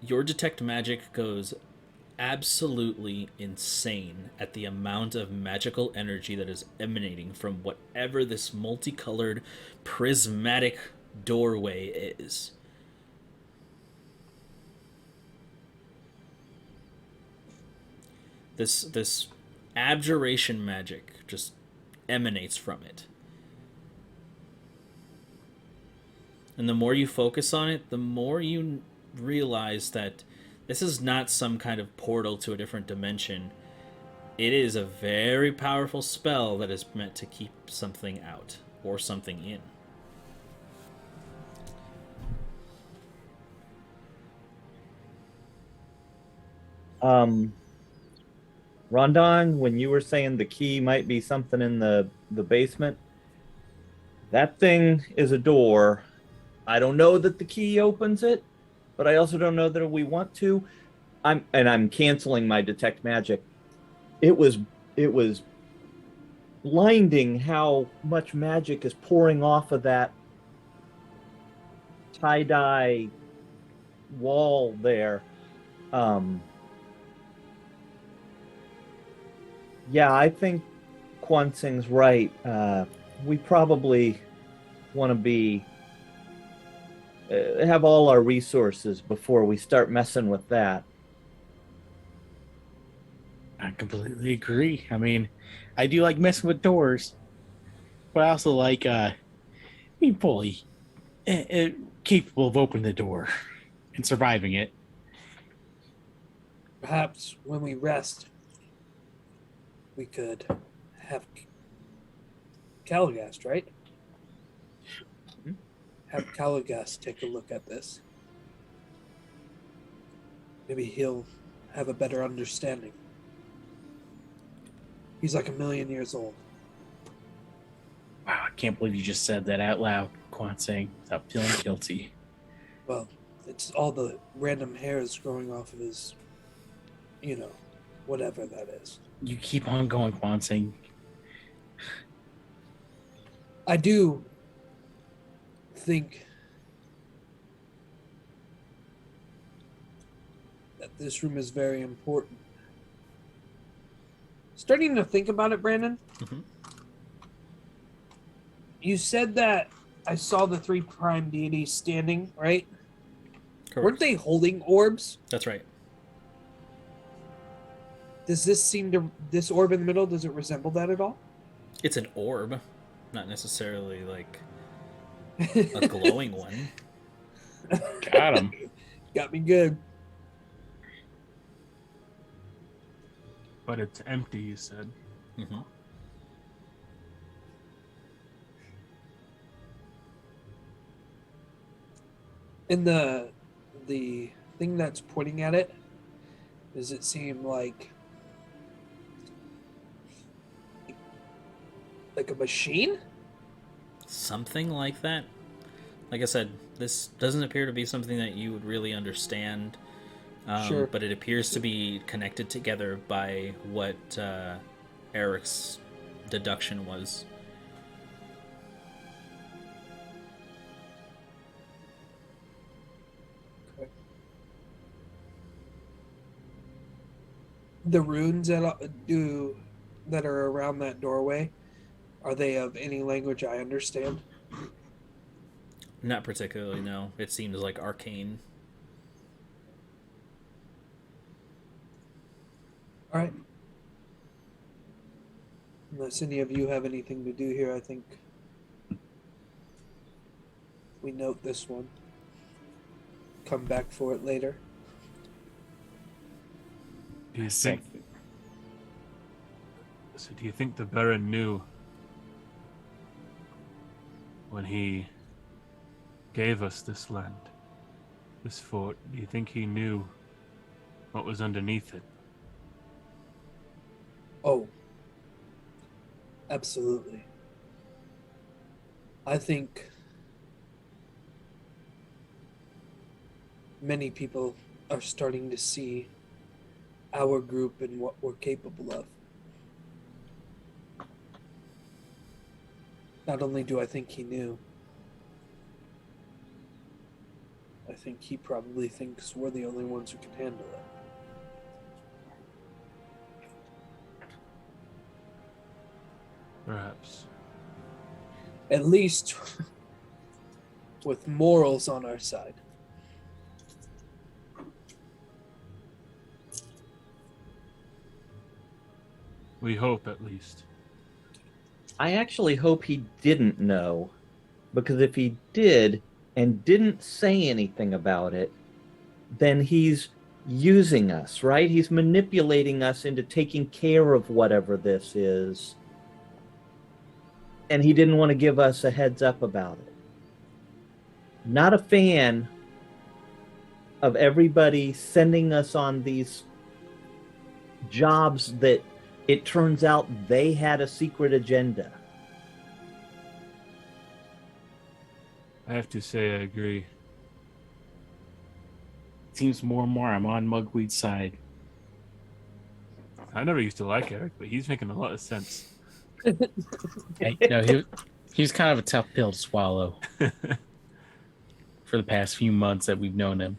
your detect magic goes absolutely insane at the amount of magical energy that is emanating from whatever this multicolored prismatic doorway is. This abjuration magic just emanates from it. And the more you focus on it, the more you realize that this is not some kind of portal to a different dimension. It is a very powerful spell that is meant to keep something out or something in. Rondon, when you were saying the key might be something in the basement, that thing is a door. I don't know that the key opens it, but I also don't know that we want to. I'm canceling my detect magic. It was blinding how much magic is pouring off of that tie-dye wall there. Yeah, I think Quan Sing's right. We probably want to be have all our resources before we start messing with that. I completely agree. I mean, I do like messing with doors, but I also like being fully capable of opening the door and surviving it. Perhaps when we rest, we could have Caligast, right? Have Caligast take a look at this. Maybe he'll have a better understanding. He's like 1,000,000 years old. Wow, I can't believe you just said that out loud, Quan Sing, without feeling guilty. Well, it's all the random hairs growing off of his, whatever that is. You keep on going, Quan Sing. I do think that this room is very important. Starting to think about it, Brandon. Mm-hmm. You said that I saw the 3 prime deities standing, right? Correct. Weren't they holding orbs? That's right. Does this orb in the middle, does it resemble that at all? It's an orb, not necessarily like a glowing one. Got him. Got me good. But it's empty, you said. Mm-hmm. And the thing that's pointing at it, does it seem like a machine? Something like that. Like I said, this doesn't appear to be something that you would really understand. Sure. But it appears to be connected together by what Eric's deduction was. Okay. The runes that are around that doorway, are they of any language I understand? Not particularly, no. It seems like arcane. All right. Unless any of you have anything to do here, I think we note this one. Come back for it later. Do you think the Baron knew when he gave us this land, this fort? Do you think he knew what was underneath it? Oh, absolutely. I think many people are starting to see our group and what we're capable of. Not only do I think he knew, I think he probably thinks we're the only ones who can handle it. Perhaps. At least with morals on our side. We hope, at least. I actually hope he didn't know, because if he did and didn't say anything about it, then he's using us, right? He's manipulating us into taking care of whatever this is. And he didn't want to give us a heads up about it. Not a fan of everybody sending us on these jobs that it turns out they had a secret agenda. I have to say I agree. Seems more and more I'm on Mugweed's side. I never used to like Eric, but he's making a lot of sense. Hey, no, he was kind of a tough pill to swallow for the past few months that we've known him.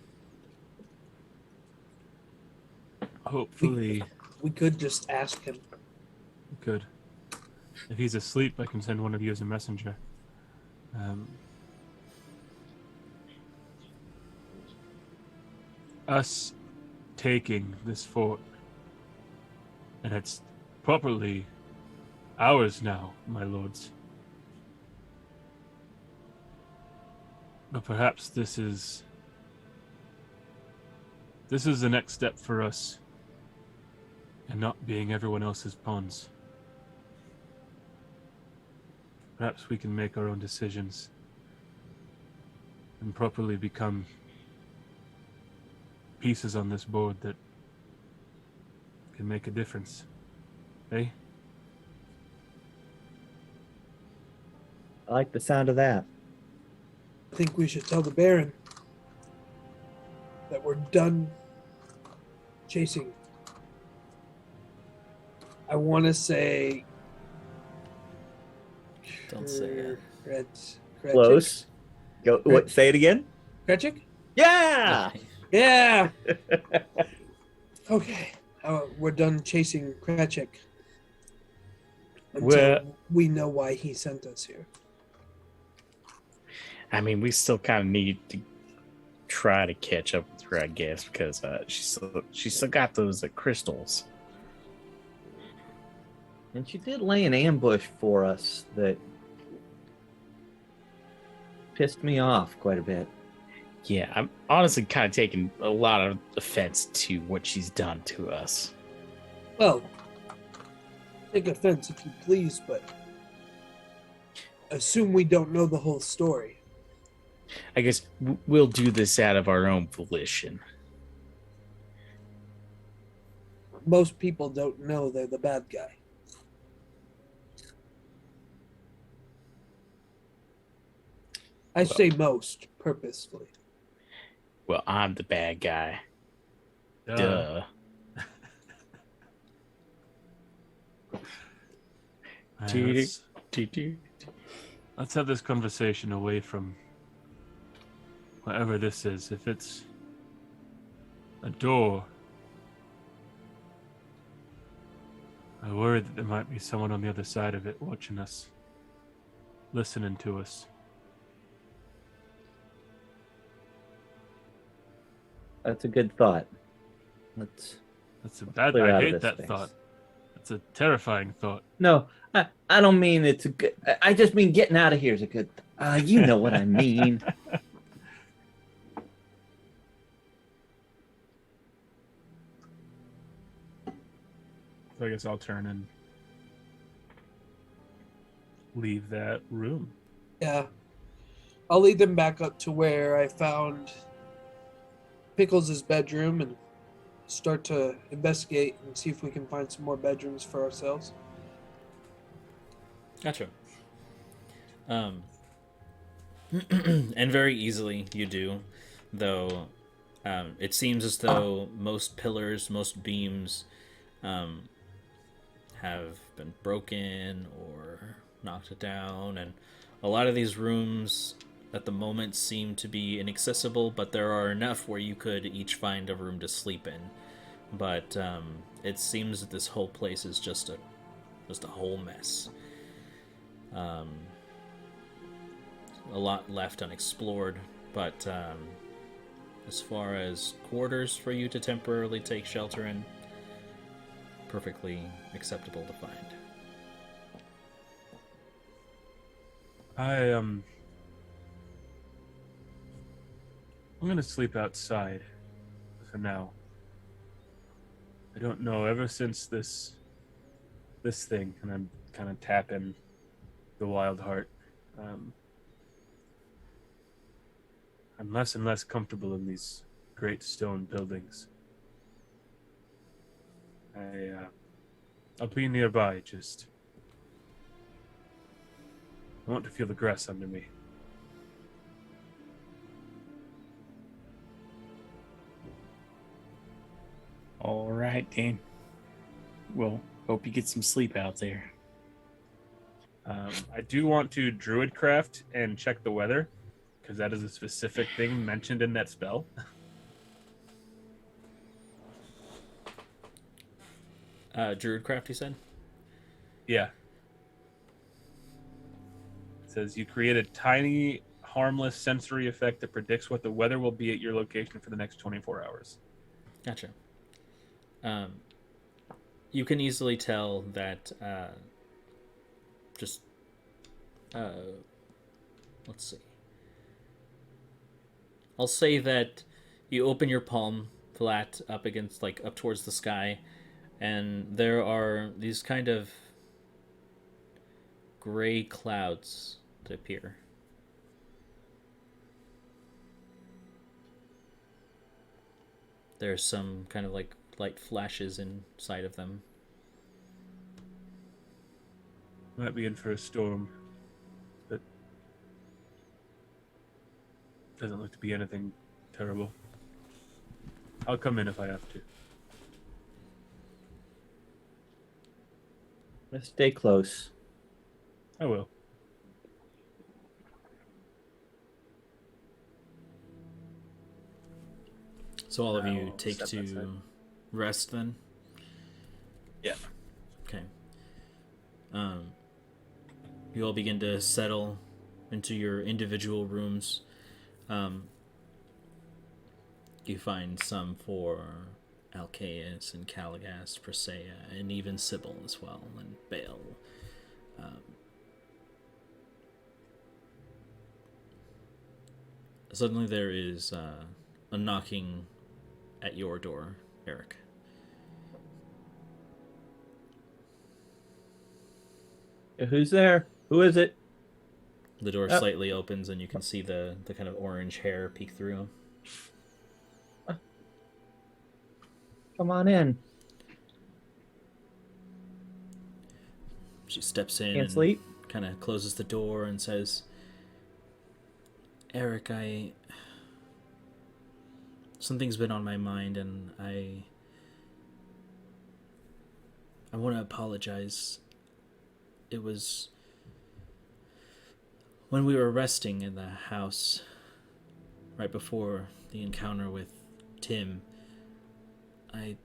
Hopefully, We could just ask him. we could. If he's asleep, I can send one of you as a messenger. Us taking this fort, and it's properly ours now, my lords. But perhaps this is the next step for us, and not being everyone else's pawns. Perhaps we can make our own decisions and properly become pieces on this board that can make a difference. Eh? I like the sound of that. I think we should tell the Baron that we're done chasing. I want to say... Don't say it. Close. Go. What? Say it again. Krechik? Yeah. Yeah! Okay. We're done chasing Krechik. Until Well- we know why he sent us here. I mean, we still kind of need to try to catch up with her, I guess, because she still got those crystals. And she did lay an ambush for us that pissed me off quite a bit. Yeah, I'm honestly kind of taking a lot of offense to what she's done to us. Well, take offense if you please, but assume we don't know the whole story. I guess we'll do this out of our own volition. Most people don't know they're the bad guy. I say most, purposefully. Well, I'm the bad guy. Duh. Let's have this conversation away from whatever this is. If it's a door, I worry that there might be someone on the other side of it watching us, listening to us. That's a good thought. Let's That's a bad. clear I out of hate this that space. thought. That's a terrifying thought. No, I don't mean it's a good. I just mean getting out of here is a good. You know what I mean. So I guess I'll turn and leave that room. Yeah. I'll lead them back up to where I found Pickles' bedroom and start to investigate and see if we can find some more bedrooms for ourselves. Gotcha. And very easily you do, though it seems as though most pillars, most beams have been broken or knocked down, and a lot of these rooms at the moment seem to be inaccessible, but there are enough where you could each find a room to sleep in. But it seems that this whole place is just a whole mess. A lot left unexplored, but as far as quarters for you to temporarily take shelter in, perfectly acceptable to find. I'm gonna sleep outside for now. I don't know, ever since this thing, and I'm kind of tapping the wild heart, I'm less and less comfortable in these great stone buildings. I'll be nearby, just I want to feel the grass under me. All right, Dane. Well, hope you get some sleep out there. I do want to druidcraft and check the weather, because that is a specific thing mentioned in that spell. Druidcraft, you said? Yeah. It says you create a tiny, harmless sensory effect that predicts what the weather will be at your location for the next 24 hours. Gotcha. You can easily tell that let's see. I'll say that you open your palm flat up against, like, up towards the sky, and there are these kind of gray clouds that appear. There's some kind of like light flashes inside of them. Might be in for a storm, but doesn't look to be anything terrible. I'll come in if I have to. Let's stay close. I will. So all of you I'll take step to outside. rest then? Yeah. Okay. You all begin to settle into your individual rooms. You find some for Alcaeus and Caligas, Presea, and even Sybil as well, and Bale. Suddenly there is a knocking at your door, Eric. Who's there? Who is it? The door slightly opens and you can see the kind of orange hair peek through. Come on in. She steps in Can't and sleep? kind of closes the door and says, Eric, something's been on my mind, and I want to apologize. It was when we were resting in the house right before the encounter with Tim. I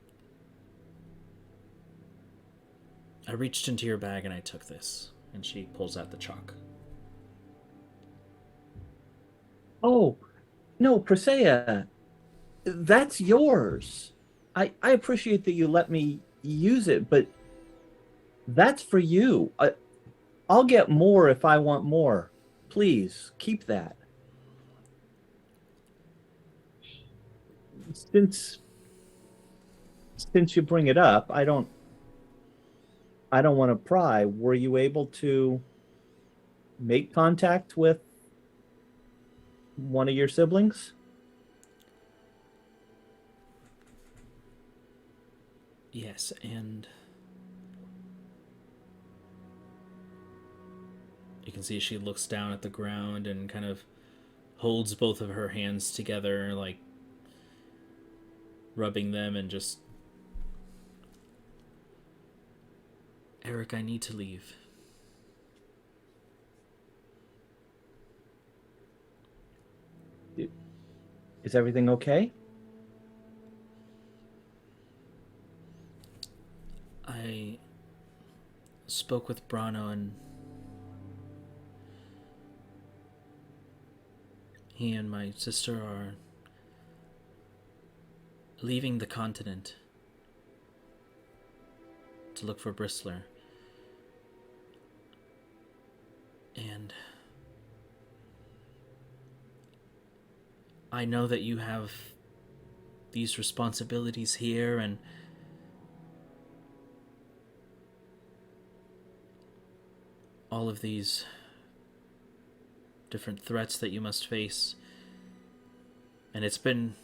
reached into your bag and I took this. And she pulls out the chalk. Oh, no, Presea. That's yours. I appreciate that you let me use it, but that's for you. I'll get more if I want more. Please, keep that. Since you bring it up, I don't want to pry. Were you able to make contact with one of your siblings? Yes, and you can see she looks down at the ground and kind of holds both of her hands together, like rubbing them, and just, Eric, I need to leave. Is everything okay? I spoke with Brano, and he and my sister are leaving the continent to look for Bristler. And I know that you have these responsibilities here, and all of these different threats that you must face. And it's been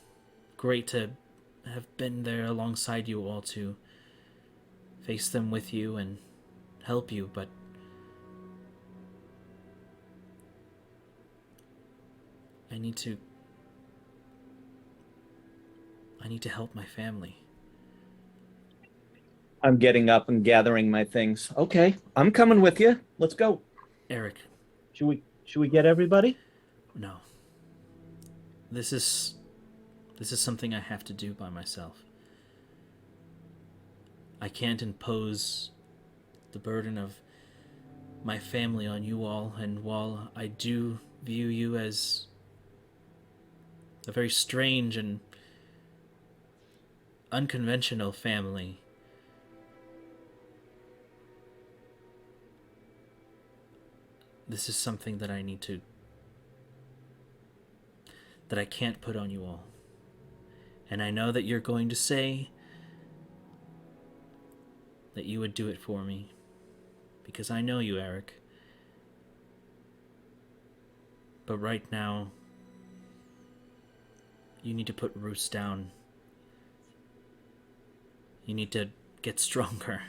great to have been there alongside you all to face them with you and help you, but I need to help my family. I'm getting up and gathering my things. Okay, I'm coming with you. Let's go. Eric, Should we get everybody? no. This is something I have to do by myself. I can't impose the burden of my family on you all, and while I do view you as a very strange and unconventional family, this is something that I can't put on you all. And I know that you're going to say that you would do it for me, because I know you, Eric. But right now, you need to put roots down. You need to get stronger.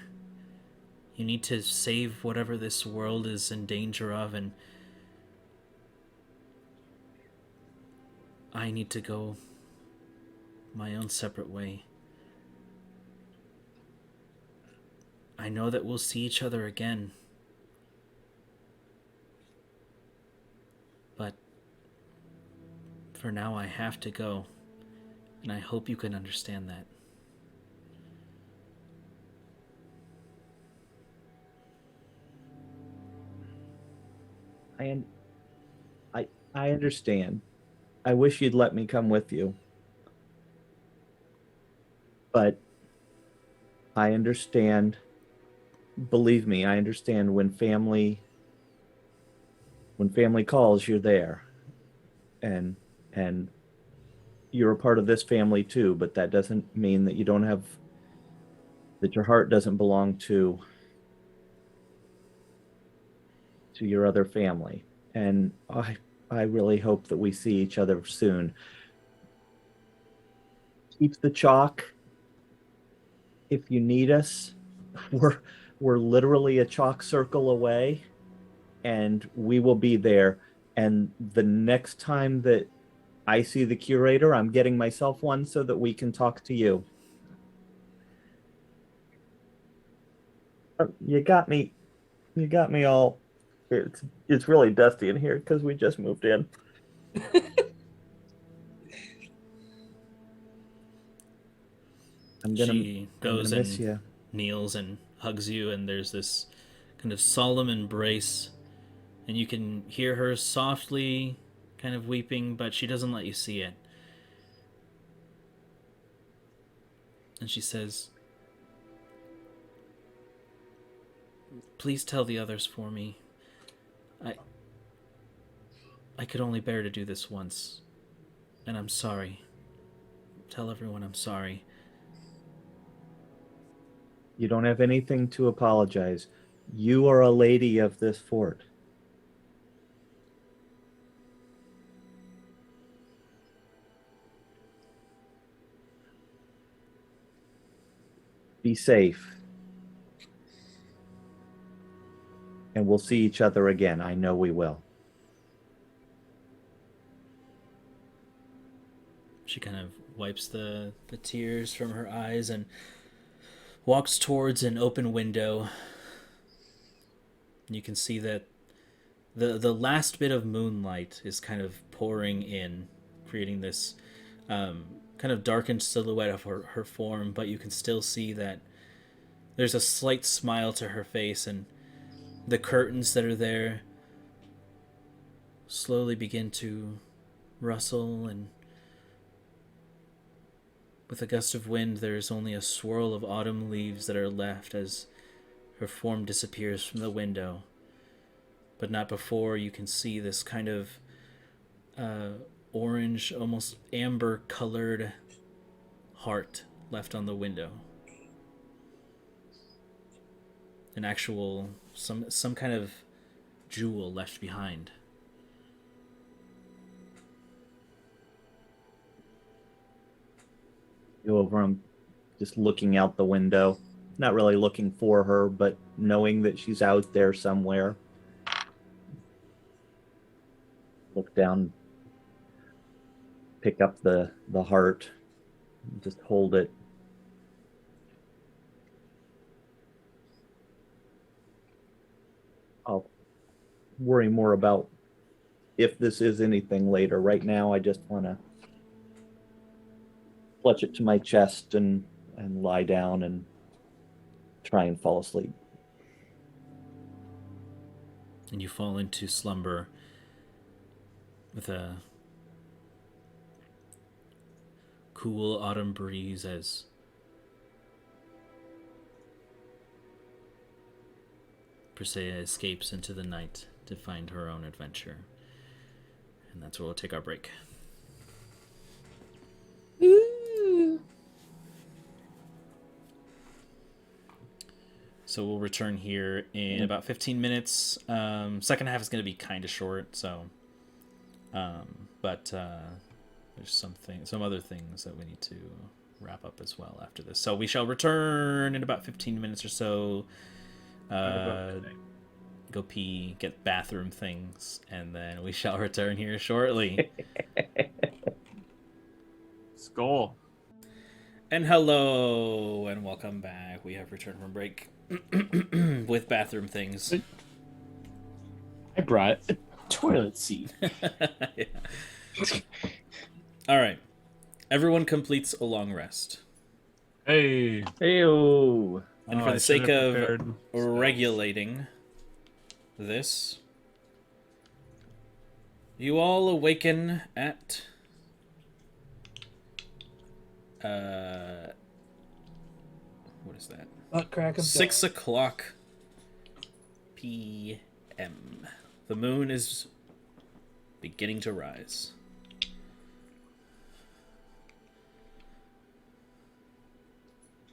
You need to save whatever this world is in danger of, and I need to go my own separate way. I know that we'll see each other again, but for now I have to go, and I hope you can understand that. I understand. I wish you'd let me come with you. But I understand. Believe me, I understand when family calls, you're there. And you're a part of this family too, but that doesn't mean that that your heart doesn't belong to your other family. And I really hope that we see each other soon. Keep the chalk if you need us. We're literally a chalk circle away, and we will be there. And the next time that I see the curator, I'm getting myself one so that we can talk to you. You got me all. It's really dusty in here because we just moved in. She goes I'm gonna miss and you. kneels and hugs you, and there's this kind of solemn embrace, and you can hear her softly kind of weeping, but she doesn't let you see it. And she says, "Please tell the others for me. I could only bear to do this once, and I'm sorry. Tell everyone I'm sorry." You don't have anything to apologize. You are a lady of this fort. Be safe. And we'll see each other again. I know we will. She kind of wipes the tears from her eyes and walks towards an open window. You can see that the last bit of moonlight is kind of pouring in, creating this kind of darkened silhouette of her form, but you can still see that there's a slight smile to her face, and the curtains that are there slowly begin to rustle, and with a gust of wind there's only a swirl of autumn leaves that are left as her form disappears from the window. But not before you can see this kind of orange, almost amber colored heart left on the window. An actual, some kind of jewel left behind. Go over, I'm just looking out the window, not really looking for her, but knowing that she's out there somewhere. Look down, pick up the heart, just hold it. I'll worry more about if this is anything later. Right now, I just want to clutch it to my chest and lie down and try and fall asleep. And you fall into slumber with a cool autumn breeze as Persea escapes into the night to find her own adventure. And that's where we'll take our break. Ooh. So we'll return here in about 15 minutes. Second half is going to be kind of short, so... but there's some other things that we need to wrap up as well after this. So we shall return in about 15 minutes or so. Go pee, get bathroom things, and then we shall return here shortly. Skull. And hello, and welcome back. We have returned from break with bathroom things. I brought a toilet seat. Yeah. All right. Everyone completes a long rest. Hey. Heyo. And Oh, for I the should sake have of prepared spells. regulating this, you all awaken at what is that? Butt crack of 6 dawn. o'clock p.m. The moon is beginning to rise.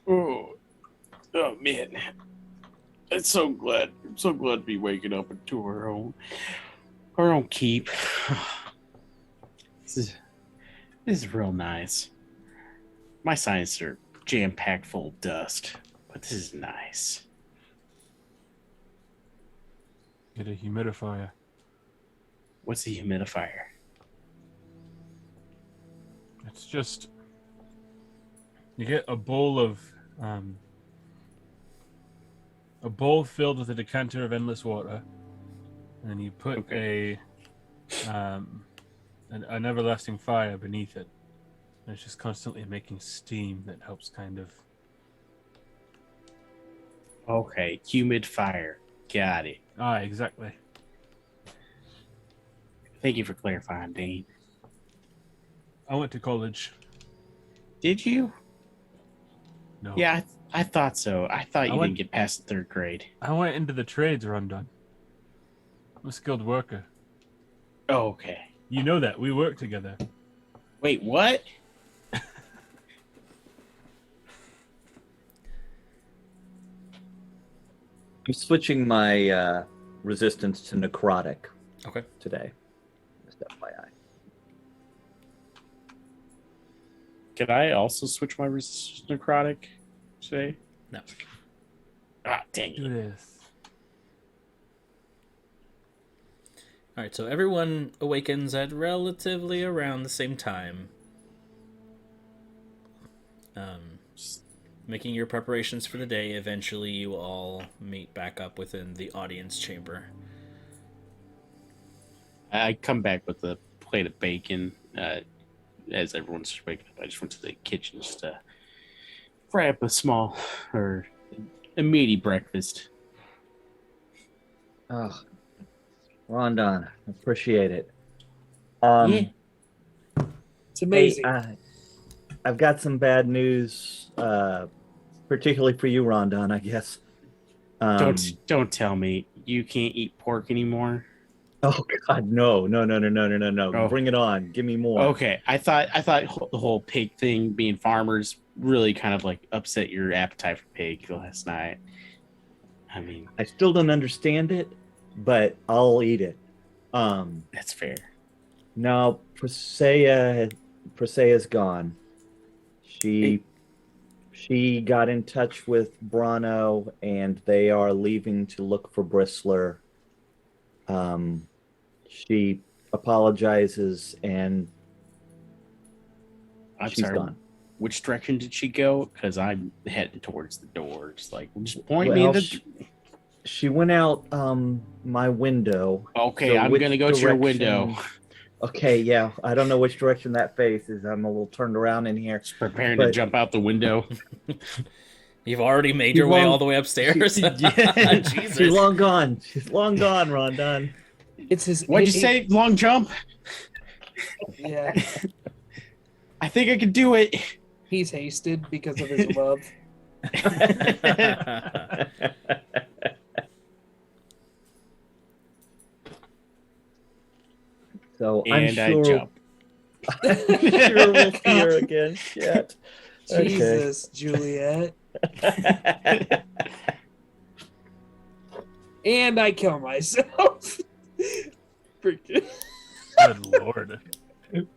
Oh man. I'm so glad to be waking up into our own keep. This is real nice. My sinuses are jam-packed full of dust, but this is nice. Get a humidifier. What's the humidifier? It's just you get a bowl filled with a decanter of endless water, and you put an everlasting fire beneath it. And it's just constantly making steam that helps kind of. Okay, humid fire. Got it. Ah, exactly. Thank you for clarifying, Dane. I went to college. Did you? No. Yeah, I thought so. I thought you went- didn't get past the 3rd grade. I went into the trades, Rondon. I'm a skilled worker. Oh, okay. You know that. We work together. Wait, what? I'm switching my resistance to necrotic Okay. today. Just FYI. Could I also switch my resistance to necrotic today? No. Ah, dang Do it. this. All right, so everyone awakens at relatively around the same time. Making your preparations for the day. Eventually, you all meet back up within the audience chamber. I come back with a plate of bacon. As everyone's waking up, I just went to the kitchen just to fry up a small or a meaty breakfast. Oh, Rondon, appreciate it. Yeah. It's amazing. Hey, I've got some bad news, particularly for you, Rondon, I guess. Don't tell me you can't eat pork anymore. Oh God, no. Oh. Bring it on. Give me more. Okay, I thought the whole pig thing, being farmers, really kind of like upset your appetite for pig last night. I mean, I still don't understand it, but I'll eat it. that's fair. No, Presea's gone. She got in touch with Brano, and they are leaving to look for Bristler. She apologizes, and I'm she's sorry. gone. Which direction did she go? Because I'm heading towards the door. Just like, just point me. She went out my window. Okay, So I'm which gonna go to your window. Okay, yeah. I don't know which direction that faces. I'm a little turned around in here. Just preparing to jump out the window. You've already made your way all the way upstairs. Jesus. She's long gone. She's long gone, Rondon. It's his. What'd you say? Long jump? Yeah, I think I could do it. he's hasted because of his love. So And I'm I sure, jump. sure we'll see her again. Shit. Okay. Jesus, Juliet. And I kill myself. Freaking. Good lord.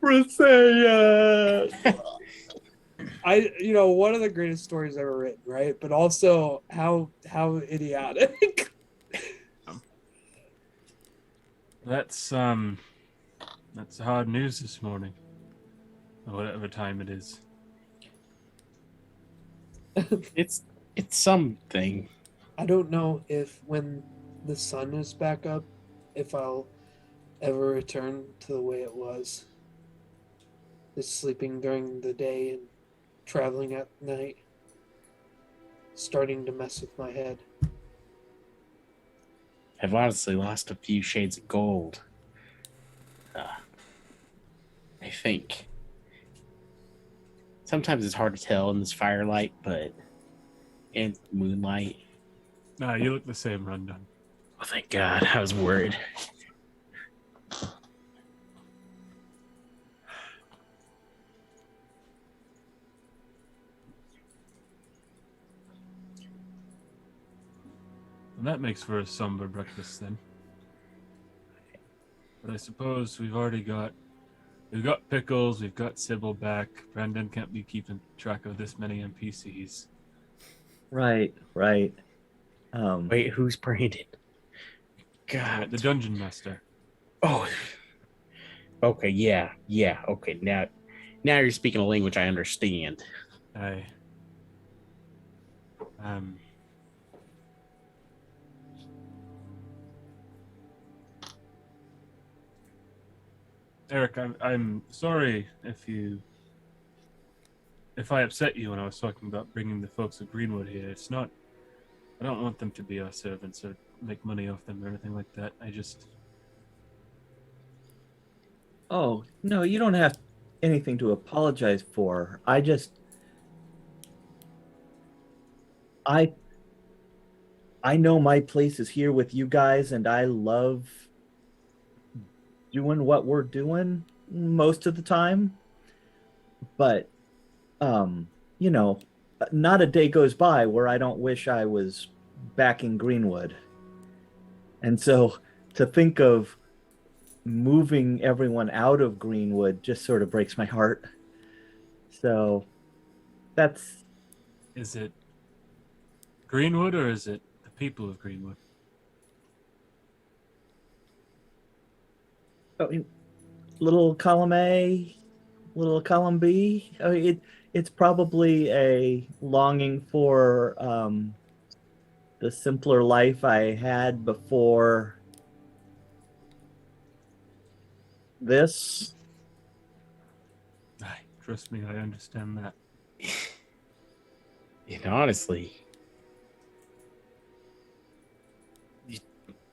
Presea! One of the greatest stories ever written, right? But also how idiotic. That's hard news this morning. Or whatever time it is. It's something. I don't know if when the sun is back up, if I'll ever return to the way it was. Just sleeping during the day and traveling at night. Starting to mess with my head. I've honestly lost a few shades of gold. I think. Sometimes it's hard to tell in this firelight, but in moonlight. Nah, you look the same, Rondon. Oh, thank God. I was worried. And that makes for a somber breakfast then. But I suppose we've got Pickles, we've got Sybil back. Brandon can't be keeping track of this many NPCs. Right. Wait, who's Brandon? God. The dungeon master. Oh. Okay, yeah. Okay, now you're speaking a language I understand. Aye. Eric, I'm sorry if I upset you when I was talking about bringing the folks of Greenwood here. It's not. I don't want them to be our servants or make money off them or anything like that. Oh, no, you don't have anything to apologize for. I know my place is here with you guys, and I love doing what we're doing most of the time. But, not a day goes by where I don't wish I was back in Greenwood. And so to think of moving everyone out of Greenwood just sort of breaks my heart. So that's... Is it Greenwood or is it the people of Greenwood? Little column A, little column B. I mean, it's probably a longing for the simpler life I had before this. Trust me, I understand that. And honestly,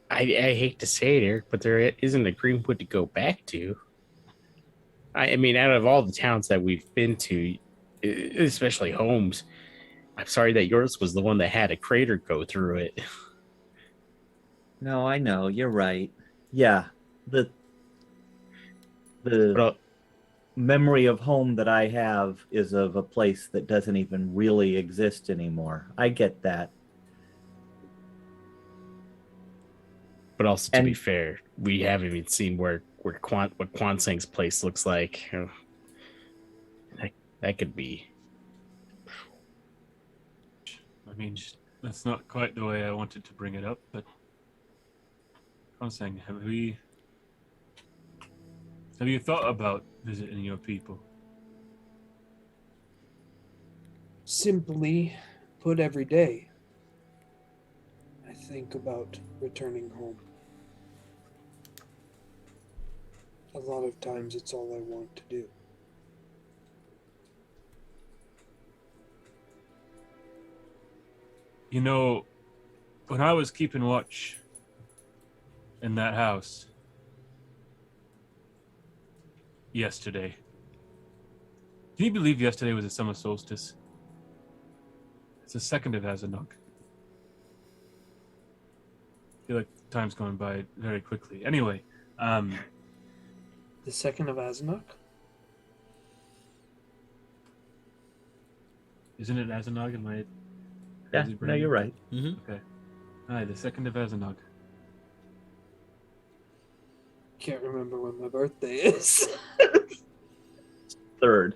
I hate to say it, Eric, but there isn't a Greenwood to go back to. I mean, out of all the towns that we've been to, especially Holmes, I'm sorry that yours was the one that had a crater go through it. No, I know, you're right. Yeah, the But memory of home that I have is of a place that doesn't even really exist anymore. I get that. also, to be And fair, we haven't even seen what Quan Seng's place looks like. That could be. I mean, that's not quite the way I wanted to bring it up, but Konseng, have you thought about visiting your people? Simply put, every day, I think about returning home. A lot of times it's all I want to do. You know, when I was keeping watch in that house yesterday, can you believe yesterday was a summer solstice? It's the 2nd of Azanok. I feel like time's going by very quickly. Anyway, The 2nd of Azanok? isn't it Azanog in my yeah, crazy no, brain? you're right. Mm-hmm. Okay. Aye, the 2nd of Azanog. Can't remember when my birthday is. Third.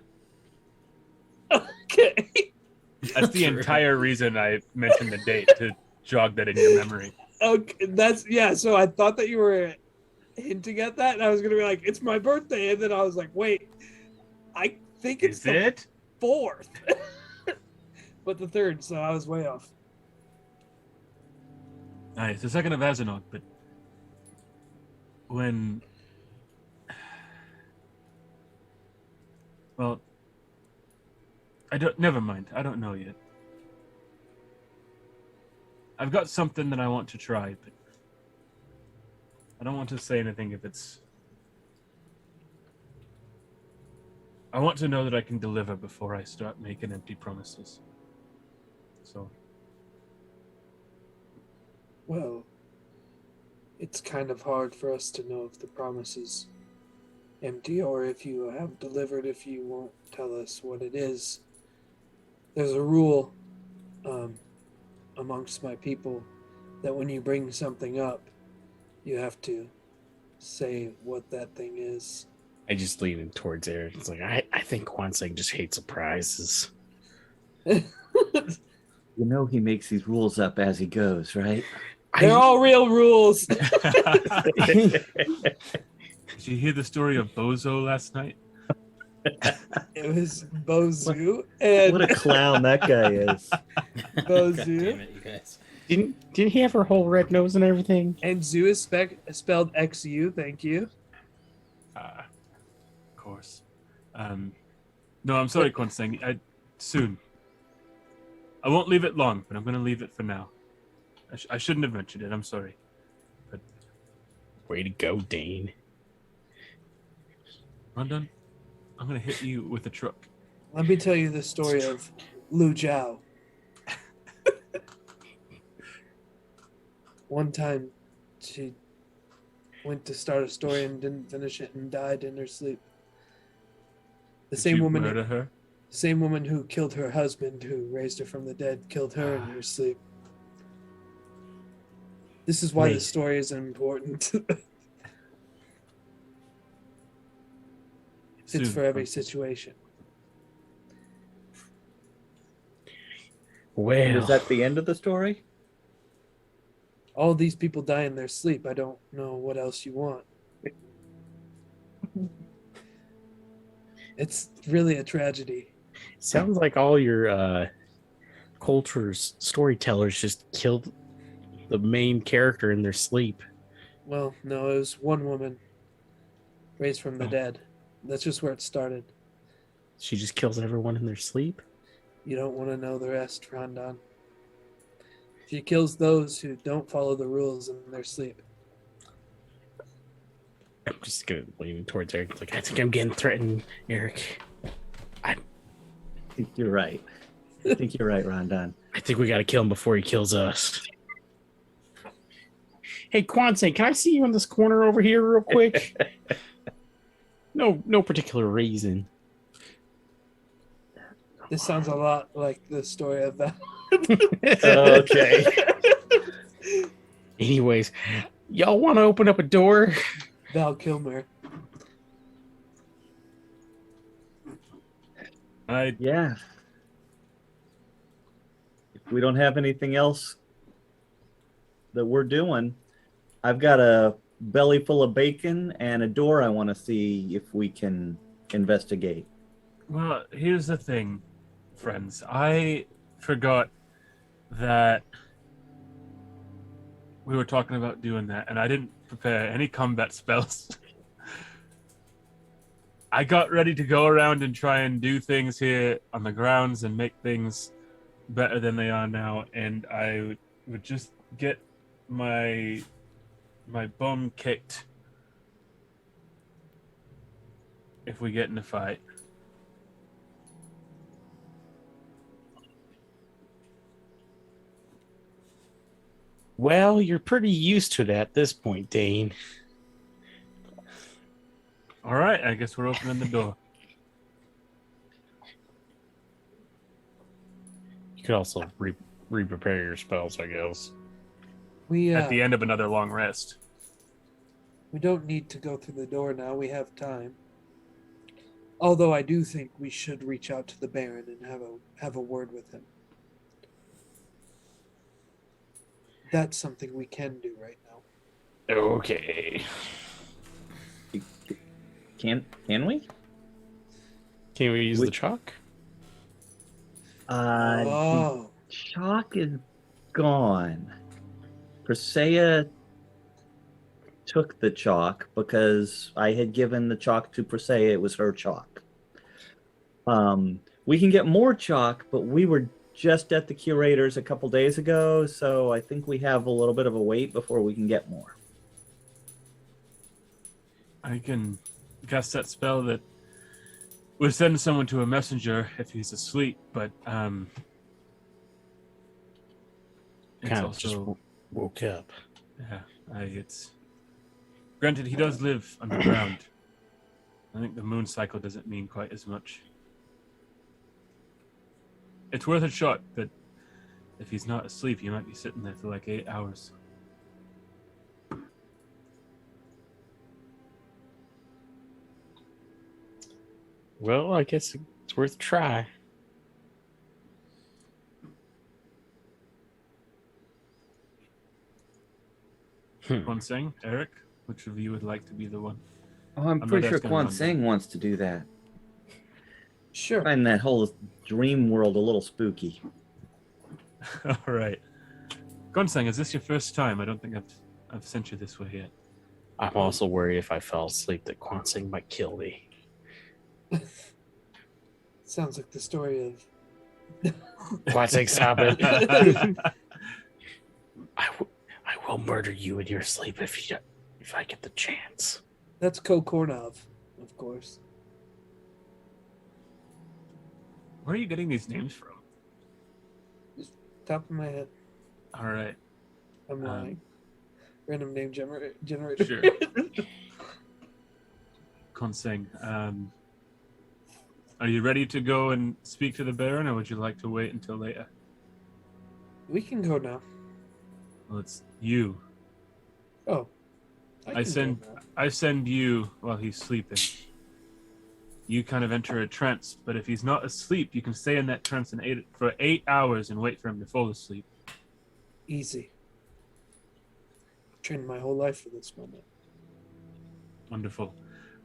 Okay. That's the True. entire reason I mentioned the date, to jog that in your memory. Okay, so I thought that you were hinting at that, and I was gonna be like, it's my birthday, and then I was like, wait, I think it's Is it? 4th. But the 3rd, so I was way off. Aye, it's the 2nd of Azanog, but when... Well, never mind. I don't know yet. I've got something that I want to try, but I don't want to say anything if it's... I want to know that I can deliver before I start making empty promises. So, Well, it's kind of hard for us to know if the promise is empty or if you have delivered, if you won't tell us what it is. There's a rule amongst my people that when you bring something up, you have to say what that thing is. I just lean in towards Eric. It's like, I think Quan Seng just hates surprises. You know he makes these rules up as he goes, right? They're all real rules. did you hear the story of Bozo last night? It was Bozu and What a clown that guy is. God Bozu. damn it, you guys. Didn't he have her whole red nose and everything? And Zoo is spelled XU. Thank you. Of course. No, I'm sorry, Konseng. Soon. I won't leave it long, but I'm going to leave it for now. I shouldn't have mentioned it. I'm sorry. But Way to go, Dane. Rondon, I'm going to hit you with a truck. Let me tell you the story of Lu Jiao. One time, she went to start a story and didn't finish it and died in her sleep. The Did same you woman, murder her? same woman who killed her husband, who raised her from the dead, killed her in her sleep. This is why Wait. this story is important. It's Soon, for every Konseng. situation. Well, Is that the end of the story? All these people die in their sleep. I don't know what else you want. It's really a tragedy. Sounds like all your culture's storytellers just killed the main character in their sleep. Well, no, it was one woman raised from the dead. That's just where it started. She just kills everyone in their sleep? You don't want to know the rest, Rondon. She kills those who don't follow the rules in their sleep. I'm just gonna lean towards Eric. It's like, I think I'm getting threatened, Eric. I think you're right. I think you're right, Rondon. I think we gotta kill him before he kills us. Hey, Quanse, can I see you in this corner over here real quick? No particular reason. This sounds a lot like the story of that. Okay. Anyways, y'all want to open up a door? Val Kilmer. Yeah. If we don't have anything else that we're doing, I've got a belly full of bacon and a door I want to see if we can investigate. Well, here's the thing, friends. I forgot that we were talking about doing that, and I didn't prepare any combat spells. I got ready to go around and try and do things here on the grounds and make things better than they are now, and I would just get my bum kicked if we get in a fight. Well, you're pretty used to it at this point, Dane. All right, I guess we're opening the door. You could also re-prepare your spells, I guess. We At the end of another long rest. we don't need to go through the door now. We have time. Although I do think we should reach out to the Baron and have a word with him. That's something we can do right now. Okay. Can we? Can we use the chalk? Oh, Chalk is gone. Presea took the chalk because I had given the chalk to Presea. It was her chalk. We can get more chalk, but we were just at the curator's a couple days ago, so I think we have a little bit of a wait before we can get more. I can cast that spell that would send someone to a messenger if he's asleep, but it's Kind of just also woke up. yeah. It's granted he does live underground. I think the moon cycle doesn't mean quite as much. It's worth a shot, but if he's not asleep, he might be sitting there for like 8 hours. Well, I guess it's worth a try. Quan Seng, Eric, which of you would like to be the one? Oh, I'm not pretty sure asking Quan Rondon. Seng wants to do that. sure. I find that whole dream world a little spooky. All right. Quan Seng, is this your first time? I don't think I've sent you this way yet. I'm also worried if I fell asleep that Quansing might kill me. Sounds like the story of Quansing, stop it. I will murder you in your sleep if I get the chance. that's Kokornov, of course. Where are you getting these names from? Top of my head, All right. I'm lying. Random name generator. Sure. Quan Seng, are you ready to go and speak to the Baron, or would you like to wait until later? We can go now. Well, it's you. Oh, I send you while he's sleeping. You kind of enter a trance, but if he's not asleep, you can stay in that trance for 8 hours and wait for him to fall asleep. Easy. Trained my whole life for this moment. Wonderful.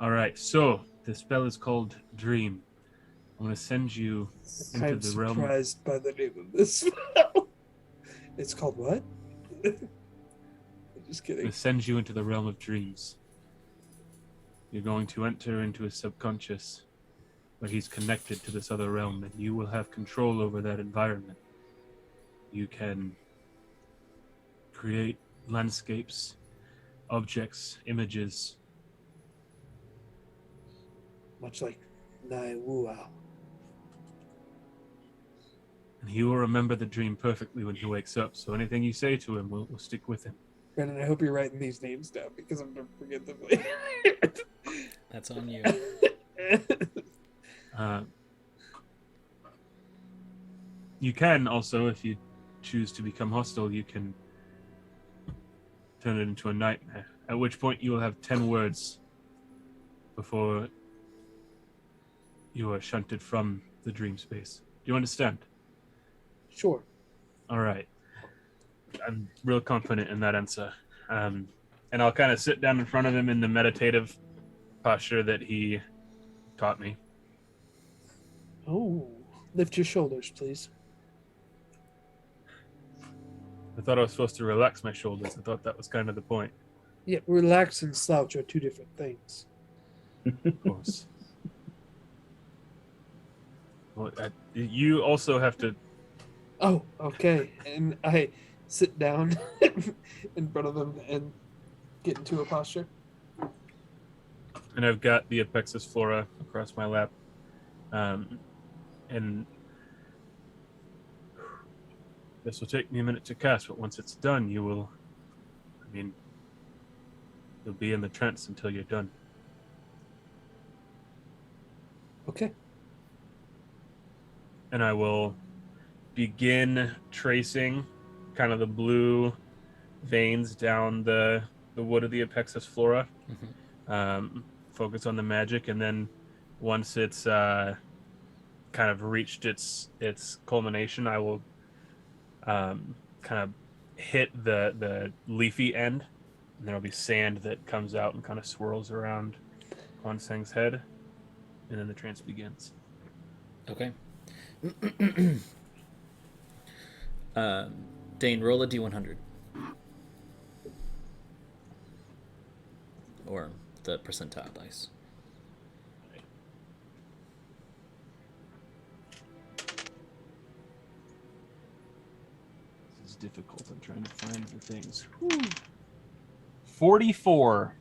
All right, so The spell is called Dream. I'm going to send you into I'm the realm. surprised by the name of this spell. It's called what? I'm just I'm kidding. going to send you into the realm of dreams. You're going to enter into his subconscious, where he's connected to this other realm, and you will have control over that environment. You can create landscapes, objects, images. Much like Nai Wuao. And he will remember the dream perfectly when he wakes up, so anything you say to him will stick with him. Brandon, I hope you're writing these names down because I'm going to forget them later. That's on you. You can also, if you choose to become hostile, you can turn it into a nightmare, at which point you will have 10 words before you are shunted from the dream space. Do you understand? Sure. All right. I'm real confident in that answer. And I'll kind of sit down in front of him in the meditative posture that he taught me. Oh, lift your shoulders, please. I thought I was supposed to relax my shoulders. I thought that was kind of the point. Yeah, relax and slouch are two different things. Of course. Well, you also have to. Oh, okay. And I sit down in front of him and get into a posture. And I've got the Apexis Flora across my lap. And this will take me a minute to cast, but once it's done, you'll be in the trance until you're done. Okay. And I will begin tracing kind of the blue veins down the wood of the Apexis Flora. Focus on the magic, and then once it's kind of reached its culmination, I will kind of hit the leafy end, and there'll be sand that comes out and kind of swirls around Kwanseng's head, and then the trance begins. Okay. Dane, roll a d100. Or the percentile dice. This is difficult. I'm trying to find the things. 44.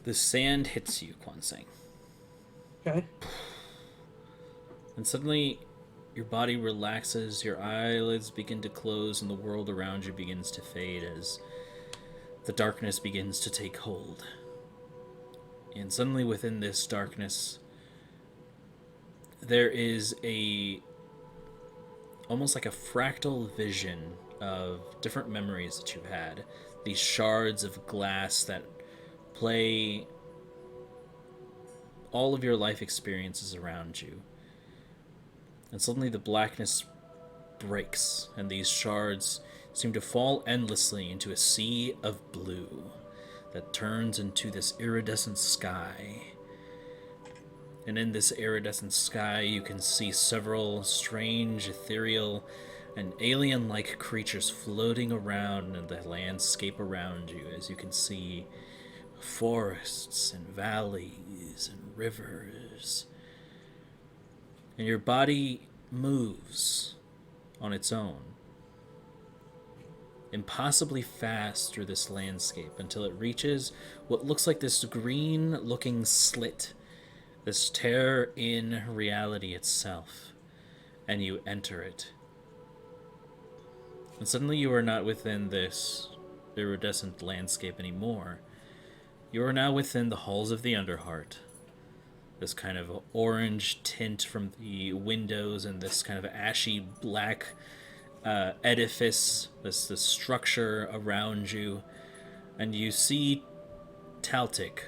The sand hits you, Kwanseng. Okay. And suddenly, your body relaxes, your eyelids begin to close, and the world around you begins to fade as the darkness begins to take hold. And suddenly within this darkness, there is almost like a fractal vision of different memories that you've had. These shards of glass that play all of your life experiences around you. And suddenly the blackness breaks, and these shards seem to fall endlessly into a sea of blue that turns into this iridescent sky. And in this iridescent sky, you can see several strange, ethereal, and alien-like creatures floating around in the landscape around you, as you can see forests and valleys and rivers. And your body moves on its own, impossibly fast through this landscape until it reaches what looks like this green-looking slit, this tear in reality itself, and you enter it. And suddenly you are not within this iridescent landscape anymore. You are now within the halls of the Underheart. This kind of orange tint from the windows and this kind of ashy black edifice, this structure around you. And you see Taltic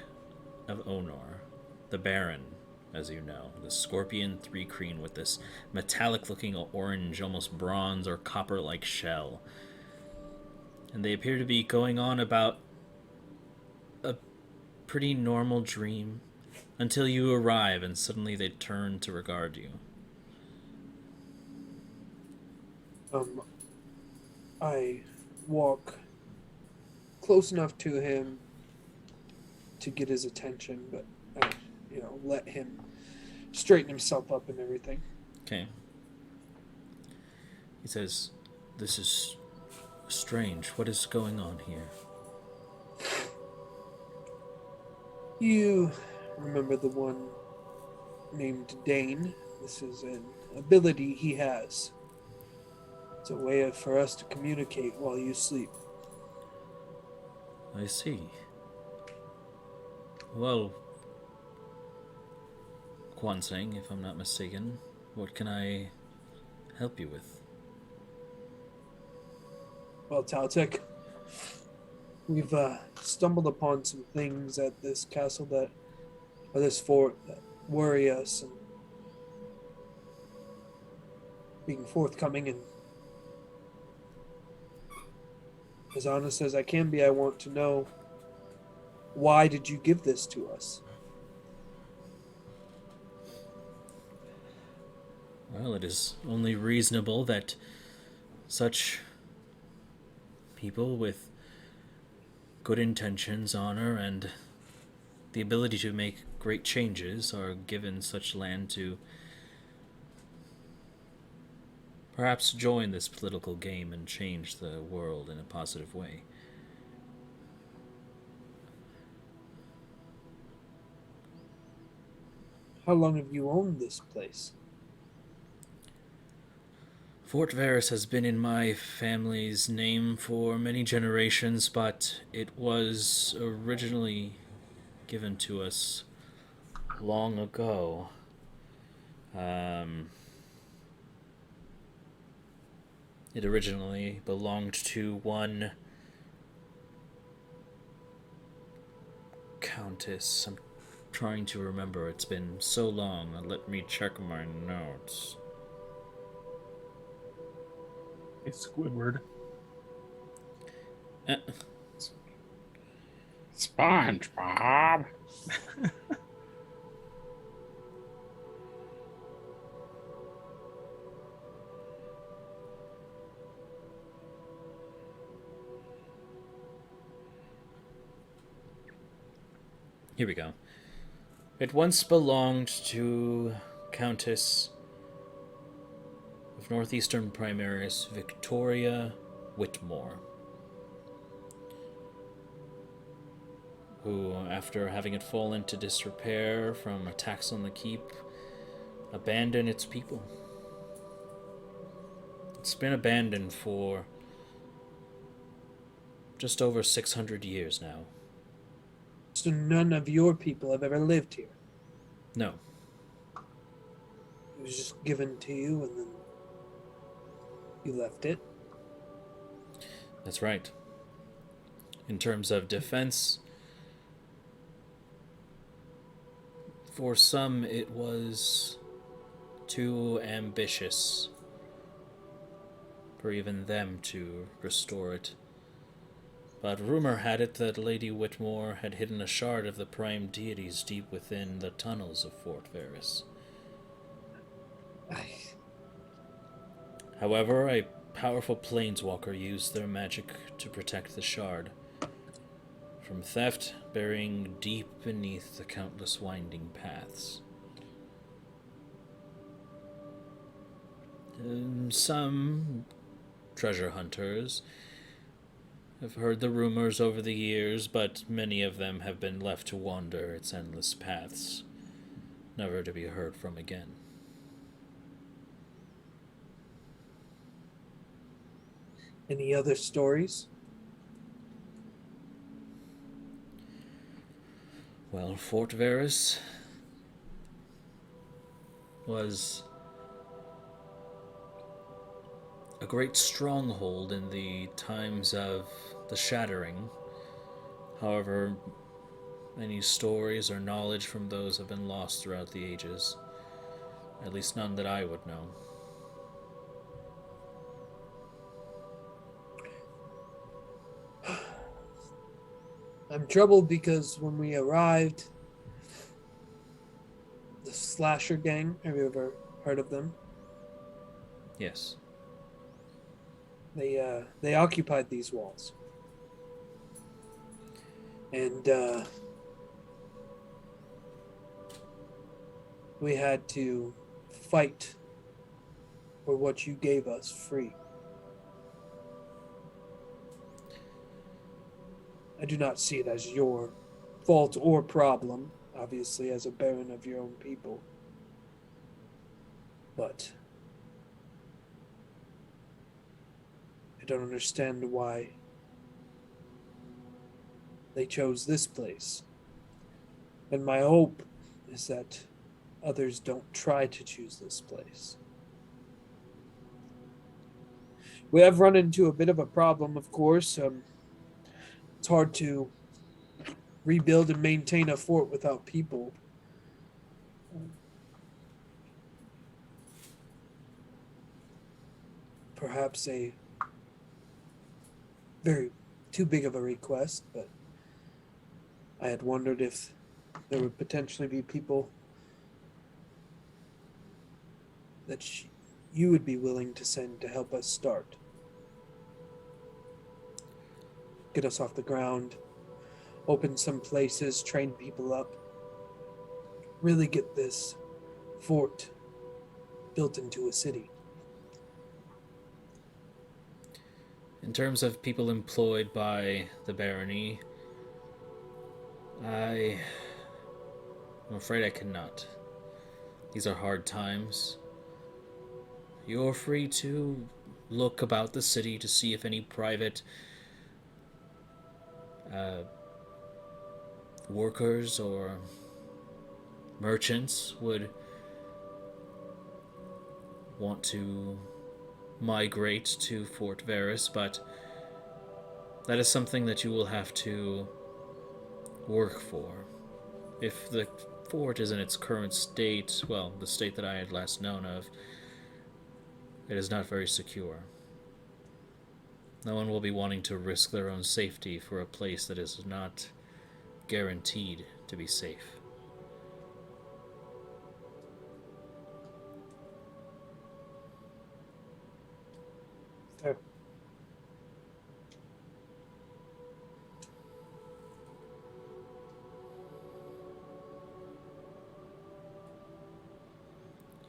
of Onor, the Baron, as you know, the Scorpion 3-creen with this metallic-looking orange, almost bronze or copper-like shell. and they appear to be going on about a pretty normal dream until you arrive and suddenly they turn to regard you. I walk close enough to him to get his attention, but I, let him straighten himself up and everything. Okay. He says, "This is strange. What is going on here?" You remember the one named Dane? This is an ability he has. It's a way for us to communicate while you sleep. I see. Well, Kwansang, if I'm not mistaken, what can I help you with? Well, Taltek, we've stumbled upon some things at this castle or this fort that worry us, and being forthcoming and as honest as I can be, I want to know, why did you give this to us? Well, it is only reasonable that such people with good intentions, honor, and the ability to make great changes are given such land to perhaps join this political game and change the world in a positive way. How long have you owned this place? Forte Verus has been in my family's name for many generations, but it was originally given to us long ago. It originally belonged to one countess. I'm trying to remember. It's been so long. Let me check my notes. It's Squidward. SpongeBob. Here we go. It once belonged to Countess of Northeastern Primaris Victoria Whitmore, who, after having it fall into disrepair from attacks on the keep, abandoned its people. It's been abandoned for just over 600 years now. So none of your people have ever lived here? No. It was just given to you and then you left it? That's right. In terms of defense, for some it was too ambitious for even them to restore it. But rumor had it that Lady Whitmore had hidden a shard of the prime deities deep within the tunnels of Forte Verus. However, a powerful planeswalker used their magic to protect the shard from theft, burying deep beneath the countless winding paths. Some treasure hunters have heard the rumors over the years, but many of them have been left to wander its endless paths, never to be heard from again. Any other stories? Well, Forte Verus was a great stronghold in the times of the Shattering. However, any stories or knowledge from those have been lost throughout the ages. At least none that I would know. I'm troubled because when we arrived, the Slasher Gang, have you ever heard of them? Yes. They occupied these walls. And we had to fight for what you gave us free. I do not see it as your fault or problem, obviously, as a baron of your own people. But I don't understand why they chose this place. And my hope is that others don't try to choose this place. We have run into a bit of a problem, of course. It's hard to rebuild and maintain a fort without people. Perhaps a very too big of a request, but I had wondered if there would potentially be people that you would be willing to send to help us start. Get us off the ground, open some places, train people up, really get this fort built into a city. In terms of people employed by the barony, I'm afraid I cannot. These are hard times. You're free to look about the city to see if any private workers or merchants would want to migrate to Forte Verus, but that is something that you will have to work for. If the fort is in its current state, well, the state that I had last known of, it is not very secure. No one will be wanting to risk their own safety for a place that is not guaranteed to be safe. Fair.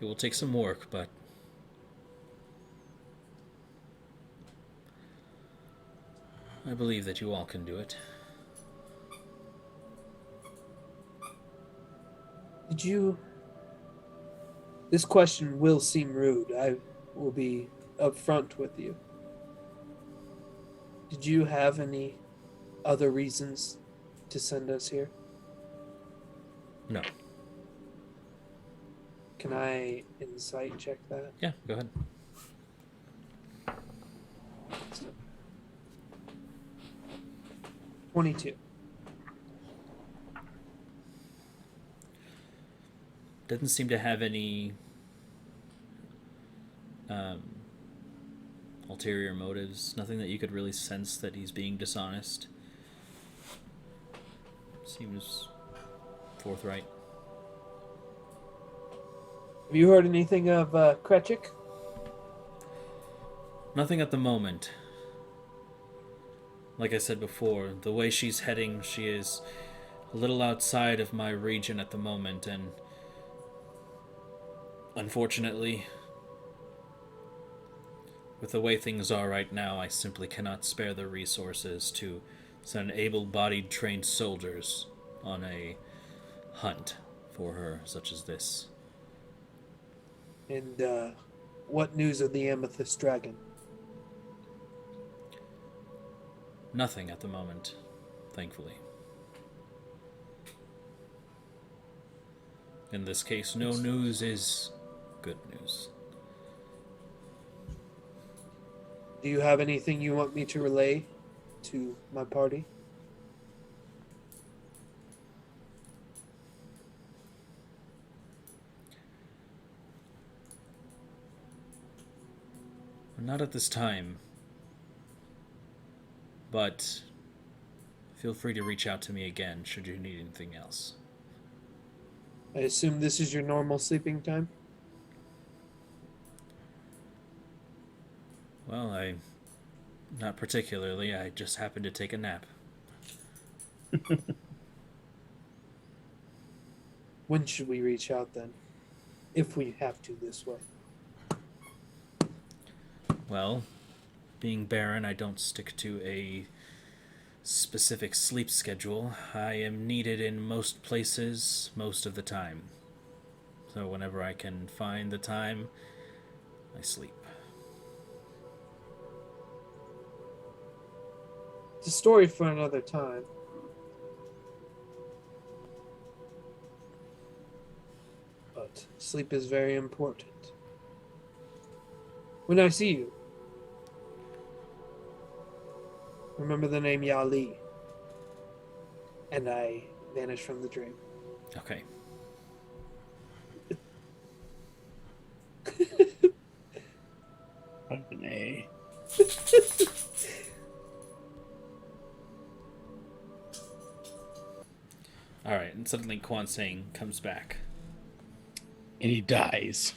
It will take some work, but I believe that you all can do it. Did you... This question will seem rude. I will be upfront with you. Did you have any other reasons to send us here? No. Can I insight check that? Yeah, go ahead. So, 22. Doesn't seem to have any ulterior motives. Nothing that you could really sense that he's being dishonest. Seems forthright. Have you heard anything of Kretchik? Nothing at the moment. Like I said before, the way she's heading, she is a little outside of my region at the moment, and unfortunately, with the way things are right now, I simply cannot spare the resources to send able-bodied trained soldiers on a hunt for her such as this. And what news of the Amethyst Dragon? Nothing at the moment, thankfully. In this case, no news is good news. Do you have anything you want me to relay to my party? Not at this time. But Feel free to reach out to me again should you need anything else. I assume this is your normal sleeping time? Well, not particularly. I just happened to take a nap. When should we reach out then? If we have to this way. Well, being Baron, I don't stick to a specific sleep schedule. I am needed in most places most of the time. So whenever I can find the time, I sleep. It's a story for another time. But sleep is very important. When I see you, remember the name Yali. And I vanish from the dream. Okay. Fucking A. Alright, and suddenly Quan Sang comes back. And he dies.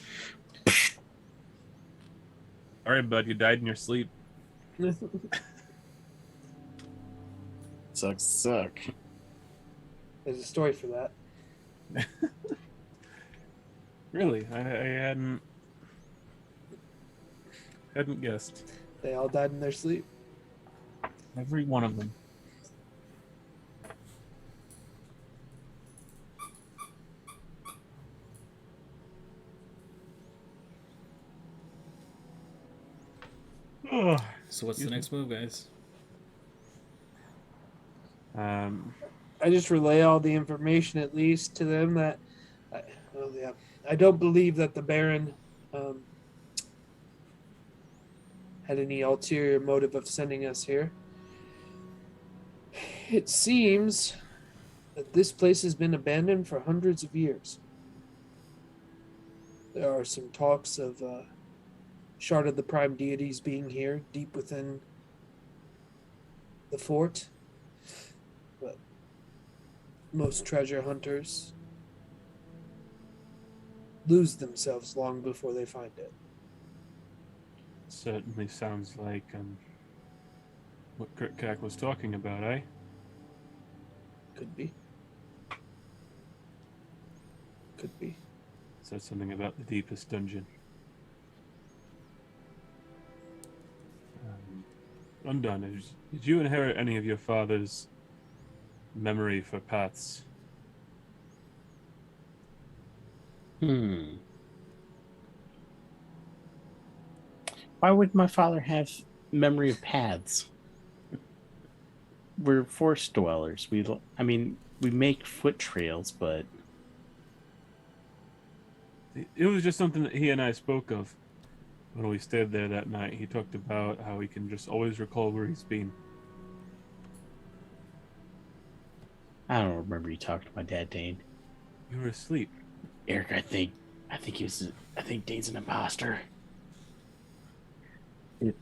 All right, bud, you died in your sleep. Suck. There's a story for that. Really, I hadn't guessed. They all died in their sleep. Every one of them. Oh. So what's the next move, guys? I just relay all the information, at least, to them that... I don't believe that the Baron had any ulterior motive of sending us here. It seems that this place has been abandoned for hundreds of years. There are some talks of Shard of the Prime Deities being here, deep within the fort. But most treasure hunters lose themselves long before they find it. Certainly sounds like what Kritkak was talking about, eh? Could be. Could be. Said something about the deepest dungeon. Undone, did you inherit any of your father's memory for paths? Why would my father have memory of paths? We're forest dwellers. We make foot trails, but It was just something that he and I spoke of when we stayed there that night. He talked about how he can just always recall where he's been. I don't remember you talking to my dad, Dane. You were asleep. Eric, I think Dane's an imposter. It's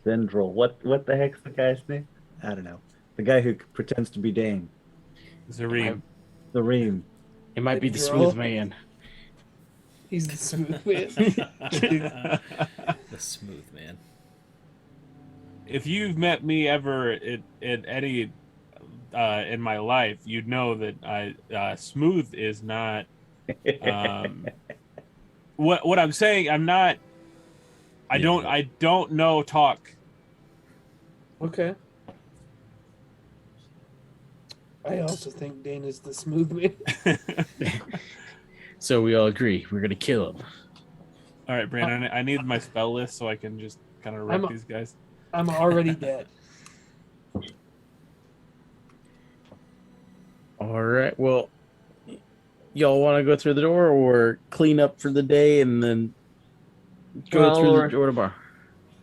Zendril. What the heck's the guy's name? I don't know. The guy who pretends to be Dane. Zareem. The Reem. It might be the Zendril? smooth man. He's the smooth man. The smooth man. If you've met me ever at any in my life, you'd know that smooth is not. What I'm saying, I'm not. I don't know talk. Okay. I also think Dane is the smooth man. So we all agree we're gonna kill him. All right, Brandon. I need my spell list so I can just kind of wreck these guys. I'm already dead. All right. Well, y'all want to go through the door or clean up for the day and then go through the door tomorrow?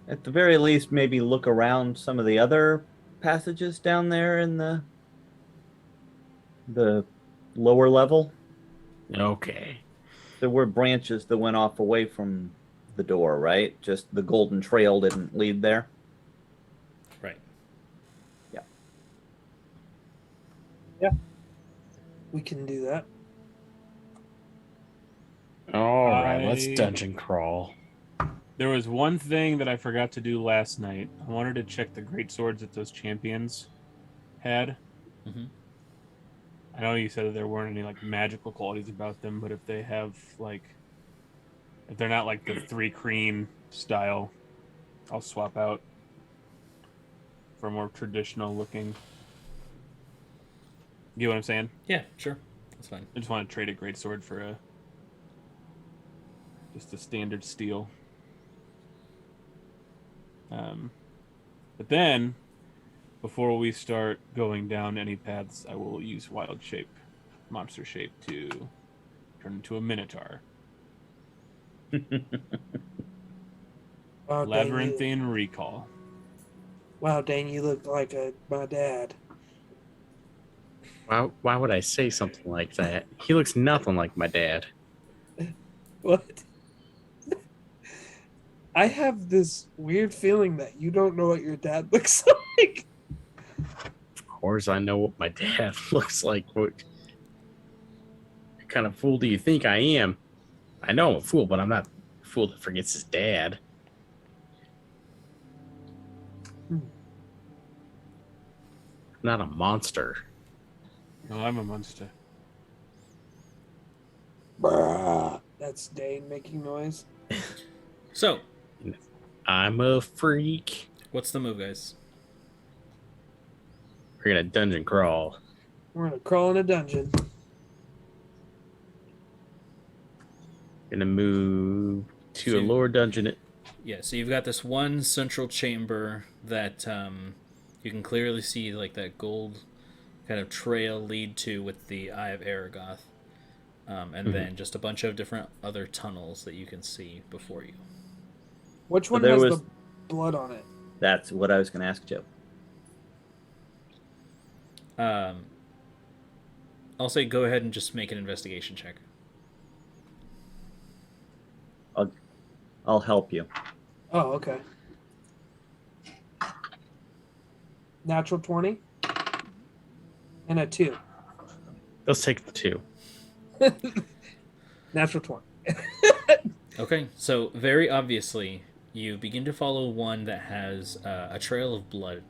At the very least, maybe look around some of the other passages down there in the lower level. Okay. There were branches that went off away from the door, right? Just the golden trail didn't lead there. Right. We can do that. All right, let's I- dungeon crawl. There was one thing that I forgot to do last night. I wanted to check the great swords that those champions had. Mm-hmm. I know you said that there weren't any like magical qualities about them, but if they have like, if they're not like the 3 cream style, I'll swap out for more traditional looking. You get what I'm saying? Yeah, sure. That's fine. I just want to trade a great sword for just a standard steel. But then, before we start going down any paths, I will use wild shape, monster shape, to turn into a minotaur. Wow, Dane, Labyrinthine recall. wow, Dane, you look like my dad. Why would I say something like that? He looks nothing like my dad. What? I have this weird feeling that you don't know what your dad looks like. Of course, I know what my dad looks like. What kind of fool do you think I am? I know I'm a fool, but I'm not a fool that forgets his dad. I'm not a monster. No, I'm a monster. Bruh. That's Dane making noise. So, I'm a freak. what's the move, guys? We're gonna dungeon crawl. We're gonna crawl in a dungeon. Gonna move to So a lower dungeon. Yeah, so you've got this one central chamber that you can clearly see like that gold kind of trail lead to with the Eye of Aragoth. And then just a bunch of different other tunnels that you can see before you. Which one there has was- the blood on it? That's what I was going to ask Joe. I'll say go ahead and just make an investigation check. I'll help you. Oh, okay. Natural 20 and a 2. Let's take the 2. Natural 20. Okay, so very obviously, you begin to follow one that has a trail of blood.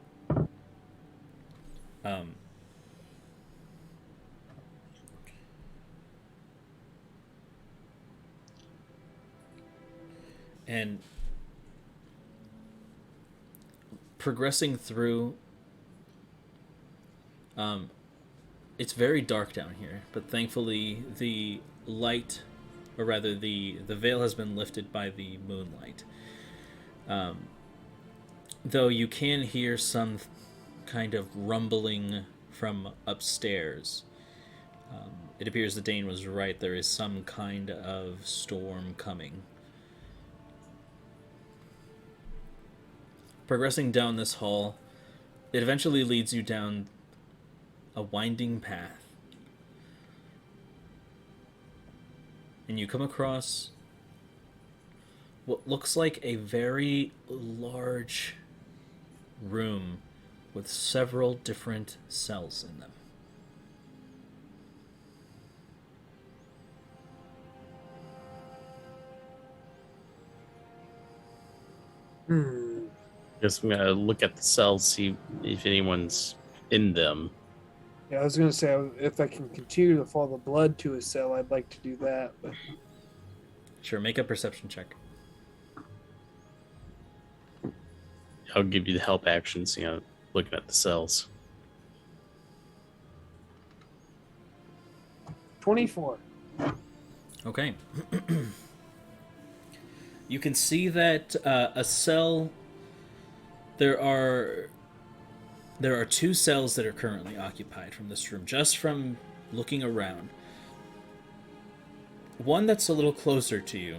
And progressing through, it's very dark down here, but thankfully the light, or rather the veil has been lifted by the moonlight. Though you can hear some kind of rumbling from upstairs. It appears that Dane was right. There is some kind of storm coming. Progressing down this hall, it eventually leads you down a winding path. And you come across what looks like a very large room with several different cells in them. Guess I'm gonna look at the cells, see if anyone's in them. Yeah, I was gonna say if I can continue to follow the blood to a cell, I'd like to do that. But Sure, make a perception check. I'll give you the help actions, looking at the cells. 24. Okay. You can see that a cell. There are 2 cells that are currently occupied from this room, just from looking around. One that's a little closer to you,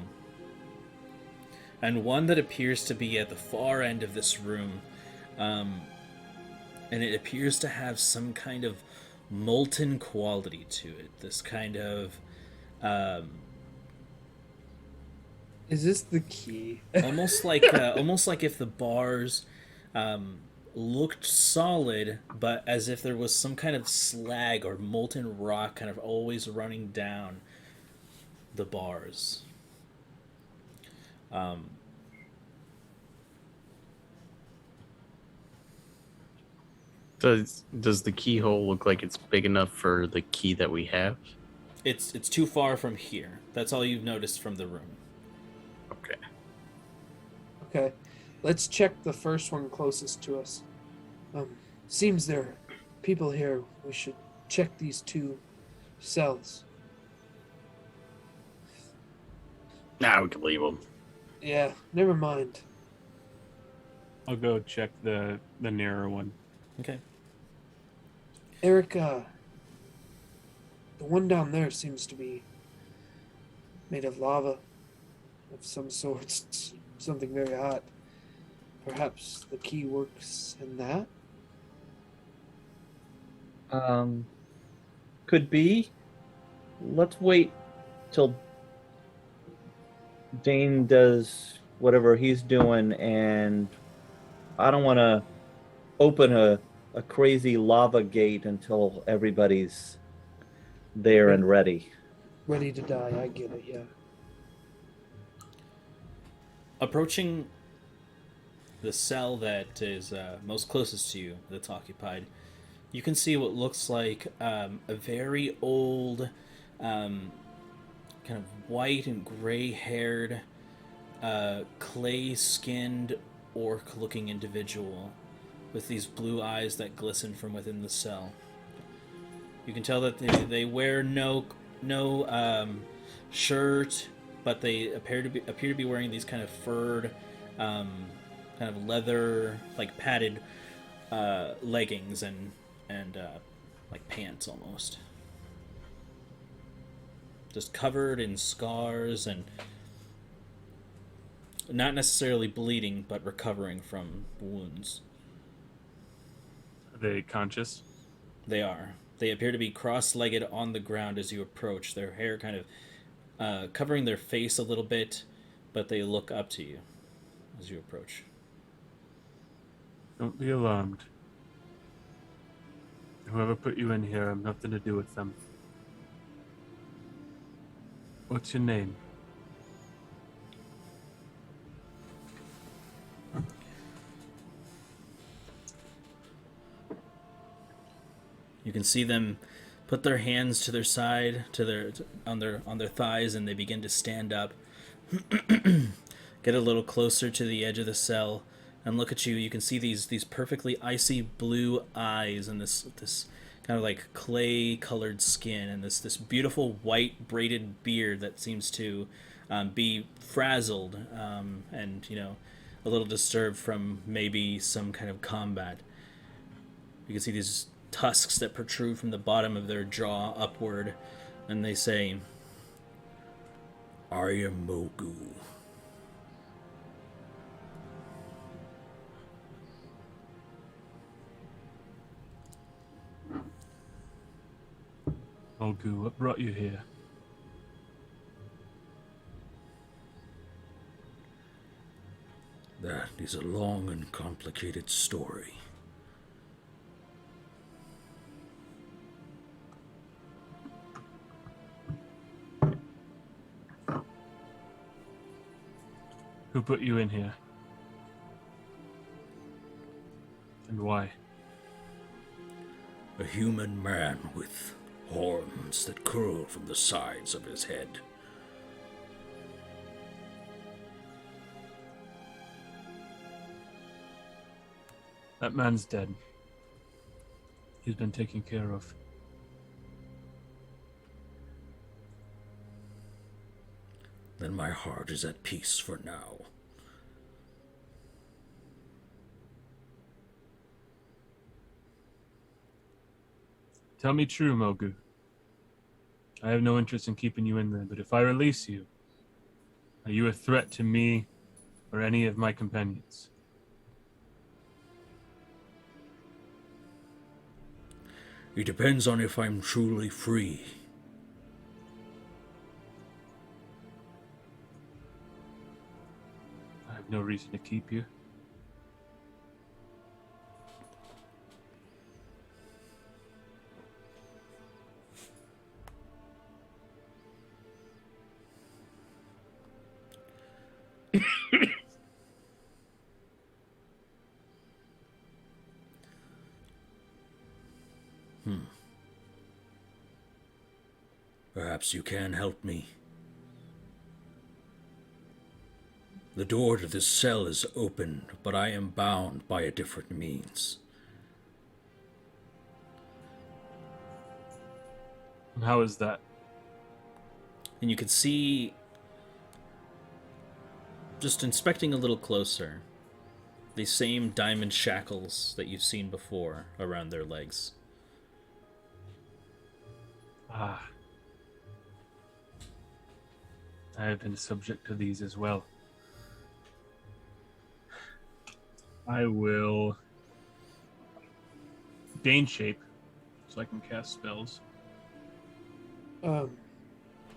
and one that appears to be at the far end of this room, and it appears to have some kind of molten quality to it. This kind of Is this the key? almost like if the bars looked solid, but as if there was some kind of slag or molten rock kind of always running down the bars. Does the keyhole look like it's big enough for the key that we have? It's too far from here. That's all you've noticed from the room. Okay. Okay, let's check the first one closest to us. Seems there are people here. We should check these two cells. Now we can leave them. Yeah, never mind. I'll go check the nearer one. Okay. Eric, the one down there seems to be made of lava of some sort, something very hot. Perhaps the key works in that? Could be. Let's wait till Dane does whatever he's doing, and I don't want to open a crazy lava gate until everybody's there and ready. Ready to die, I get it, yeah. Approaching the cell that is most closest to you, that's occupied, you can see what looks like a very old, kind of white and gray-haired, clay-skinned, orc-looking individual with these blue eyes that glisten from within the cell. You can tell that they wear no shirt, but they appear to be wearing these kind of furred, kind of leather, like padded leggings and like pants almost. Just covered in scars and not necessarily bleeding, but recovering from wounds. Are they conscious? They are. They appear to be cross-legged on the ground as you approach, their hair kind of covering their face a little bit, but they look up to you as you approach. Don't be alarmed. Whoever put you in here, I've nothing to do with them. What's your name? You can see them put their hands to their side, on their thighs, and they begin to stand up. Get a little closer to the edge of the cell and look at you. You can see these perfectly icy blue eyes and this kind of like clay colored skin and this beautiful white braided beard that seems to be frazzled and a little disturbed from maybe some kind of combat. You can see these tusks that protrude from the bottom of their jaw upward, and they say, "I am Mogu." Olgu, what brought you here? That is a long and complicated story. Who put you in here? And why? A human man with horns that curl from the sides of his head. That man's dead. He's been taken care of. Then my heart is at peace for now. Tell me true, Mogu. I have no interest in keeping you in there, but if I release you, are you a threat to me or any of my companions? It depends on if I'm truly free. I have no reason to keep you. Perhaps you can help me. The door to this cell is open, but I am bound by a different means. And how is that? And you can see, just inspecting a little closer, the same diamond shackles that you've seen before around their legs. Ah. I have been subject to these as well. I will Dane shape so I can cast spells.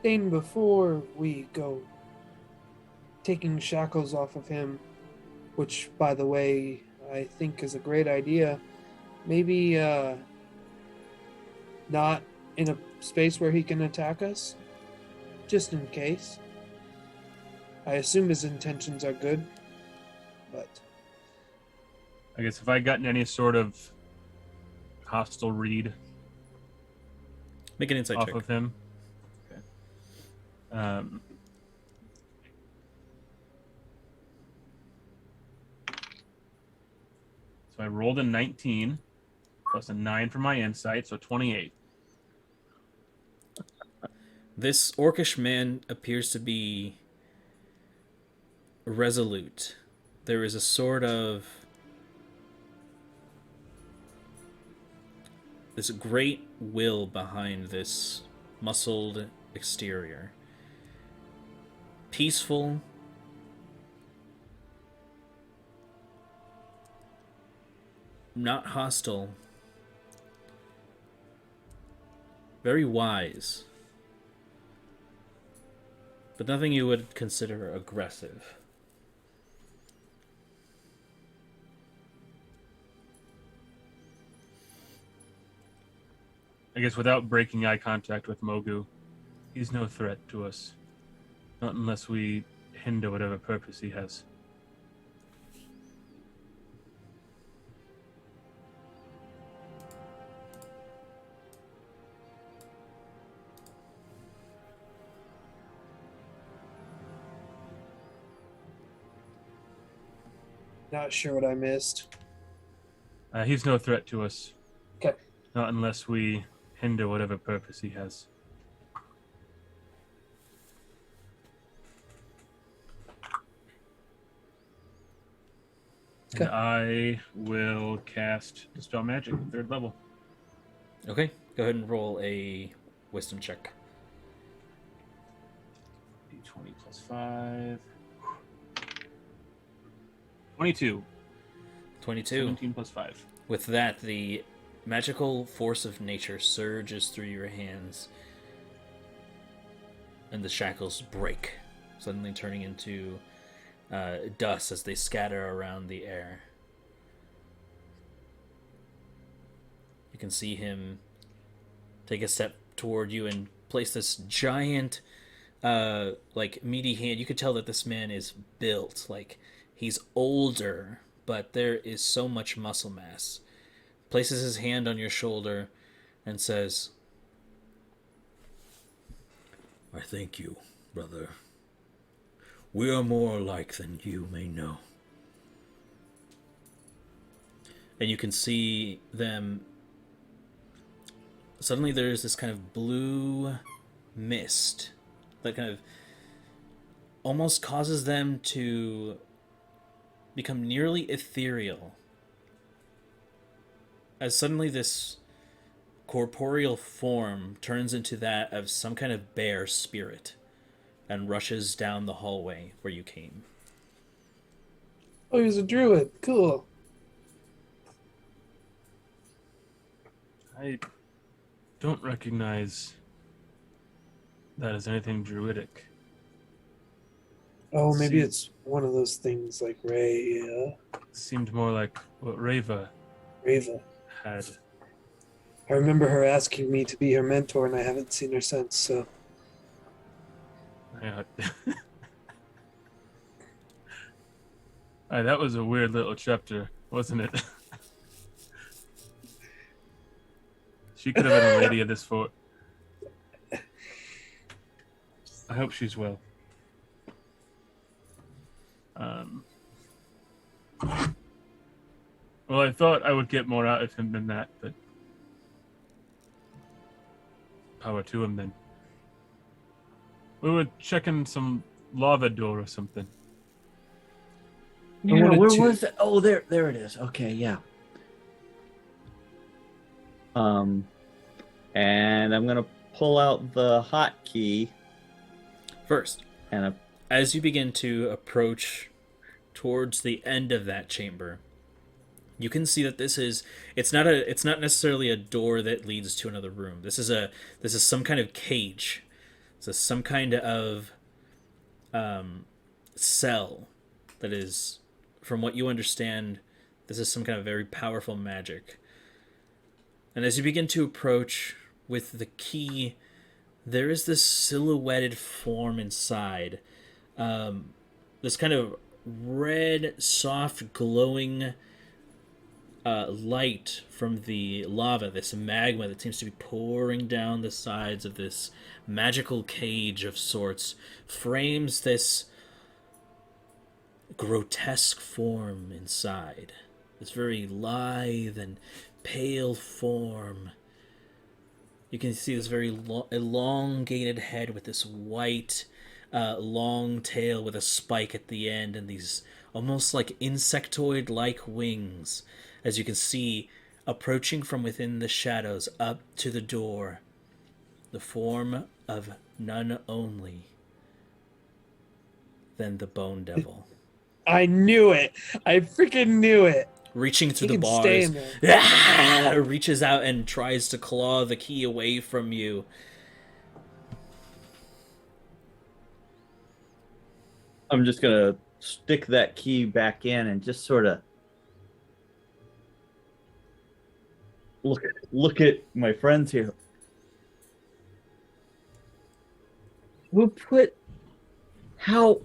Dane, before we go taking shackles off of him, which, by the way, I think is a great idea, maybe not in a space where he can attack us, just in case. I assume his intentions are good, but... I guess if I gotten any sort of hostile read Make an insight off check. of him. Okay. So I rolled a 19 plus a 9 for my insight, so 28. This orcish man appears to be resolute. There is a sort of this great will behind this muscled exterior. Peaceful, not hostile, very wise, but nothing you would consider aggressive. I guess without breaking eye contact with Mogu, he's no threat to us. Not unless we hinder whatever purpose he has. Not sure what I missed. He's no threat to us. Okay. Not unless we hinder whatever purpose he has. Okay. And I will cast Dispel Magic, 3rd level. Okay, go ahead and roll a wisdom check. D20 plus 5. 22. 22. 17 plus 5. With that, the magical force of nature surges through your hands, and the shackles break, suddenly turning into dust as they scatter around the air. You can see him take a step toward you and place this giant, meaty hand. You could tell that this man is built, like he's older, but there is so much muscle mass. Places his hand on your shoulder and says, I thank you, brother. We are more alike than you may know. and you can see them. Suddenly there's this kind of blue mist that kind of almost causes them to become nearly ethereal, as suddenly this corporeal form turns into that of some kind of bear spirit and rushes down the hallway where you came. Oh, he's a druid. Cool. I don't recognize that as anything druidic. Oh, maybe See. it's one of those things like Ray, Seemed more like what Reva Rava. had. I remember her asking me to be her mentor, and I haven't seen her since, so... That was a weird little chapter, wasn't it? She could have been a lady of this fort. I hope she's well. Well, I thought I would get more out of him than that, but power to him then. We were checking some lava door or something. Yeah, where was it? Oh, there it is. Okay, yeah. And I'm gonna pull out the hotkey First, and as you begin to approach towards the end of that chamber, you can see that it's not necessarily a door that leads to another room. This is some kind of cage. This is some kind of cell that is, from what you understand, this is some kind of very powerful magic. And as you begin to approach with the key, there is this silhouetted form inside. This kind of red, soft, glowing light from the lava, this magma that seems to be pouring down the sides of this magical cage of sorts, frames this grotesque form inside. This very lithe and pale form. You can see this very elongated head with this white, long tail with a spike at the end and these almost like insectoid-like wings. As you can see, approaching from within the shadows up to the door, the form of none only than the Bone Devil. I knew it. I freaking knew it. Reaching through He the can stay bars, in there. reaches out and tries to claw the key away from you. I'm just gonna stick that key back in and just sort of look at my friends here. How?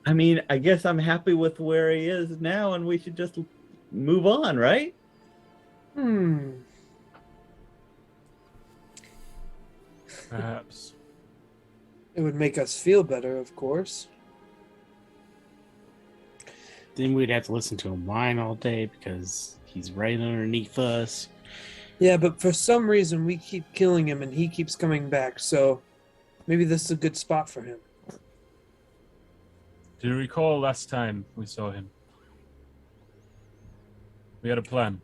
I mean, I guess I'm happy with where he is now, and we should just move on, right? Perhaps. It would make us feel better, of course. Then we'd have to listen to him whine all day because he's right underneath us. Yeah, but for some reason we keep killing him and he keeps coming back, so maybe this is a good spot for him. Do you recall last time we saw him? We had a plan.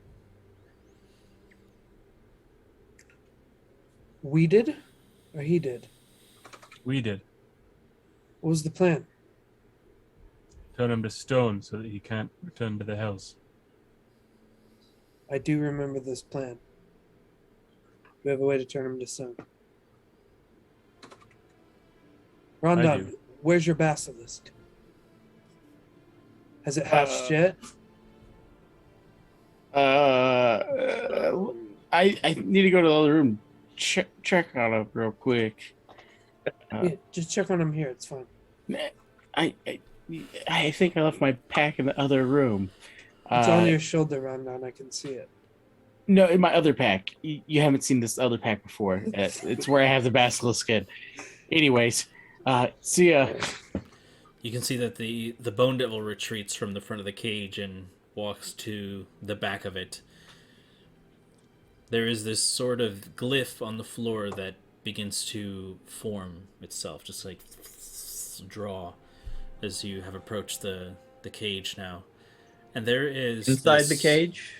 We did? Or he did? We did. What was the plan? Turn him to stone so that he can't return to the hills. I do remember this plan. We have a way to turn him to stone. I Rondon, do. where's your basilisk? Has it hatched yet? I need to go to the other room. Check on it real quick. Yeah, just check on him here. It's fine. I think I left my pack in the other room. It's on your shoulder, Rondon. I can see it. No, in my other pack. You haven't seen this other pack before. It's where I have the basilisk in. Anyways, see ya. You can see that the Bone Devil retreats from the front of the cage and walks to the back of it. There is this sort of glyph on the floor that begins to form itself, just like draw, as you have approached the cage now. And there is Inside the cage?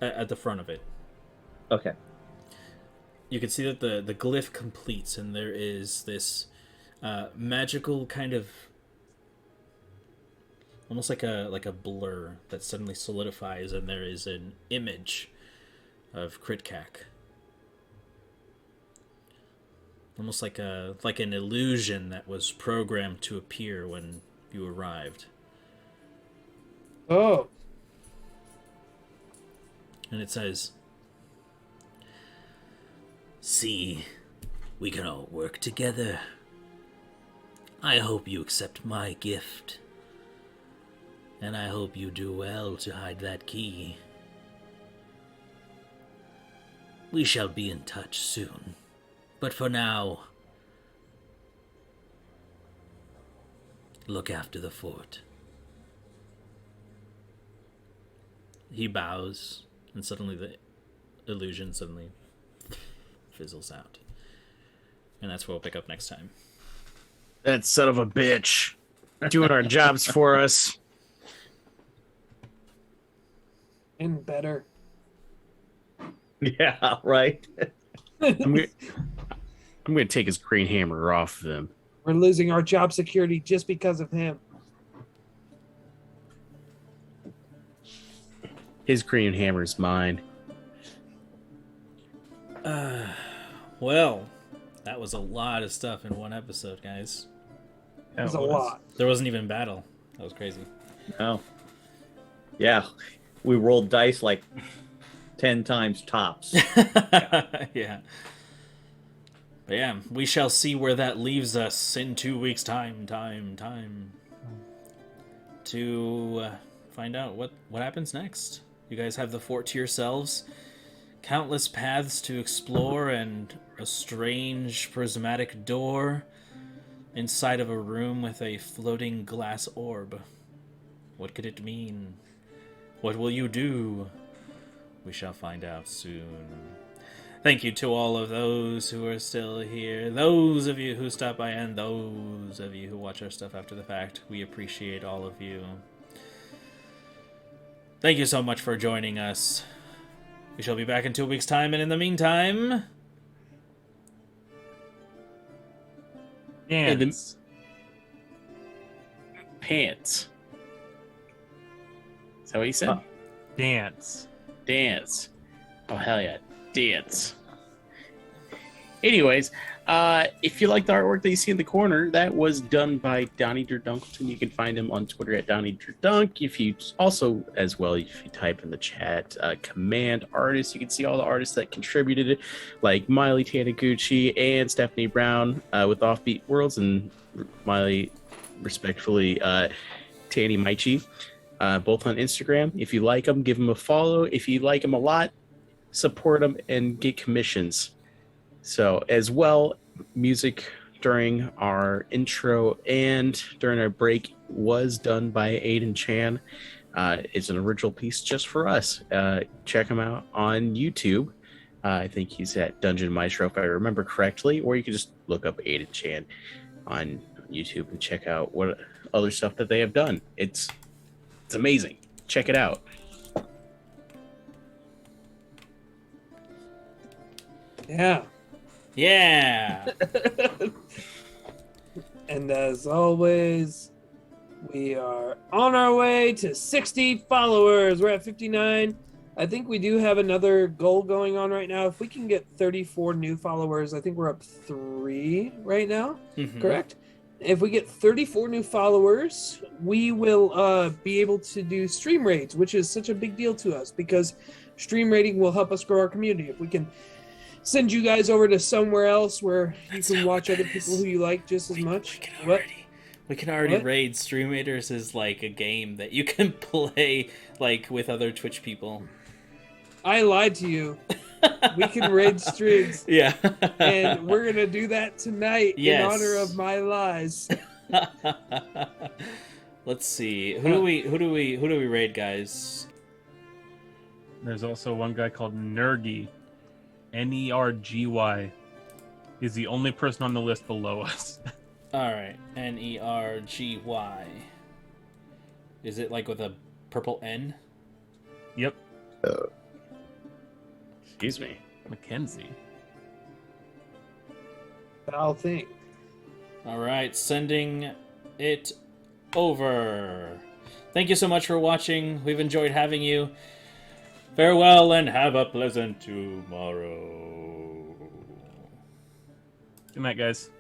At the front of it. Okay. You can see that the glyph completes, and there is this magical kind of almost like a blur that suddenly solidifies, and there is an image of Kritkak. Almost like an illusion that was programmed to appear when you arrived. Oh. And it says, "See, we can all work together. I hope you accept my gift. And I hope you do well to hide that key. We shall be in touch soon. But for now, look after the fort. He bows, and suddenly the illusion suddenly fizzles out. And that's where we'll pick up next time. That son of a bitch. Doing our jobs for us. And better. Yeah, right. I'm gonna take his green hammer off of him. We're losing our job security just because of him. His green hammer is mine. Well, that was a lot of stuff in one episode, guys. It was a lot. There wasn't even battle. That was crazy. No. Yeah, we rolled dice like 10 times tops. Yeah. But yeah, we shall see where that leaves us in 2 weeks' time. To find out what happens next. You guys have the fort to yourselves. Countless paths to explore and a strange prismatic door inside of a room with a floating glass orb. What could it mean? What will you do? We shall find out soon. Thank you to all of those who are still here, those of you who stop by, and those of you who watch our stuff after the fact. We appreciate all of you. Thank you so much for joining us. We shall be back in 2 weeks' time, and in the meantime... Dance. Pants. Is that what you said? Dance. Dance. Oh, hell yeah. Dance. Anyways, if you like the artwork that you see in the corner, that was done by Donnie Durdunkleton. You can find him on Twitter at Donnie Durdunk. If you also, as well, if you type in the chat, command artist, you can see all the artists that contributed, like Miley Taniguchi and Stephanie Brown with Offbeat Worlds, and Miley, respectfully, Tanny Maichi, both on Instagram. If you like them, give them a follow. If you like them a lot, support them and get commissions. So as well, music during our intro and during our break was done by Aiden Chan. It's an original piece just for us. Check him out on YouTube. I think he's at Dungeon Maestro, if I remember correctly, or you can just look up Aiden Chan on YouTube and check out what other stuff that they have done. It's amazing. Check it out. Yeah. Yeah! And as always, we are on our way to 60 followers. We're at 59. I think we do have another goal going on right now. If we can get 34 new followers, I think we're up 3 right now. Mhm. Correct? If we get 34 new followers, we will be able to do stream raids, which is such a big deal to us because stream raiding will help us grow our community. If we can send you guys over to somewhere else where you can watch other people who you like just as much. We can already What? raid. Stream Raiders is like a game that you can play like with other Twitch people. I lied to you. We can raid streams. Yeah. And we're gonna do that tonight Yes. in honor of my lies. Let's see. Who do we raid, guys? There's also one guy called Nergy. Nergy. He's the only person on the list below us. Alright. Nergy. Is it like with a purple N? Yep. Excuse me. Mackenzie. I'll think. Alright, sending it over. Thank you so much for watching. We've enjoyed having you. Farewell and have a pleasant tomorrow. Good night, guys.